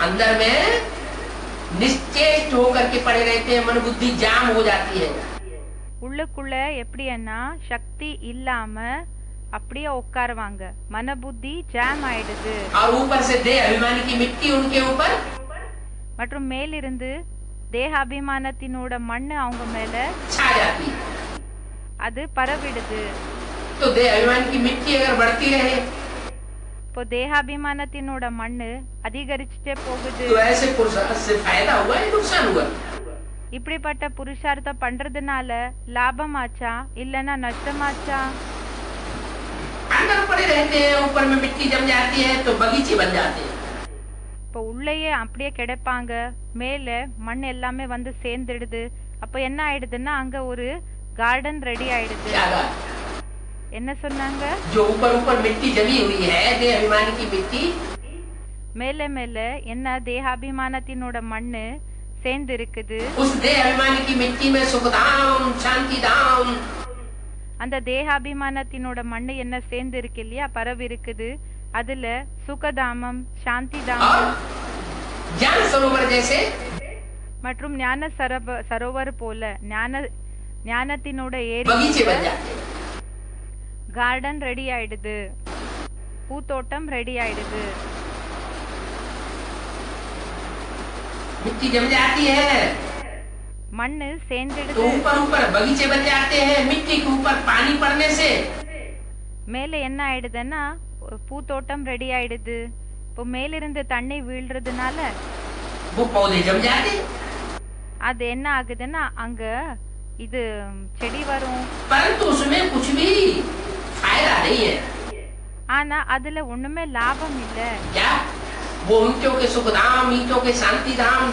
अंदर में निश्चेष्ट होकर के पड़े रहते हैं, मन बुद्धि जाम हो जाती है, உள்ளுக்குள்ள எப்படின்னா சக்தி இல்லாம அப்படியே உட்காருவாங்க, மன புத்தி ஜாம் ஆயிடுது, और ऊपर से देह अभिमानी की मिट्टी उनके ऊपर மற்றும் மேலிருந்து தேக அபிமானத்தினோட மண்ணு அவங்க மேல छा जाती है। அது பரவிடுது. तो देह अभिमान की मिट्टी अगर बढ़ती रहे, இப்போ தேக அபிமானத்தினோட மண்ணு அதிகரிச்சுட்டே போகுது. तो ऐसे पुरुषार्थ से फायदा हुआ या नुकसान हुआ? இப்படிப்பட்ட புருஷார்த்தம் பண்றதுனால லாபமாச்சா இல்லனா நஷ்டமாச்சா? अंदर पड़े रहते हैं, ऊपर में मिट्टी जम जाती है, तो बगीचे बन जाते हैं। இப்போ உள்ளேயே அப்படியே கிடப்பாங்க, மேல மண் எல்லாமே வந்து சேர்ந்துடுது, அப்ப என்ன ஆயிடுதுன்னா அங்க ஒரு கார்டன் ரெடி ஆயிடுது. क्या बात? என்ன சொன்னாங்க? जो ऊपर ऊपर मिट्टी जमी हुई है देह अभिमान की मिट्टी, மேலே மேலே என்ன தேகாபிமானத்தினோட மண்ணு சேர்ந்து இருக்குது. उस देह अभिमान की मिट्टी में सुख धाम शांति धाम, அந்த தேகாபிமானத்தினோட மண்ணு என்ன சேர்ந்து இருக்கு இல்லையா, பரவி இருக்குது. அதுல சுகதாமம், சாந்தி और தாமம் ज्ञान सरोवर जैसे மற்றும் ஞான சரோவர் போல ஞானத்தினோட ஏரி बगीचे बन जाते हैं। கார்டன் ரெடி ஆயிடுது, பூத்தோட்டம் ரெடி ஆயிடுது. मिट्टी जम जाती है மண்ணு तो சேர்ந்துடுது. ऊपर ऊपर बगीचे बन जाते हैं। मिट्टी के ऊपर पानी पड़ने से மேல என்ன ஆயிடுதுன்னா பூத்தோட்டம் ரெடி ஆயிடுது. இப்போ மேலிருந்து தண்ணி வீழ்றதுனால वो पौधे जम जाते हैं। அது என்ன ஆகுதுன்னா அங்க இது செடி வரும். परंतु उसमें कुछ भी फायदा नहीं है। ஆனா அதுல ஒண்ணுமே லாபம் இல்ல. क्या वो ईंटों के सुख धाम, ईंटों के शांति धाम,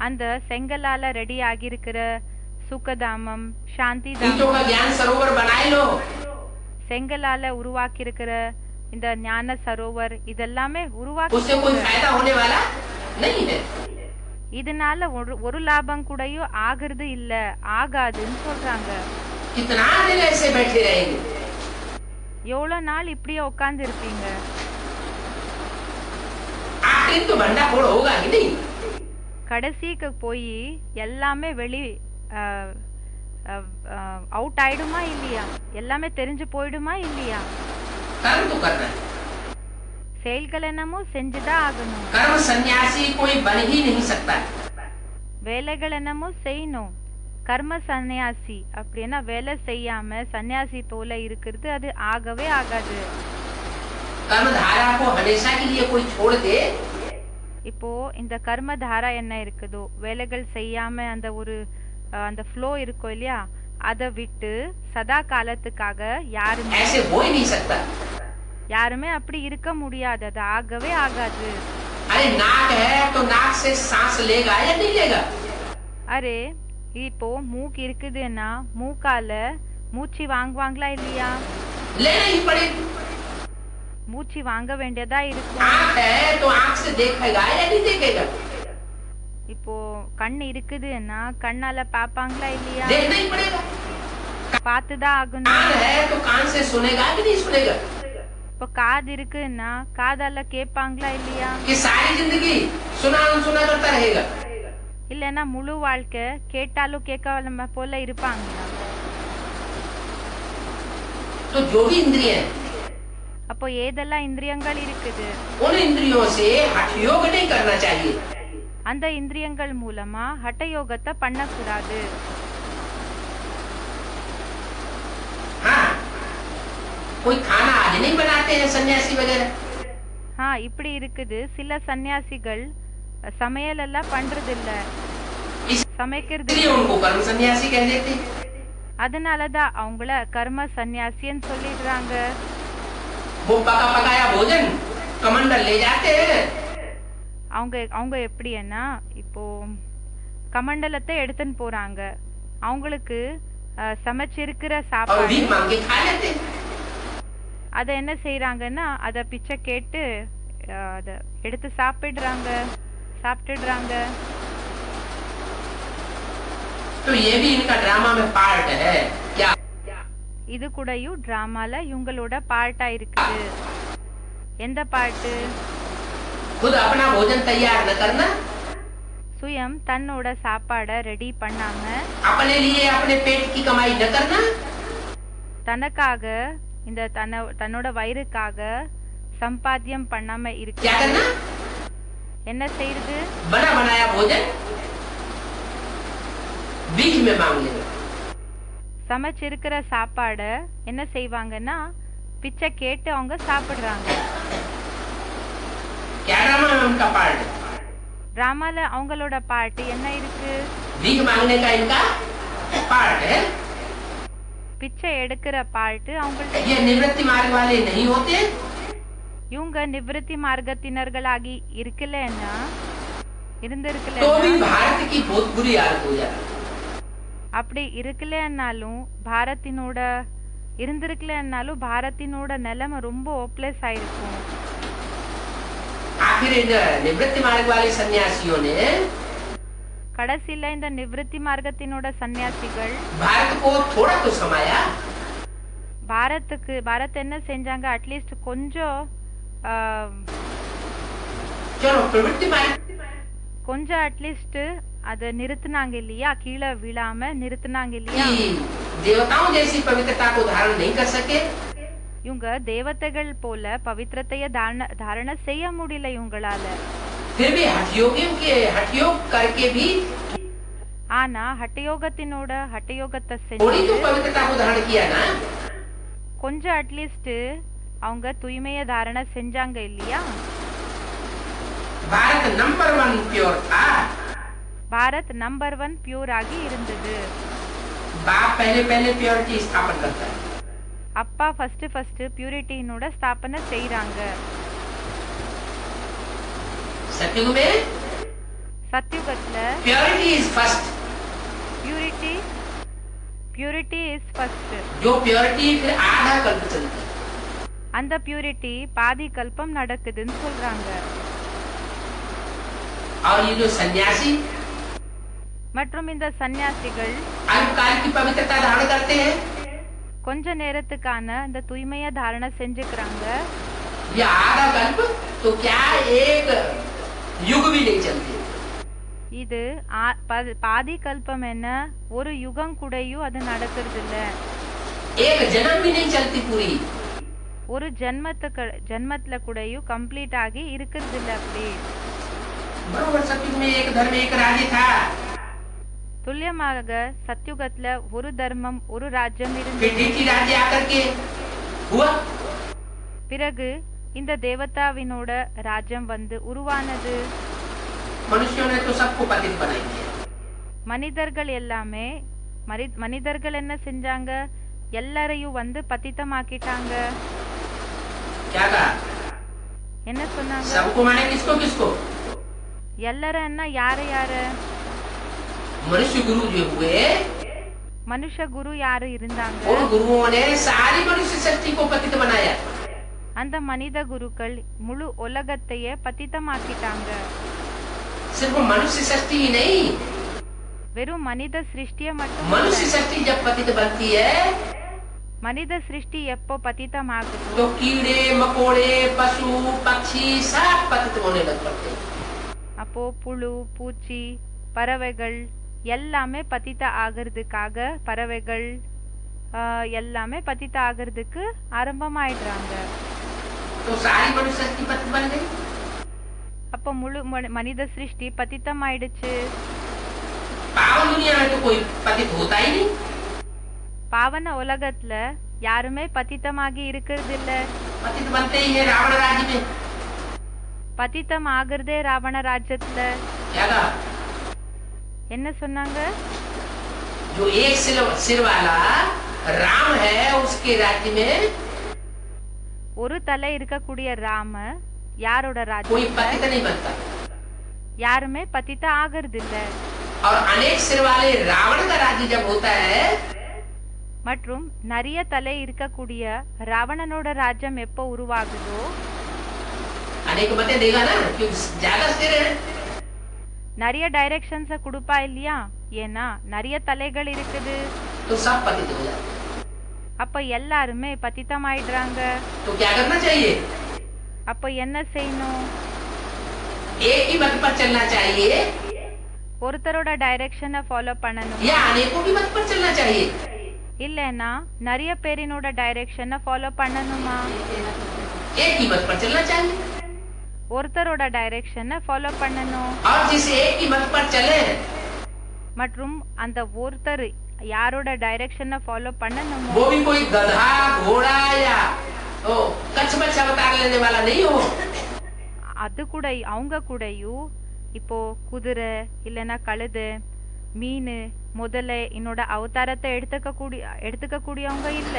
அந்த செங்கலால ரெடி ஆகியிருக்கிற சுகதாமம், சாந்தி ईंटों தாமம், का ज्ञान सरोवर बनाए लो, செங்கலால உருவாக்கி இருக்கிற இந்த ஞான சரோவர் இதெல்லாமே उससे कोई உருவாக்கி फायदा होने वाला नहीं है। இதனால ஒரு லாபம் கூடயும் ஆகுறது இல்ல, ஆகாதுன்னு சொல்றாங்க. कितना दिन ऐसे बैठे रहेंगे? எவ்வளவு நாள் இப்படியே உட்கார்ந்து இருப்பீங்க? आखिर तो भंडाफोड़ होगा ही नहीं। கடைசிக்கு போய் எல்லாமே அவுட் ஆயிடுமா இல்லையா, எல்லாமே தெரிஞ்சு போயிடுமா இல்லையா? कर्म तो करना है। செயல்கள் என்னமோ செஞ்சுதான் ஆகணும். कर्म सन्यासी कोई बन ही नहीं सकता। வேலைகள் என்னமோ செய்யணும். கர்ம சந்நியாசி அப்படின்னா வேலை செய்யாம சன்னியாசி போல இருக்கிறது அது ஆகவே ஆகாது. कर्म धारा को हमेशा के लिए कोई छोड़ दे, இப்போ இந்த கர்ம தாரா என்ன இருக்குதோ, வேலைகள் செய்யாம அந்த ஒரு அந்த ஃப்ளோ இருக்கும் இல்லையா, அதை விட்டு சதா காலத்துக்காக யாருமே ऐसे हो ही नहीं सकता। யாருமே அப்படி இருக்க முடியாது, அது ஆகவே ஆகாது. अरे नाक है तो नाक से सांस लेगा या नहीं लेगा? அரே இப்போ மூக்கு இருக்குதுன்னா மூக்கால மூச்சு வாங்குவாங்களா இல்லையா? लेना ही पड़ेगा। மூச்சு வாங்க வேண்டியதா இருக்கும். आँख है तो आँख से देखेगा या नहीं देखेगा? இப்போ கண் இருக்குதுன்னா கண்ணால பாப்பாங்களா இல்லையா? देखना ही पड़ेगा। பார்த்துதான் ஆகணும். कान है तो कान से सुनेगा कि नहीं सुनेगा? இப்போ காது இருக்குன்னா காதால கேட்பாங்களா இல்லையா? कि सारी जिंदगी सुना अनसुना करता रहेगा? இல்லைன்னா முழு வாழ்க்கை கேட்டாலும் கேட்காம போல இருப்பாங்களா? तो जो भी इंद्रिय है அப்போ ஏதெல்லாம் இந்திரியங்கள் இருக்குது, उन इंद्रियों से हठ योग नहीं करना चाहिए। அந்த இந்திரியங்கள் மூலமா ஹட்டயோகத்தை பண்ணக்கூடாது. हाँ, कोई खाना आज नहीं बनाते हैं सन्यासी वगैरह। இப்படி இருக்குது. சில சன்னியாசிகள் சமையல் எல்லாம் பண்றது இல்ல, சமைக்கிறது इसलिए उनको कर्म सन्यासी कह देते हैं। அதனாலதான் அவங்கள கர்ம சன்னியாசின்னு சொல்லிடுறாங்க. वो पका पकाया भोजन कमंडल ले जाते हैं, அவங்க எப்படின்னா இப்போ கமண்டலத்தை எடுத்துன்னு போறாங்க. அவங்களுக்கு சமைச்சிருக்கிற और சாப்பாடு भीख मांग के खा लेते हैं। அத என்ன செய்யறாங்கன்னா அத பிச்சை கேட்டு அத எடுத்து சாப்பிட்டுடுறாங்க. तो ये भी इनका ड्रामा में पार्ट है क्या? இது கூடயும் டிராமால இவங்களோட பார்ட்டா இருக்குது. எந்த பாட்டு? खुद अपना भोजन तैयार न करना, சுயம் தன்னோட சாப்பாட ரெடி பண்ணாம अपने लिए अपने पेट की कमाई न करना, தனக்காக இந்த தன்னோட வயிறுக்காக சம்பாத்தியம் பண்ணாம क्या இருக்கு. करना? என்ன செய்யுது? बना बनाया भोजन बीच में मांग लेना। சமைச்சிருக்கிற சாப்பாட என்ன செய்வாங்கன்னா பிச்சை கேட்டு அவங்க சாப்பிடுறாங்க. क्या ड्रामा में उनका पार्ट है? டிராமால அவங்களோட பாட்டு என்ன இருக்கு? भीख मांगने का इनका पार्ट है। பிச்சை எடுக்கிற பாட்டு அவங்களுக்கு. ये निवृत्ति मार्ग वाले नहीं होते, இவங்க நிவர்த்தி மார்க்கத்தினர்களாகி तो भी இருக்கலன்னா भारत की बहुत बुरी हालत हो जाती है। அப்படி இருக்கலன்னாலும் பாரத்தினோட இருந்திருக்கலன்னாலும் பாரத்தினோட நிலைமை ரொம்ப ஹோப்லெஸ் ஆயிருக்கும். आखिर इन निवृत्ति मार्ग वाले सन्यासियों ने கடைசியில இந்த நிவிருத்தி மார்க்கத்தினோட சன்னியாசிகள் भारत को थोड़ा तो समाया। பாரத் என்ன செஞ்சாங்க, அட்லீஸ்ட் கொஞ்சம் चलो प्रवृत्ति मार्ग கொஞ்சம் அட்லீஸ்ட் அதை நிறுத்தினாங்க இல்லையா, கீழே விழாம நிறுத்தினாங்க இல்லையா. देवताओं जैसी पवित्रता को धारण नहीं कर सके। இவங்க தேவதைகள் போல பவித்திரத்தைய தாரண செய்ய முடியல இவங்களால. फिर भी हठयोग करके भी ஆனா ஹட்டயோகத்தை थोड़ी तो செஞ்சு पवित्रता को धारण किया ना। கொஞ்சம் அட்லீஸ்ட் அவங்க தூய்மைய தாரண செஞ்சாங்க இல்லையா. भारत नंबर 1 प्योर था। பாரத் நம்பர் 1 பியூர் ஆகி இருந்தது. बाप पहले प्योरिटी स्थापन करता है। அப்பா ஃபர்ஸ்ட் பியூரிட்டினோட ஸ்தாபனை செய்றாங்க. सतयुग में சத்யுகத்துல purity is first. Purity is first. जो प्योरिटी फिर आधा कल्प चलती है। அந்த பியூரிட்டி பாதி கல்பம் நடக்குதுன்னு சொல்றாங்க. और ये जो सन्यासी மற்றும் இந்த சன்னியாசிகள் अल्पकाल की पवित्रता धारण करते हैं, கொஞ்ச நேரத்துக்கான இந்த தூய்மைய தாரண செஞ்சுக்கிறாங்க. ये आधा कल्प तो क्या एक युग भी नहीं चलती। இது பாதி கல்பம் என்ன, ஒரு யுகம் கூடயும் அது நடக்கிறது இல்ல. एक जन्म भी नहीं चलती पूरी। ஒரு ஜென்மத்துல கூடயும் கம்ப்ளீட் ஆகி இருக்கிறது இல்ல. அப்படி बरोबर सतयुग में एक धर्म एक राज्य था। துல்லியமாக சத்யுகத்துல ஒரு தர்மம் ஒரு ராஜ்யம் फिर இருந்தது. ढीठी राज्य आकर के हुआ। பிறகு இந்த தேவதாவினோட ராஜ்யம் வந்து உருவானது. मनुष्यों ने तो सबको पतित बनाई दिया। மனிதர்கள் எல்லாமே மனிதர்கள் என்ன செஞ்சாங்க, எல்லாரையும் வந்து பतितமாக்கிட்டாங்க. क्या कहा? என்ன சொன்னாங்க, सबको माने किसको किसको? எல்லாரும் என்ன யாரு मनुष्य गुरु जो हुए, மனுஷ குரு யாரு இருந்தாங்க, उन गुरुओं ने सारी मनुष्य सृष्टि को पतित बनाया। அந்த மனித குருக்கள் முழு உலகத்தையே பतितமாக்கிட்டாங்க. सिर्फ मनुष्य सृष्टि ही नहीं, வெறும் மனித சிருஷ்டிய மட்டும் मनुष्य सृष्टि जब पतित बनती है மனித சிருஷ்டி எப்போ பतितமாகுதோ तो कीड़े मकोड़े पशु पक्षी सब पतित होने लग पड़ते हैं। அப்போ புழு பூச்சி பறவைகள் எல்லாமே பतित ஆகிறதுக்காக பறவைகள் எல்லாமே பतित ஆகிறதுக்கு ஆரம்பமாயிடுறாங்க. तो सारी मनुष्य सृष्टि पतित बन गई। அப்போ முழு மனித சிருஷ்டி பतितமாயிடுச்சு. पावन दुनिया में तो कोई पतित होता ही नहीं। பாவன உலகத்துல யாருமே பतितமாகி இருக்கிறது இல்ல. पतित बनते ही है रावण राज्य में। பतितம் ஆகிறதே ராவண ராஜ்யத்துல. क्या कहा? என்ன சொன்னாங்க, जो एक सिर वाला राम है उसके राज्य में ஒரு தலை இருக்கக்கூடிய ராம யாரோட कोई ராஜ்யத்துல पतित नहीं बनता। யாருமே பतित ஆகிறது இல்ல. और अनेक सिर वाले रावण का राज्य जब होता है மற்றும் நிறைய தலை இருக்கக்கூடிய ராவணனோட ராஜ்யம் எப்போ உருவாகுதோ, अनेक मतें देगा ना, क्योंकि ज्यादा सिर है। நிறைய டைரக்ஷன்ஸ கொடுப்பா இல்லையா, ஏன்னா நிறைய தலைகள் இருக்குது. तो सब पतित हो जाते हैं। அப்ப எல்லாருமே பतितமாயிடுறாங்க. तो क्या करना चाहिए? அப்ப என்ன செய்யணும், एक ही मत पर चलना चाहिए ஒருத்தரோட டைரக்ஷனை ஃபாலோ பண்ணணும், या अनेकों की मत पर चलना चाहिए? இல்லனா நிறைய பேரினோட டைரக்ஷனை ஃபாலோ பண்ணணுமா? एक ही मत पर चलना चाहिए। ஒருத்தரோட டைரக்ஷனை ஃபாலோ பண்ணணும். और जिस एक ही मत पर चले மற்றும் அந்த ஒருத்தர் யாரோட டைரக்ஷனை ஃபாலோ பண்ணணுமோ वो भी कोई गधा घोड़ा या ओ कच्छ बच्चा अवतार लेने वाला नहीं हो। அது கூட அவங்க கூடயும் இப்போ குதிரை இல்லனா கழுதை மீன் முதல்ல என்னோட அவதாரத்தை எடுத்துக்க கூடியவங்க இல்ல.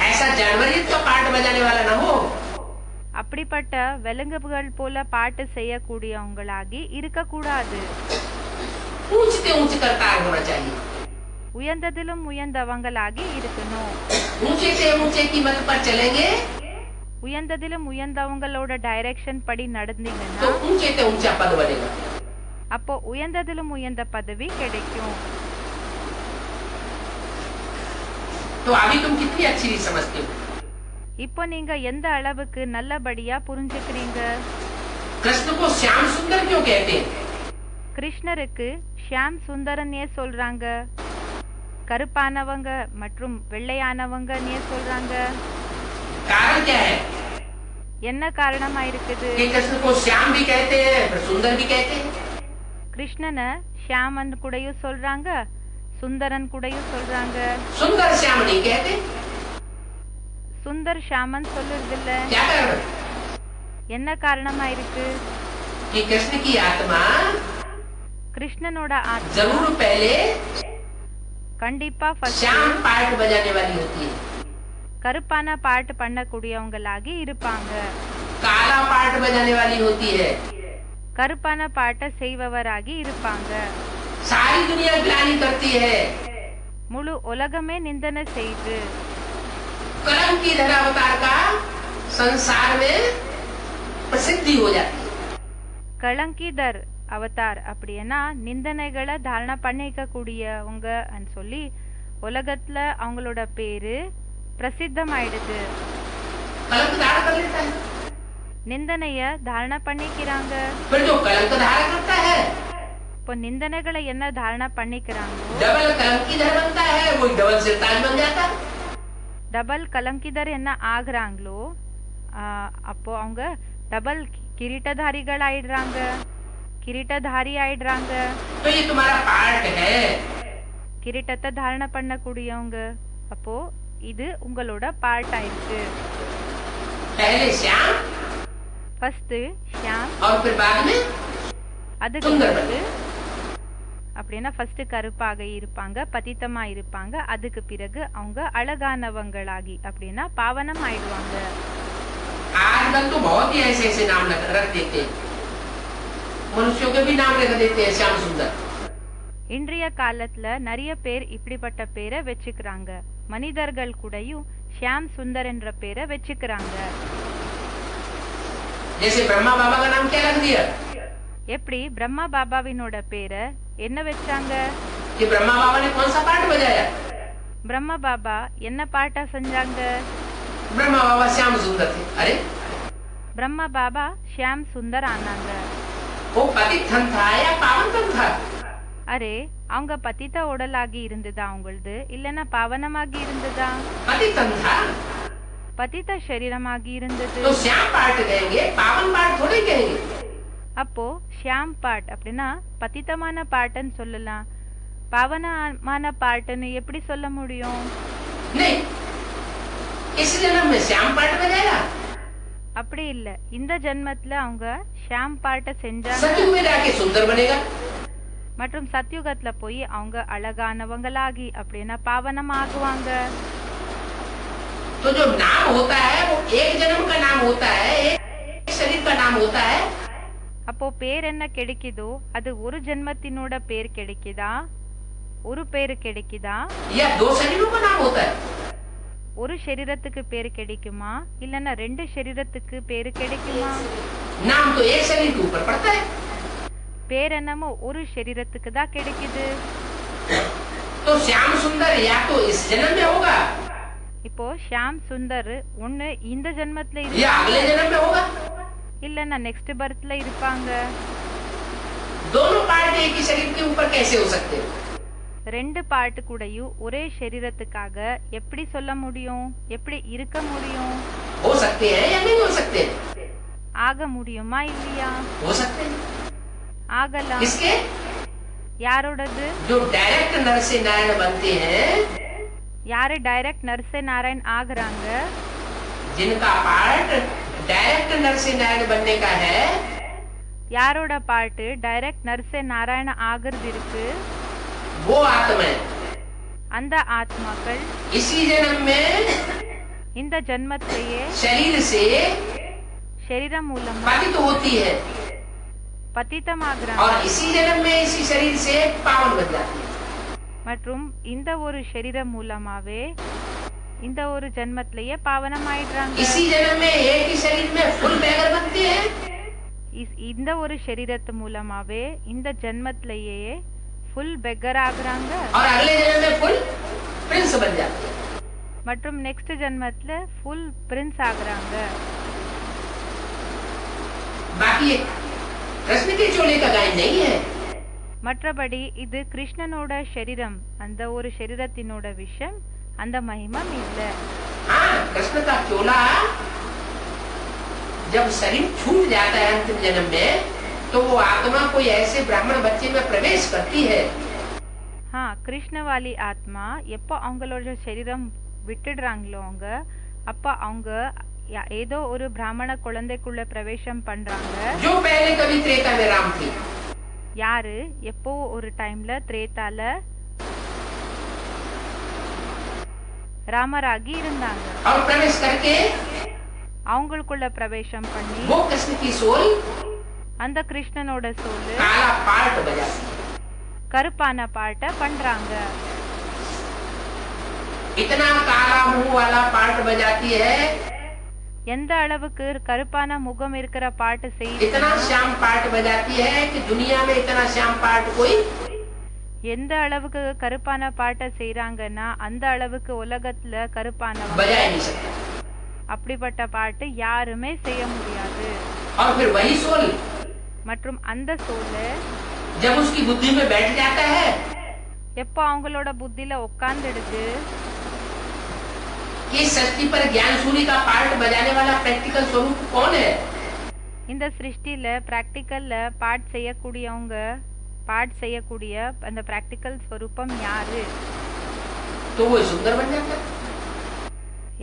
ऐसा जानवरियत का पार्ट बजाने वाला ना हो। அப்படிப்பட்ட விலங்குகள் போல பாட்டு செய்யக்கூடியவங்களாகி இருக்க கூடாது. ऊंचते ऊंच करतार होना चाहिए। உயர்ந்ததிலும் உயர்ந்தவங்களாகி இருக்கணும். ऊंचे से ऊंचे की मत पर चलेंगे உயர்ந்ததிலும் உயர்ந்தவங்களோட டைரக்ஷன் படி तो நடந்தீங்கன்னா ऊंचे से ऊंचा पद बनेगा। அப்போ உயர்ந்ததிலும் உயர்ந்த பதவி கிடைக்கும். तो अभी तुम कितनी अच्छी समझते हो। இப்போ நீங்க எந்த அளவுக்கு நல்லபடியா புரிஞ்சுக்கிறீங்க? कृष्ण को श्याम सुंदर क्यों कहते हैं? கிருஷ்ணருக்கு ஷியாம் சுந்தரன் ஏன் சொல்றாங்க? கருப்பானவங்க மற்றும் வெள்ளையானவங்க ஏன் சொல்றாங்க? कारण क्या है என்ன காரணமா இருக்குது? कि कृष्ण को श्याम भी कहते हैं पर सुंदर भी कहते हैं। கிருஷ்ணனை ஷியாமன் கூடயும் சொல்றாங்க, சுந்தரன் கூடயும் சொல்றாங்க. सुंदर श्याम नहीं कहते, சுந்தர் ஷியாமன் சொல்லுறது இல்ல. क्या कारण? என்ன காரணமா இருக்கு? कि कृष्ण की आत्मा கிருஷ்ணனோட ஆத்மா जरूर पहले கண்டிப்பா first श्याम पार्ट बजाने वाली होती है, கருப்பான பாட்டு பண்ணக்கூடியவங்களாகி இருப்பாங்க. काला पार्ट बजाने वाली होती है, கருப்பான பாட்டை செய்பவராகி இருப்பாங்க. सारी दुनिया ग्लानि करती है, முழு உலகமே நிந்தனை செய்து कलंक की धरा अवतार का संसार में प्रसिद्धि हो जाती है। கலங்கிதர் அவதார் அப்படின்னா நிந்தனைகளை தாரணை பண்ணிக்க கூடியவங்க சொல்லி உலகத்துல அவங்களோட பேரு பிரசித்தமாயிடுது. कलंक धारण कर लेता है, நிந்தனைய தாரணை பண்ணிக்கிறாங்க. फिर जो कलंक धारण करता है இப்போ நிந்தனைகளை என்ன தாரணை பண்ணிக்கிறாங்களோ डबल कलंकीधर बनता है, वो डबल सिरताज बन जाता है। டபுள் கலங்கிதர் என்ன ஆகுறாங்களோ அப்போ அவங்க டபுள் கிரீட்டதாரிகள் ஆயிடுறாங்க, கிரீட்டதாரி ஆயிடுறாங்க. तो ये तुम्हारा पार्ट है। கிரீட்டத்தை தாரணை பண்ணக்கூடியவங்க. அப்போ இது உங்களோட பார்ட் ஆயிருக்கு. पहले श्याम ஃபர்ஸ்ட் ஷியாம், और फिर बाद में அதுக்கு சுந்தர். பிறகு அப்படின்னா ஃபர்ஸ்ட் கருப்பாக இருப்பாங்க, பதித்தமா இருப்பாங்க. அதுக்கு பிறகு அவங்க அழகானவங்களாகி அப்படின்னா பாவனம் ஆயிடுவாங்க. आजकल तो बहुत ही ऐसे ऐसे नाम रख देते हैं, मनुष्यों के भी नाम रख देते हैं श्याम सुंदर। இன்றைய காலத்துல நிறைய பேர் இப்படிப்பட்ட பேரை வச்சுக்கிறாங்க. மனிதர்கள் கூடயும் ஷியாம் சுந்தர் என்ற பேரை வச்சுக்கிறாங்க. जैसे ब्रह्मा बाबा का नाम क्या रख दिया எப்படி பிரம்மா பாபாவினோட பேரை என்ன வச்சாங்க? कि ब्रह्मा बाबा ने कौन सा पार्ट बजाया? பிரம்மா பாபா என்ன பாட்டா செஞ்சாங்க? ब्रह्मा बाबा श्याम सुंदर थे। अरे பிரம்மா பாபா ஷியாம் சுந்தர் ஆனாங்க. वो पतित धन था या पावन धन था? அரே அவங்க பதித்த உடலாகி இருந்ததா அவங்களது, இல்லைன்னா பாவனமாகி இருந்ததா? पतित धन था பதித்த சரீரமாகி இருந்தது. तो श्याम पार्ट कहेंगे, पावन पार्ट थोड़े कहेंगे। அப்போ ஷியாம் பாட் அப்படின்னா பதித்தமான பாட்டுன்னு சொல்லலாம், பாவனமான பாட்டுன்னு எப்படி சொல்ல முடியும்? नहीं, इस जन्म में श्याम पार्ट बजाया, அப்படி இல்ல. இந்த ஜென்மத்துல அவங்க ஷியாம் பாட்டை செஞ்சாங்க सतयुग में जाके सुंदर बनेगा। மற்றும் சத்யுகத்துல போய் அவங்க அழகானவங்களாகி அப்படின்னா பாவனம் ஆகுவாங்க. तो जो नाम होता है वो एक जन्म का नाम होता है, एक शरीर का नाम होता है। அப்போ பேர் என்ன கிடைக்குதோ அது ஒரு ஜென்மத்தினோட பேர் கிடைக்குதா, ஒரு பேரு கிடைக்குதா, या दो शरीरों का नाम होता है। ஒரு शरीरத்துக்கு பேர் கிடைக்குமா, இல்லன்னா ரெண்டு शरीरத்துக்கு பேர் கிடைக்குமா? नाम तो एक शरीर के ऊपर पड़ता है। பேர் என்னமோ ஒரு शरीरத்துக்கு தான் கிடைக்குது. तो श्याम सुंदर या तो इस जन्म में होगा இப்போ ஷியாம் சுந்தர் ஒண்ணு இந்த ஜென்மத்துல या अगले இருப்பாங்க, जन्म में होगा। இல்லன்னா நெக்ஸ்ட் பர்த்ல இருப்பாங்க. दोनों पार्ट एक ही शरीर के ऊपर कैसे हो सकते हैं? ரெண்டு பாட்டு கூடயும் ஒரே शरीरத்துக்காக எப்படி சொல்ல முடியும், எப்படி இருக்க முடியும்? हो सकते हैं या नहीं हो सकते? ஆக முடியுமா இல்லையா? हो सकते हैं। ஆகலாம். किसके? யாரோடது? जो डायरेक्ट नर से नारायण बनते हैं, யாரு டைரக்ட் நர்சே நாராயண் ஆகுறாங்க? जिनका पार्ट डायरेक्ट नर से नारायण बनने का है, யாரோட பாட்டு டைரக்ட் நர்சே நாராயண ஆகிறது இருக்கு, वो आत्मा அந்த ஆத்மாக்கள் इसी जन्म में இந்த ஜென்மத்திலேயே शरीर से शरीரம் மூலமா पतित होती है பதித்தமாகறாங்க. और इसी जन्म में इसी शरीर से पावन बन जाती है। மற்றும் இந்த ஒரு சரீரம் மூலமாவே இந்த ஒரு ஜென்மத்திலேயே பாவனம் ஆயிடுறாங்க. इसी जन्म में एक ही शरीर में फुल बैगर बनते हैं இந்த ஒரு சரீரத்து மூலமாவே இந்த ஜென்மத்திலேயே ஃபுல் பெக்கர் ஆகுறாங்க. और अगले जन्म में फुल प्रिंस बन जाते हैं. மற்றும் நெக்ஸ்ட் ஜென்மத்துல ஃபுல் பிரின்ஸ் ஆகுறாங்க. बाकी ये कृष्ण के चोले का गायन नहीं है. மற்றபடி இது கிருஷ்ணனோட சரீரம், அந்த ஒரு சரீரத்தினோட விஷயம், அந்த மகிமம் இல்ல. हाँ, कृष्ण का चोला जब शरीर छूट जाता है अंतिम जन्म में, तो वो आत्मा कोई ऐसे ब्राह्मण बच्चे में प्रवेश करती है. हाँ, கிருஷ்ணவாலி ஆத்மா எப்போ அவங்களோட சரீரம் விட்டுடுறாங்களோ அப்ப அவங்க ஏதோ ஒரு பிராமண குழந்தைக்குள்ள பிரவேசம் பண்றாங்க. जो पहले कभी त्रेता में राम थे. யாரு எப்போ ஒரு டைம்ல திரேதால ராமராகி இருந்தாங்க. और प्रवेश करके அவங்களுக்குள்ள பிரவேசம் பண்ணி वो कृष्ण की सोल அந்த கிருஷ்ணனோட சோல் काला पार्ट बजाती है. கருப்பான பாட்ட பண்றாங்க. इतना काला मुंह वाला पार्ट बजाती है, எந்த அளவுக்கு கருப்பான முகம் இருக்கிற பாட்டு इतना செய்யுது, श्याम पार्ट बजाती है कि दुनिया में इतना श्याम पार्ट कोई எந்த அளவுக்கு கருப்பான பாட்டை செய்யறாங்கன்னா அந்த அளவுக்கு உலகத்துல கருப்பானவங்க बजा ही नहीं सकता. அப்படிப்பட்ட பாட்டு யாருமே செய்ய முடியாது. और फिर वही सोल மற்றும் அந்த சோலு जब उसकी बुद्धि में बैठ जाता है, எப்போ அவங்களோட புத்தியில உட்கார்ந்துடுது, कि सृष्टि पर ज्ञान सूर्य का पार्ट बजाने वाला प्रैक्टिकल स्वरूप कौन है, இந்த சிருஷ்டில பிராக்டிக்கல்ல பாட் செய்யக்கூடிய அந்த பிராக்டிக்கல் ஸ்வரூபம் யாரு, तो वो सुंदर बन जाता है.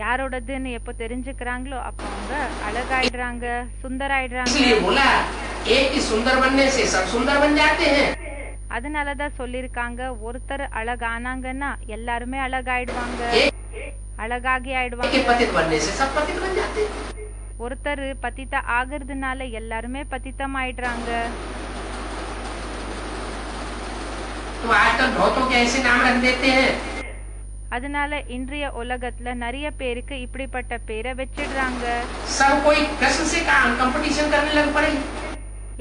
யாரோடதுன்னு எப்போ தெரிஞ்சுக்கிறாங்களோ அப்ப அவங்க அழகாயிடுறாங்க, சுந்தராயிடுறாங்க. इसलिए बोला एक ही सुंदर बनने से सब सुंदर बन जाते हैं. அதனாலதான் சொல்லிருக்காங்க, ஒருத்தர் அழகானாங்கன்னா எல்லாருமே அழகாயிடுவாங்க, அழகாகி ஆயிடுவாங்க. एक पतित बनने से सब पतित बन जाते हैं. ஒருத்தர் பतिता ஆகிறதுனால எல்லாருமே பतितம் ஆயிடுறாங்க. तो आजकल बहुतों के ऐसे नाम रख देते हैं. அதனால இன்றைய உலகத்துல நிறைய பேருக்கு இப்படிப்பட்ட பேரை வச்சிடுறாங்க. सब कोई कृष्ण से कंपटीशन करने लग पड़े.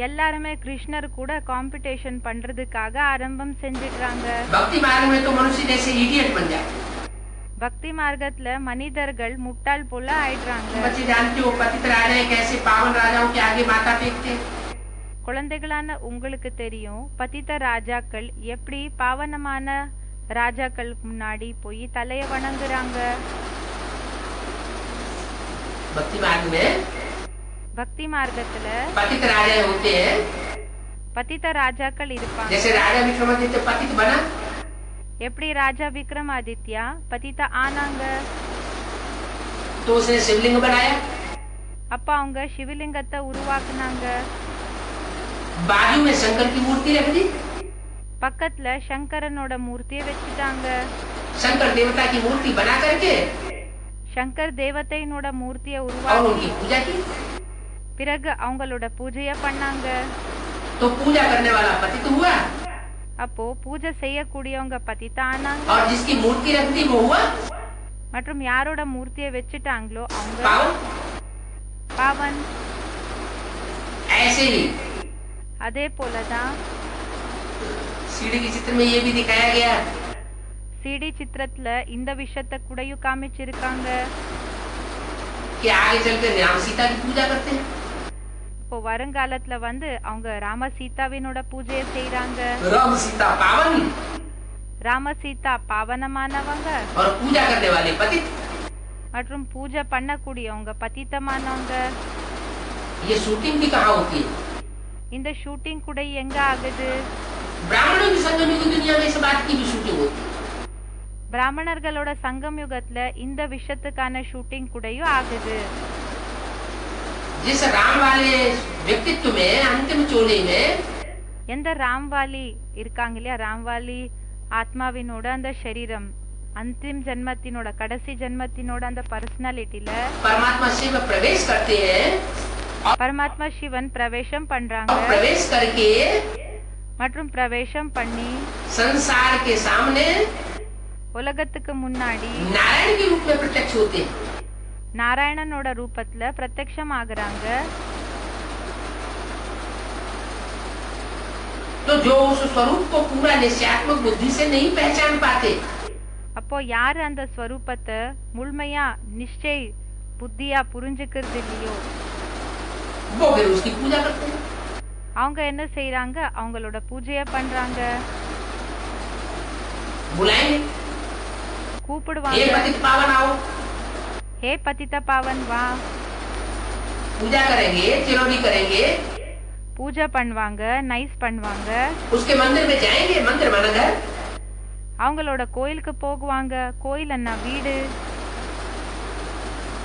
எல்லாருமே கிருஷ்ணர் கூட காம்படிஷன் பண்றதுக்காக ஆரம்பம் செஞ்சிடுறாங்க. भक्ति मार्ग में तो मनुष्य जैसे इडियट बन जाते. பக்தி மார்க்கத்துல மனிதர்கள் முட்டாள் போல ஆயிடுறாங்க. बच्चे जानते हो पतित राजा कैसे पावन राजाओं के आगे माथा टेकते. குழந்தைகளான உங்களுக்கு தெரியும் பतित ராஜாக்கள் எப்படி பாவனமான ராஜாக்களுக்கு முன்னாடி போய் தலைய வணங்குறாங்க. भक्ति मार्ग में பக்தி மார்க்கத்துல पतित राजा होते हैं. பतित ராஜாக்கள் இருப்பாங்க. जैसे राजा विक्रमादित्य पतित बना, எப்படி ராஜா விக்ரமாதித்யா பतित ஆனாங்க, तो उसने शिवलिंग बनाया. அப்ப அவங்க சிவலிங்கத்தை உருவாக்குனாங்க. बाजू में शंकर की मूर्ति रख दी. பக்கத்துல சங்கரனோட மூர்த்தியை வச்சுட்டாங்க. शंकर देवता की मूर्ति बना करके சங்கர் தேவதையினோட மூர்த்தியை और உருவாக்கி उनकी पूजा की. பிறகு அவங்களோட பூஜைய பண்ணாங்க. तो पूजा करने वाला पतित हुआ அப்போ பூஜை செய்யக்கூடியவங்க பतित ஆனாங்க. और जिसकी मूर्ति रख दी वो हुआ மற்றும் யாரோட மூர்த்தியை வச்சுட்டாங்களோ அவங்க पावन. பாவன். ऐसे ही அதே போலதான் सीढ़ी के चित्र में ये भी दिखाया गया சிடி சித்திரத்துல இந்த விஷயத்தை கூடயும் காமிச்சிருக்காங்க. कि आगे चलकर राम सीता की पूजा करते हैं. இப்போ வருங்காலத்துல அவங்க ராம சீதாவினோட பூஜையை செய்யறாங்க. राम सीता पावन ராம சீதா பாவனமானவங்க और पूजा करने वाले पतित. மற்றும் பூஜை பண்ணக்கூடியவங்க பतितமானவங்க. ये शूटिंग भी कहाँ होती है? இந்த ஷூட்டிங் கூட எங்க ஆகுது? ब्राह्मणों की संगम युग दुनिया में इस बात की भी शूटिंग होती है. பிராமணர்களோட சங்கம் யுகத்துல இந்த விஷயத்துக்கான ஷூட்டிங் கூடயும் ஆகுது. जिस राम वाले व्यक्तित्व में अंतिम चोले में எந்த ராம்வாலி இருக்காங்க இல்லையா, ராம்வாலி ஆத்மாவினோட அந்த சரீரம் अंतिम जन्मத்தினோட கடைசி ஜன்மத்தினோட அந்த பர்சனாலிட்டில परमात्मा शिव प्रवेश करते हैं. பரமாத்மா சிவன் பிரவேசம் பண்றாங்க. प्रवेश करके மற்றும் பிரவேசம் பண்ணி संसार के सामने உலகத்துக்கு முன்னாடி नारायण के रूप में प्रत्यक्ष होते हैं। நாராயணனோட ரூபத்துல பிரத்யக்ஷம் ஆகுறாங்க। तो जो उस स्वरूप को पूरा निश्चयात्मक बुद्धि से नहीं पहचान पाते, அப்போ யாரு அந்த ஸ்வரூபத்தை முழுமையா நிச்சய புத்தியா புரிஞ்சுக்கிறது இல்லையோ वो फिर उसकी पूजा करते हैं। அவங்க என்ன செய்யறாங்க? அவங்களோட பூஜைய பண்றாங்க, बुलाएंगे, கூப்பிடுவாங்க, हे पतित पावन आओ, हे पतित पावन வா, पूजा करेंगे, चिरौरी करेंगे, பூஜை பண்ணுவாங்க, நைஸ் பண்ணுவாங்க, उसके मंदिर में जाएंगे, मंदिर माना घर, அவங்களோட கோயிலுக்கு போகுவாங்க, கோயில் என்ன வீடு।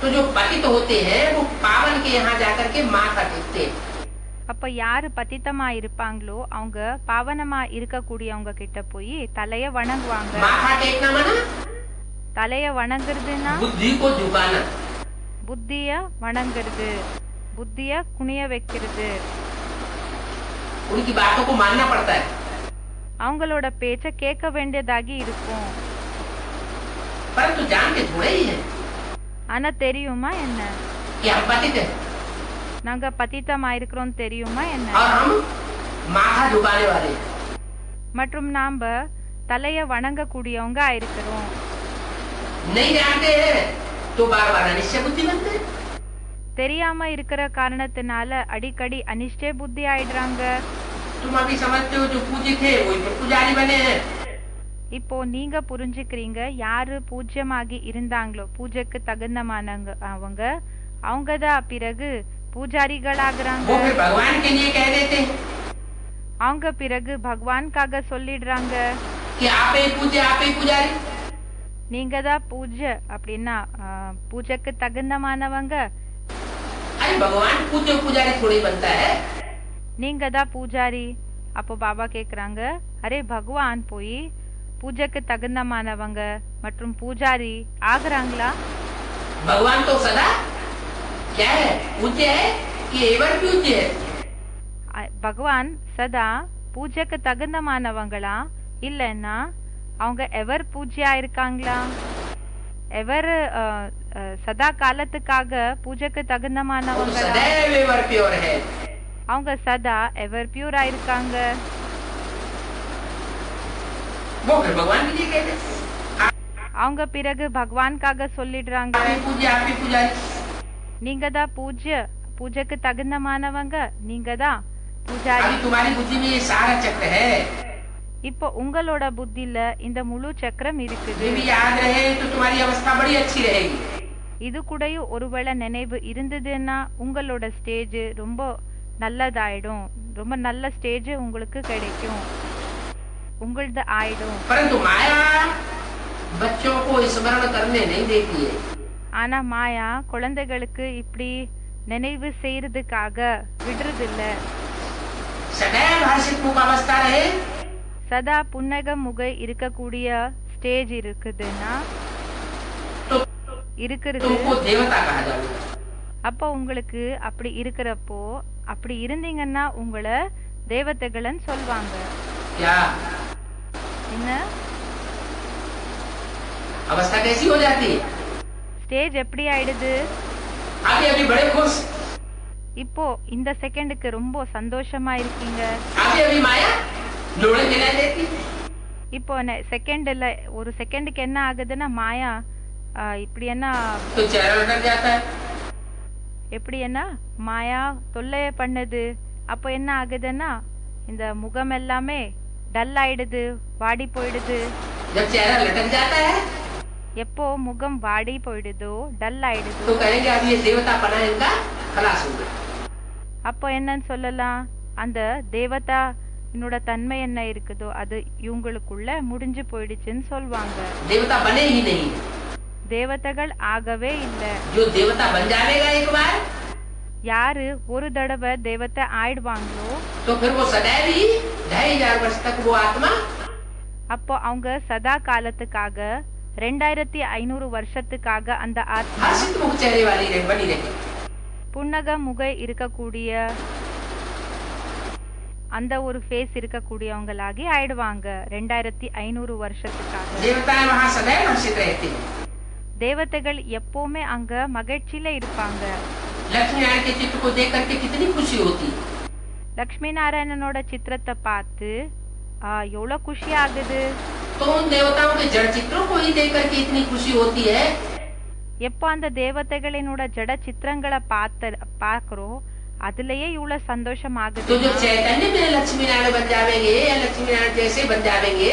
तो जो पतित होते हैं वो पावन के यहाँ जाकर के माथा टेकते हैं। அப்ப யாரு பतितமா இருப்பாங்களோ அவங்க பாவனமா இருக்கக்கூடியவங்க கிட்ட போய் தலைய வணங்குவாங்க। माथा टेकना माना தலைய வணங்குறதுன்னா बुद्धि को झुकाना, புத்திய வணங்குறது, புத்திய குனிய வைக்கிறது, उनकी बातों को मानना पड़ता है। அவங்களோட பேச்ச கேட்க வேண்டியதாகி இருக்கும்। परंतु जानते थोड़े ही है ஆனா தெரியுமா என்ன कि हम पतित हैं நாங்க பतितமா இருக்கிறோம் தெரியுமா என்ன? और हम माथा झुकाने वाले हैं। மற்றும் நாம தலைய வணங்கக்கூடியவங்க இருக்கிறோம்। नहीं जानते हैं तो बार बार अनिश्चय बुद्धि बनते हैं। தெரியாம இருக்கிற காரணத்தினால அடிக்கடி அனிஷ்டே புத்தி ஆயிடுறாங்க। तुम अभी समझते हो जो पूजित है वही पर पुजारी बने हैं। இப்போ நீங்க புரிஞ்சுக்கிறீங்க யாரு பூஜ்யமாகி இருந்தாங்களோ பூஜைக்கு தகுந்தமானவங்க அவங்கதான் பிறகு பூஜாரிகள் ஆகுறாங்க। वो फिर भगवान के लिए कह देते हैं அவங்க பிறகு பகவான்காக சொல்லிடுறாங்க कि आप ही पूज्य, आप ही पुजारी। நீங்க தான் பூஜை அப்படின்னா பூஜைக்கு தகுந்தமானவங்க, अरे भगवान पूज्य पुजारी थोड़ी बनता है। நீங்க தான் பூஜாரி। அப்போ பாபா கேக்குறாங்க, அரே பகவான் போய் பூஜைக்கு தகுந்தமானவங்க மற்றும் பூஜாரி ஆகுறாங்களா? भगवान तो सदा क्या है, पूज्य है कि एवर पूज्य है? பகவான் சதா பூஜைக்கு தகுந்தமானவங்களா இல்லைன்னா அவங்க எவர் பூஜையா இருக்காங்களா? எவர் சதா காலத்துக்காக பூஜைக்கு தகுந்தமானவங்களா? सदैव एवर प्योर है। அவங்க சதா எவர் பியூரா இருக்காங்க। वो फिर भगवान के लिए कहते हैं அவங்க பிறகு பகவான்காக சொல்லிடுறாங்க, आप ही पूज्य, आप ही पुजारी। நீங்க தான் பூஜைக்கு தகுந்தமானவங்க, நீங்க தான் பூஜாரி। अभी तुम्हारी बुद्धि में ये सारा चक्र है, இப்போ உங்களோட புத்தில இந்த முழு சக்கரம் இருக்குது। ये भी याद रहे तो तुम्हारी अवस्था बड़ी अच्छी रहेगी। இது கூடயும் ஒருவேளை நினைவு இருந்ததுன்னா உங்களோட ஸ்டேஜ் ரொம்ப நல்லதாயிடும், ரொம்ப நல்ல ஸ்டேஜ் உங்களுக்கு கிடைக்கும், உங்களது ஆயிடும்। परंतु माया बच्चों को स्मरण करने नहीं देती है। ஆனா மாயா குழந்தைகளுக்கு இப்படி நினைவு செய்யறதுக்காக விடுறதில்ல। सदैव हर्षित मुख अवस्था रहे சதா புன்னக முகை இருக்கக்கூடிய ஸ்டேஜ் இருக்குதுன்னா இருக்கிறது, तुमको देवता कहा जाएगा। அப்போ உங்களுக்கு அப்படி இருக்கிறப்போ அப்படி இருந்தீங்கன்னா உங்களை தேவதைகள்னு சொல்வாங்க। क्या என்ன अवस्था कैसी हो जाती है? ஸ்டேஜ் எப்படி ஆயிடுது? अभी अभी बड़े खुश, இப்போ இந்த செகண்டுக்கு ரொம்ப சந்தோஷமா இருக்கீங்க, अभी अभी माया जोड़े दिला देती। இப்போ செகண்ட்ல ஒரு செகண்டுக்கு என்ன ஆகுதுன்னா மாயா இப்படி என்ன तो चेहरा लटक जाता है। எப்படி என்ன மாயா தொல்லைய பண்ணுது, அப்போ என்ன ஆகுதுன்னா இந்த முகம் எல்லாமே டல் ஆயிடுது, வாடி போயிடுது। जब चेहरा लटक जाता है எப்போ முகம் வாடி போயிடுதோ டல் ஆயிடுது, तो कहेंगे अब ये देवता पना इनका खलास हो गया। அப்போ என்னன்னு சொல்லலாம், அந்த தேவதா என்னோட தன்மை என்ன இருக்குதோ அது இவங்களுக்குள்ள முடிஞ்சு போயிடுச்சுன்னு சொல்வாங்க। देवता बने ही नहीं। தேவதைகள் ஆகவே இல்ல। जो देवता बन जाएगा एक बार யாரு ஒரு தடவை தேவதை ஆயிடுவாங்களோ तो फिर वो सदैव ही 2500 वर्ष तक वो आत्मा அப்போ அவங்க சதா காலத்துக்காக 2500 வருஷத்துக்காக அந்த ஆத்மா हर्षित मुख चेहरे वाली बनी रहे। புன்னக முகை இருக்கக்கூடிய அந்த ஒரு ஃபேஸ் இருக்கக்கூடியவங்களாகி ஆயிடுவாங்க 2500 வருஷத்துக்காக. देवताएं वहां सदैव हर्षित रहते हैं। தேவதைகள் எப்பவுமே அங்க மகிழ்ச்சியில இருப்பாங்க. लक्ष्मी नारायण के चित्र को देख करके कितनी खुशी होती है। லக்ஷ்மி நாராயணனோட சித்திரத்தை பார்த்து எவ்வளவு खुशी ஆகுது. तो उन देवताओं के जड़ चित्रों को ही देख करके इतनी खुशी होती है। எப்போ அந்த தேவதைகளினோட ஜட சித்திரங்களை பார்க்கிறோம் அதுலயே இவ்வளவு சந்தோஷம் ஆகுது. तो जो चैतन्य में लक्ष्मी नारायण बन जाएंगे या लक्ष्मी नारायण जैसे बन जाएंगे,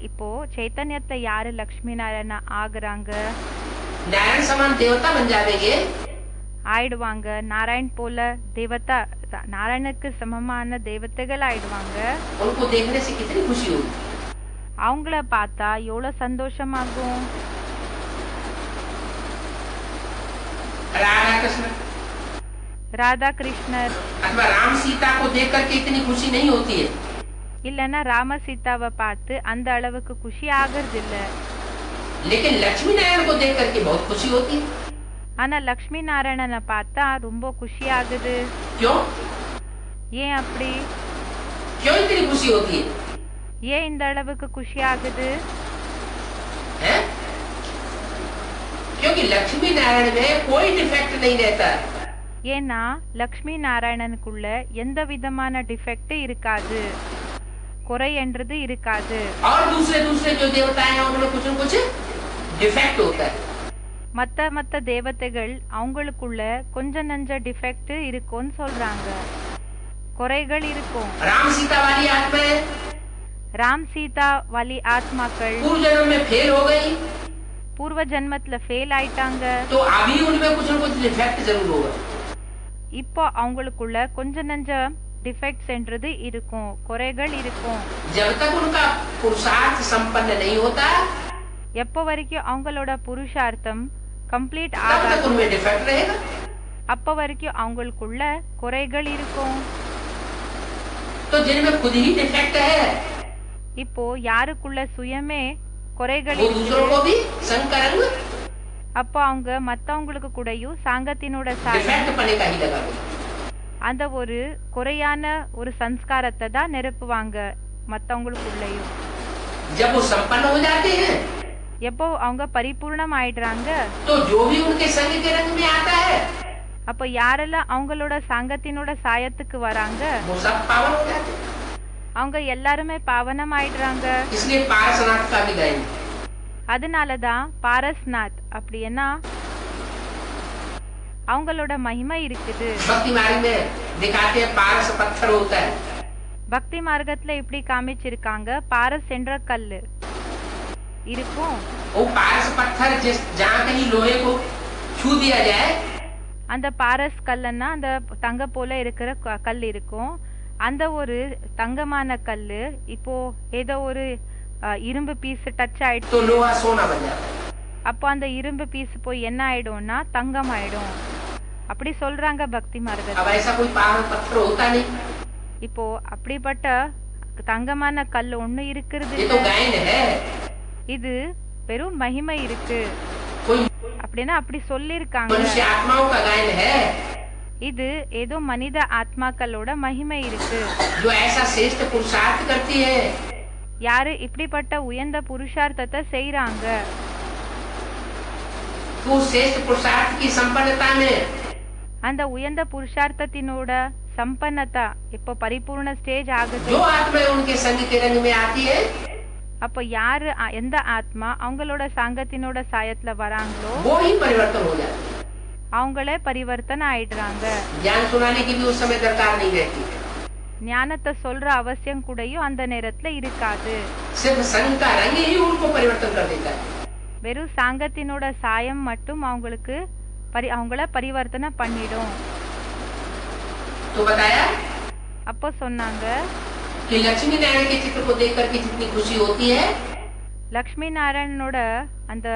இப்போ சைத்தன்யத்தை யாரு லக்ஷ்மி நாராயண ஆகுறாங்க, नारायण समान देवता बन जाएंगे, ஆயிடுவாங்க. நாராயண் போல தேவதா, நாராயணுக்கு சமமான தேவதைகள் ஆயிடுவாங்க. उनको देखने से कितनी खुशी होगी। அவங்கள பார்த்தா எவ்வளவு சந்தோஷமாகும். राधा कृष्ण ராதா கிருஷ்ணர் अथवा राम सीता को देख करके इतनी खुशी नहीं होती है, இல்லன்னா ராம சீதாவை பார்த்து அந்த அளவுக்கு खुशी ஆகிறது இல்ல. लेकिन लक्ष्मी नारायण को देख करके बहुत खुशी होती है। ஆனா லக்ஷ்மி நாராயணனை பார்த்தா ரொம்ப खुशी ஆகுது. क्यों? ஏன் அப்படி? क्यों इतनी खुशी होती है? ஏன் இந்த அளவுக்கு खुशी ஆகுது? हैं? क्योंकि लक्ष्मी नारायण में कोई डिफेक्ट नहीं रहता। ஏன்னா லக்ஷ்மி நாராயணனுக்குள்ள எந்த விதமான டிஃபெக்ட் இருக்காது, குறை என்றது இருக்காது. और दूसरे दूसरे जो देवताएं हैं उनमें कुछ न कुछ डिफेक्ट होता है। மத்த தேவதைகள் அவங்களுக்குள்ள கொஞ்சம் நஞ்ச டிஃபெக்ட் இருக்கும்னு சொல்றாங்க, குறைகள் இருக்கும். राम सीता वाली आत्माएं ராம் சீதா வாலி ஆத்மாக்கள் पूर्व जन्म में फेल हो गई, பூர்வ ஜென்மத்துல ஃபெயில் ஆயிட்டாங்க. तो अभी उनमें कुछ न कुछ डिफेक्ट जरूर होगा। இப்போ அவங்களுக்குள்ள கொஞ்சம் நஞ்ச டிஃபெக்ட்ஸ் என்றது இருக்கும், குறைகள் இருக்கும். जब तक उनका पुरुषार्थ संपन्न नहीं होता, எப்போ வரைக்கும் அவங்களோட புருஷார்த்தம் கம்ப்ளீட் तब तक ஆகாது उनमें डिफेक्ट रहेगा। அப்போ வரைக்கும் அவங்களுக்குள்ள குறைகள் இருக்கும். तो जिनमें खुद ही डिफेक्ट है, இப்போ யாருக்குள்ள சுயமே குறைகள் वो दूसरों இருக்கு, को भी संकरंग அப்போ அவங்க மத்தவங்களுக்கு கூடயும் சாங்கத்தினோட சாயம் डिफेक्ट पने का ही लगा देंगे। அந்த ஒரு குறையான ஒரு சம்ஸ்காரத்தை தான் நிரப்புவாங்க மத்தவங்களுக்குள்ளயும். जब वो संपन्न हो जाते हैं, எப்போ அவங்க பரிபூர்ணம் ஆயிடுறாங்க, तो जो भी उनके संग के रंग में आता है, அப்போ யாரெல்லாம் அவங்களோட சாங்கத்தினோட சாயத்துக்கு வராங்க वो सब पावन हो जाते हैं। அவங்க எல்லாருமே பாவனம் ஆயிடுறாங்க. इसलिए पारसनाथ का भी गाएंगे। அதனாலதான் பாரஸ்நாத் அப்படின்னா அவங்களோட மகிமை இருக்குது. भक्ति मार्ग में दिखाते हैं पारस पत्थर होता है। பக்தி மார்க்கத்துல இப்படி காமிச்சிருக்காங்க, பாரஸ் என்ற கல்லு இருக்கும். वो पारस पत्थर जिस जहाँ कहीं लोहे को छू दिया जाए, அந்த பாரஸ் கல்லுன்னா அந்த தங்க போல இருக்கிற கல் இருக்கும். அந்த ஒரு தங்கமான கல்லு இப்போ ஏதோ ஒரு இரும்பு பீஸ் டச் तो ஆயிடுச்சு, लोहा सोना बन जाता है। அப்போ அந்த இரும்பு பீஸ் போய் என்ன ஆயிடும்னா தங்கம் ஆயிடும். அப்படி சொல்றாங்க பக்தி अब மார்க்கத்துல. ऐसा कोई पावन पत्थर होता नहीं, இப்போ அப்படிப்பட்ட தங்கமான கல் ஒண்ணு இருக்கிறது ये तो இல்ல. गायन है। இது பெரும் மகிமை இருக்கு कोई அப்படின்னா அப்படி சொல்லிருக்காங்க. मनुष्य आत्माओं का गायन है, இது ஏதோ மனித ஆத்மாக்களோட மகிமை இருக்கு. जो ऐसा श्रेष्ठ पुरुषार्थ करती है, யாரு இப்படிப்பட்ட உயர்ந்த புருஷார்த்தத்தை செய்யறாங்க, तो श्रेष्ठ पुरुषार्थ की संपन्नता में அந்த உயர்ந்த புருஷார்த்தத்தினோட சம்பன்னதா இப்போ பரிபூர்ண ஸ்டேஜ் ஆகுது. जो आत्माएं उनके संग के रंग में आती है, அப்ப யாரு எந்த ஆத்மா அவங்களோட சாங்கத்தினோட சாயத்துல வராங்களோ वो ही परिवर्तन हो जाता है। அவங்களே பரிவர்த்தனை ஆயிடுறாங்க. ज्ञान सुनाने की भी उस समय दरकार नहीं रहती, ஞானத்தை சொல்ற அவசியம் கூடயும் அந்த நேரத்துல இருக்காது. सिर्फ संग का रंग ही उनको परिवर्तन कर देता है। வெறும் சாங்கத்தினோட சாயம் மட்டும் அவங்களுக்கு அவங்கள பரிவர்த்தனை பண்ணிடும். तो बताया அப்போ சொன்னாங்க कि लक्ष्मी नारायण के चित्र को देख करके जितनी खुशी होती है, லக்ஷ்மி நாராயணனோட அந்த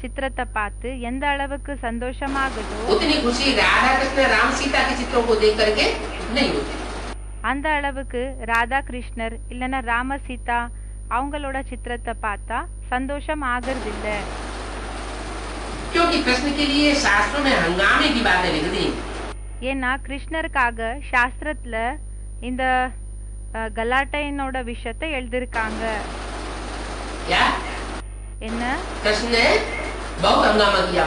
சித்திரத்தை பார்த்து எந்த அளவுக்கு சந்தோஷமாகுதோ उतनी खुशी राधा कृष्ण राम सीता के चित्रों को देख करके नहीं होती। அந்த அளவுக்கு ராதா கிருஷ்ணர் இல்லைன்னா ராம சீதா அவங்களோட சித்திரத்தை பார்த்தா சந்தோஷம் ஆகிறது இல்ல. क्योंकि कृष्ण के लिए शास्त्रों में हंगामे की बातें लिख दी। ஏன்னா கிருஷ்ணருக்காக சாஸ்திரத்துல இந்த கலாட்டையினோட விஷயத்தை எழுதிருக்காங்க. क्या என்ன? कृष्ण ने बहुत हंगामा किया,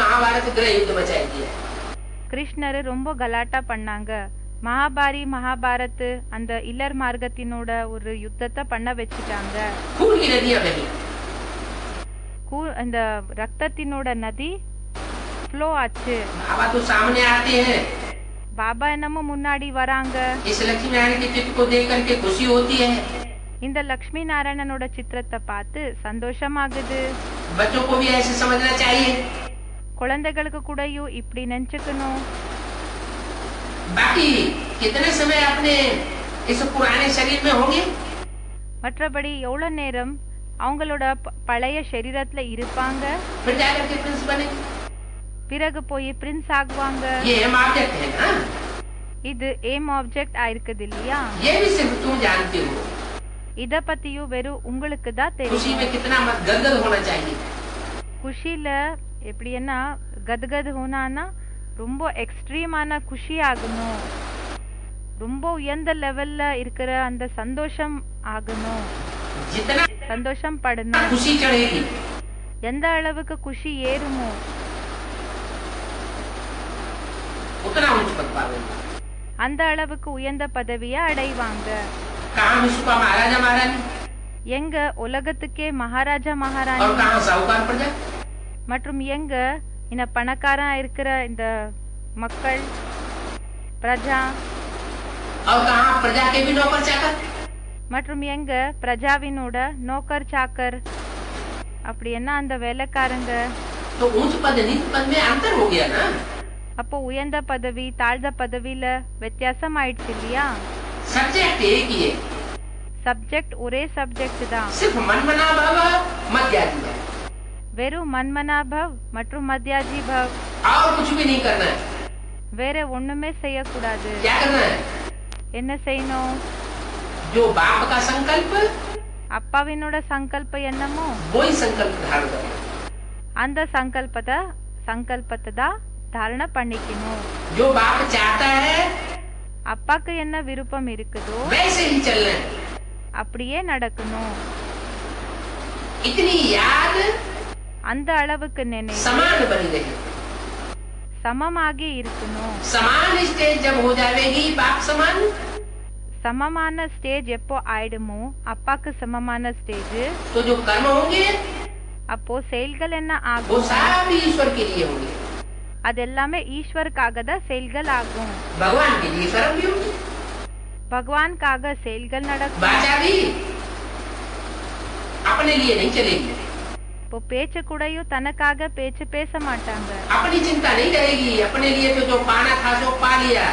महाभारत गृह युद्ध मचाई दिया. கிருஷ்ணர் ரொம்ப கலாட்டா பண்ணாங்க. மகாபாரத் அந்த இல்லர் மார்க்கத்தினோட ஒரு யுத்தத்தை பண்ண வச்சுட்டாங்க. खून की नदियां बही. இந்த ரத்தத்தினோட நதி ஃப்ளோ ஆச்சு. बाबा तो सामने आते हैं. பாபா என்னமோ முன்னாடி வராங்க. इस लक्ष्मी नारायण के चित्र को देख करके खुशी होती है. இந்த லக்ஷ்மி நாராயணனோட சித்திரத்தை பார்த்து சந்தோஷமாகுது. बच्चों को भी ऐसे समझना चाहिए. குழந்தைகளுக்கு கூடயும் இப்படி நினைச்சுக்கணும். बाकी कितने समय अपने इस पुराने शरीर में होंगे? மற்றபடி எவ்வளவு நேரம் அவங்களோட பழைய சரீரத்துல இருப்பாங்க. फिर जाकर के प्रिंस बनेंगे. பிறகு போய் பிரின்ஸ் ஆகுவாங்க. ये एम ऑब्जेक्ट है ना? இது ஏம் ஆப்ஜெக்ட் ஆயிருக்குது இல்லையா? ये भी सिर्फ तुम जानते हो. இத பத்தியும் வெறும் உங்களுக்கு தான் खुशी தெரியும். में कितना मत गदगद होना चाहिए. குஷில எப்படின்னா கத்கத் ஹோனானா ரொம்ப எக்ஸ்ட்ரீமான குஷி ஆகணும். ரொம்ப உயர்ந்த லெவல்ல இருக்கிற அந்த சந்தோஷம் ஆகணும். जितना சந்தோஷம் படணும். खुशी चढ़ेगी எந்த அளவுக்கு குஷி ஏறுமோ उतना ऊंच पद पावेंगे. அந்த அளவுக்கு உயர்ந்த பதவியை அடைவாங்க. कहाँ विश्व का महाराजा महारानी எங்க உலகத்துக்கே மகாராஜா और மகாராணி कहाँ साहूकार प्रजा. மற்றும் எங்க இந்த பணக்காரா இருக்கிற இந்த மக்கள் பிரஜா और कहाँ प्रजा के भी नौकर चाकर. மற்றும் எங்க பிரஜாவினோட நோக்கர் சாக்கர் அப்படி என்ன அந்த வேலைக்காரங்க. तो ऊंच पद नीच पद में अंतर हो गया ना. அப்போ உயர்ந்த பதவி தாழ்ந்த பதவியில வித்தியாசம் ஆயிடுச்சு இல்லையா? सब्जेक्ट एक ही है. சப்ஜெக்ட் ஒரே சப்ஜெக்ட் தான். सिर्फ मनमना भाव मध्याजी भाव வெறும் மன்மனாபவ் மற்றும் மத்யாஜி பவ். और कुछ भी नहीं करना है. வேற ஒண்ணுமே செய்யக்கூடாது. क्या करना है? என்ன செய்யணும்? जो बाप का संकल्प அப்பாவினோட சங்கல்ப என்னமோ वही संकल्प धारण करना है. அந்த சங்கல்பத்தை தான் தாரண பண்ணிக்கணும். जो बाप चाहता है அப்பாக்கு என்ன விருப்பம் இருக்குதோ वैसे ही चलना है. அப்படியே நடக்கணும். इतनी याद அந்த அளவுக்கு நினைவு समान बनी रहे. சமமாகி இருக்கணும். समान स्टेज जब हो जाएगी बाप समान சமமான ஸ்டேஜ் எப்போ ஆயிடுமோ அப்பாக்கு சமமான ஸ்டேஜ் तो जो कर्म होंगे அப்போ செயல்கள் என்ன वो ஆகும்? सब ईश्वर के लिए होंगे. அது எல்லாமே ஈஸ்வருக்காக தான் செயல்கள் ஆகும். भगवान के लिए कर्म भी होंगे. பகவான்காக செயல்கள் நடக்கும். बाचा भी अपने लिए नहीं चलेगी. இப்போ பேச்சு கூடயும் தனக்காக பேச்சு பேச மாட்டாங்க. अपनी चिंता नहीं करेगी. अपने लिए तो जो पाना था सो पा लिया.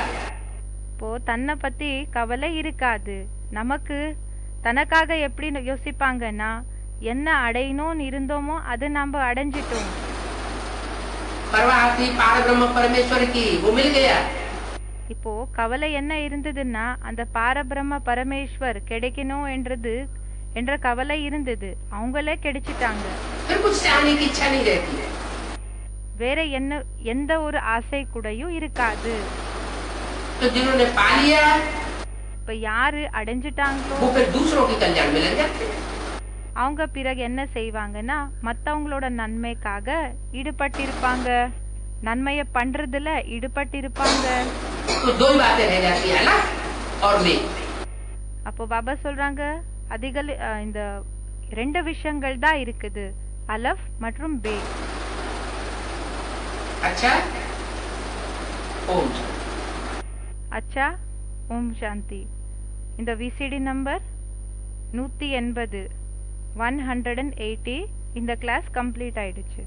இப்போ தன்னை பத்தி கவலை இருக்காது. நமக்கு தனக்காக எப்படி யோசிப்பாங்கன்னா என்ன அடையணும்னு இருந்தோமோ அது நம்ம அடைஞ்சிட்டோம். परवाह थी पार ब्रह्म परमेश्वर की, वो मिल गया. இப்போ கவலை என்ன இருந்ததுன்னா அந்த பாரபிரம்ம பரமேஸ்வர் கிடைக்கணும் என்ற கவலை இருந்தது. அவங்களே கிடைச்சிட்டாங்க. फिर कुछ चाहने की इच्छा नहीं रहती है. வேற எந்த ஒரு ஆசை கூடயும் இருக்காது. तो जिन्होंने पा लिया இப்ப யாரு அடைஞ்சிட்டாங்களோ वो फिर दूसरों के कल्याण में लग जाते हैं. அவங்க பிறகு என்ன செய்வாங்கன்னா மத்தவங்களோட நன்மைக்காக ஈடுபட்டிருப்பாங்க. நன்மையை பண்றதுல ஈடுபட்டிருப்பாங்க. तो दो ही बातें रह जाती है ना और मैं. அப்போ பாபா சொல்றாங்க இந்த ரெண்டு விஷயங்கள் தான் இருக்குது, அலஃப் மற்றும் பே. अच्छा ओम அச்சா ஓம் சாந்தி. இந்த விசிடி நம்பர் 180 180 இந்த கிளாஸ் கம்ப்ளீட் ஆயிடுச்சு.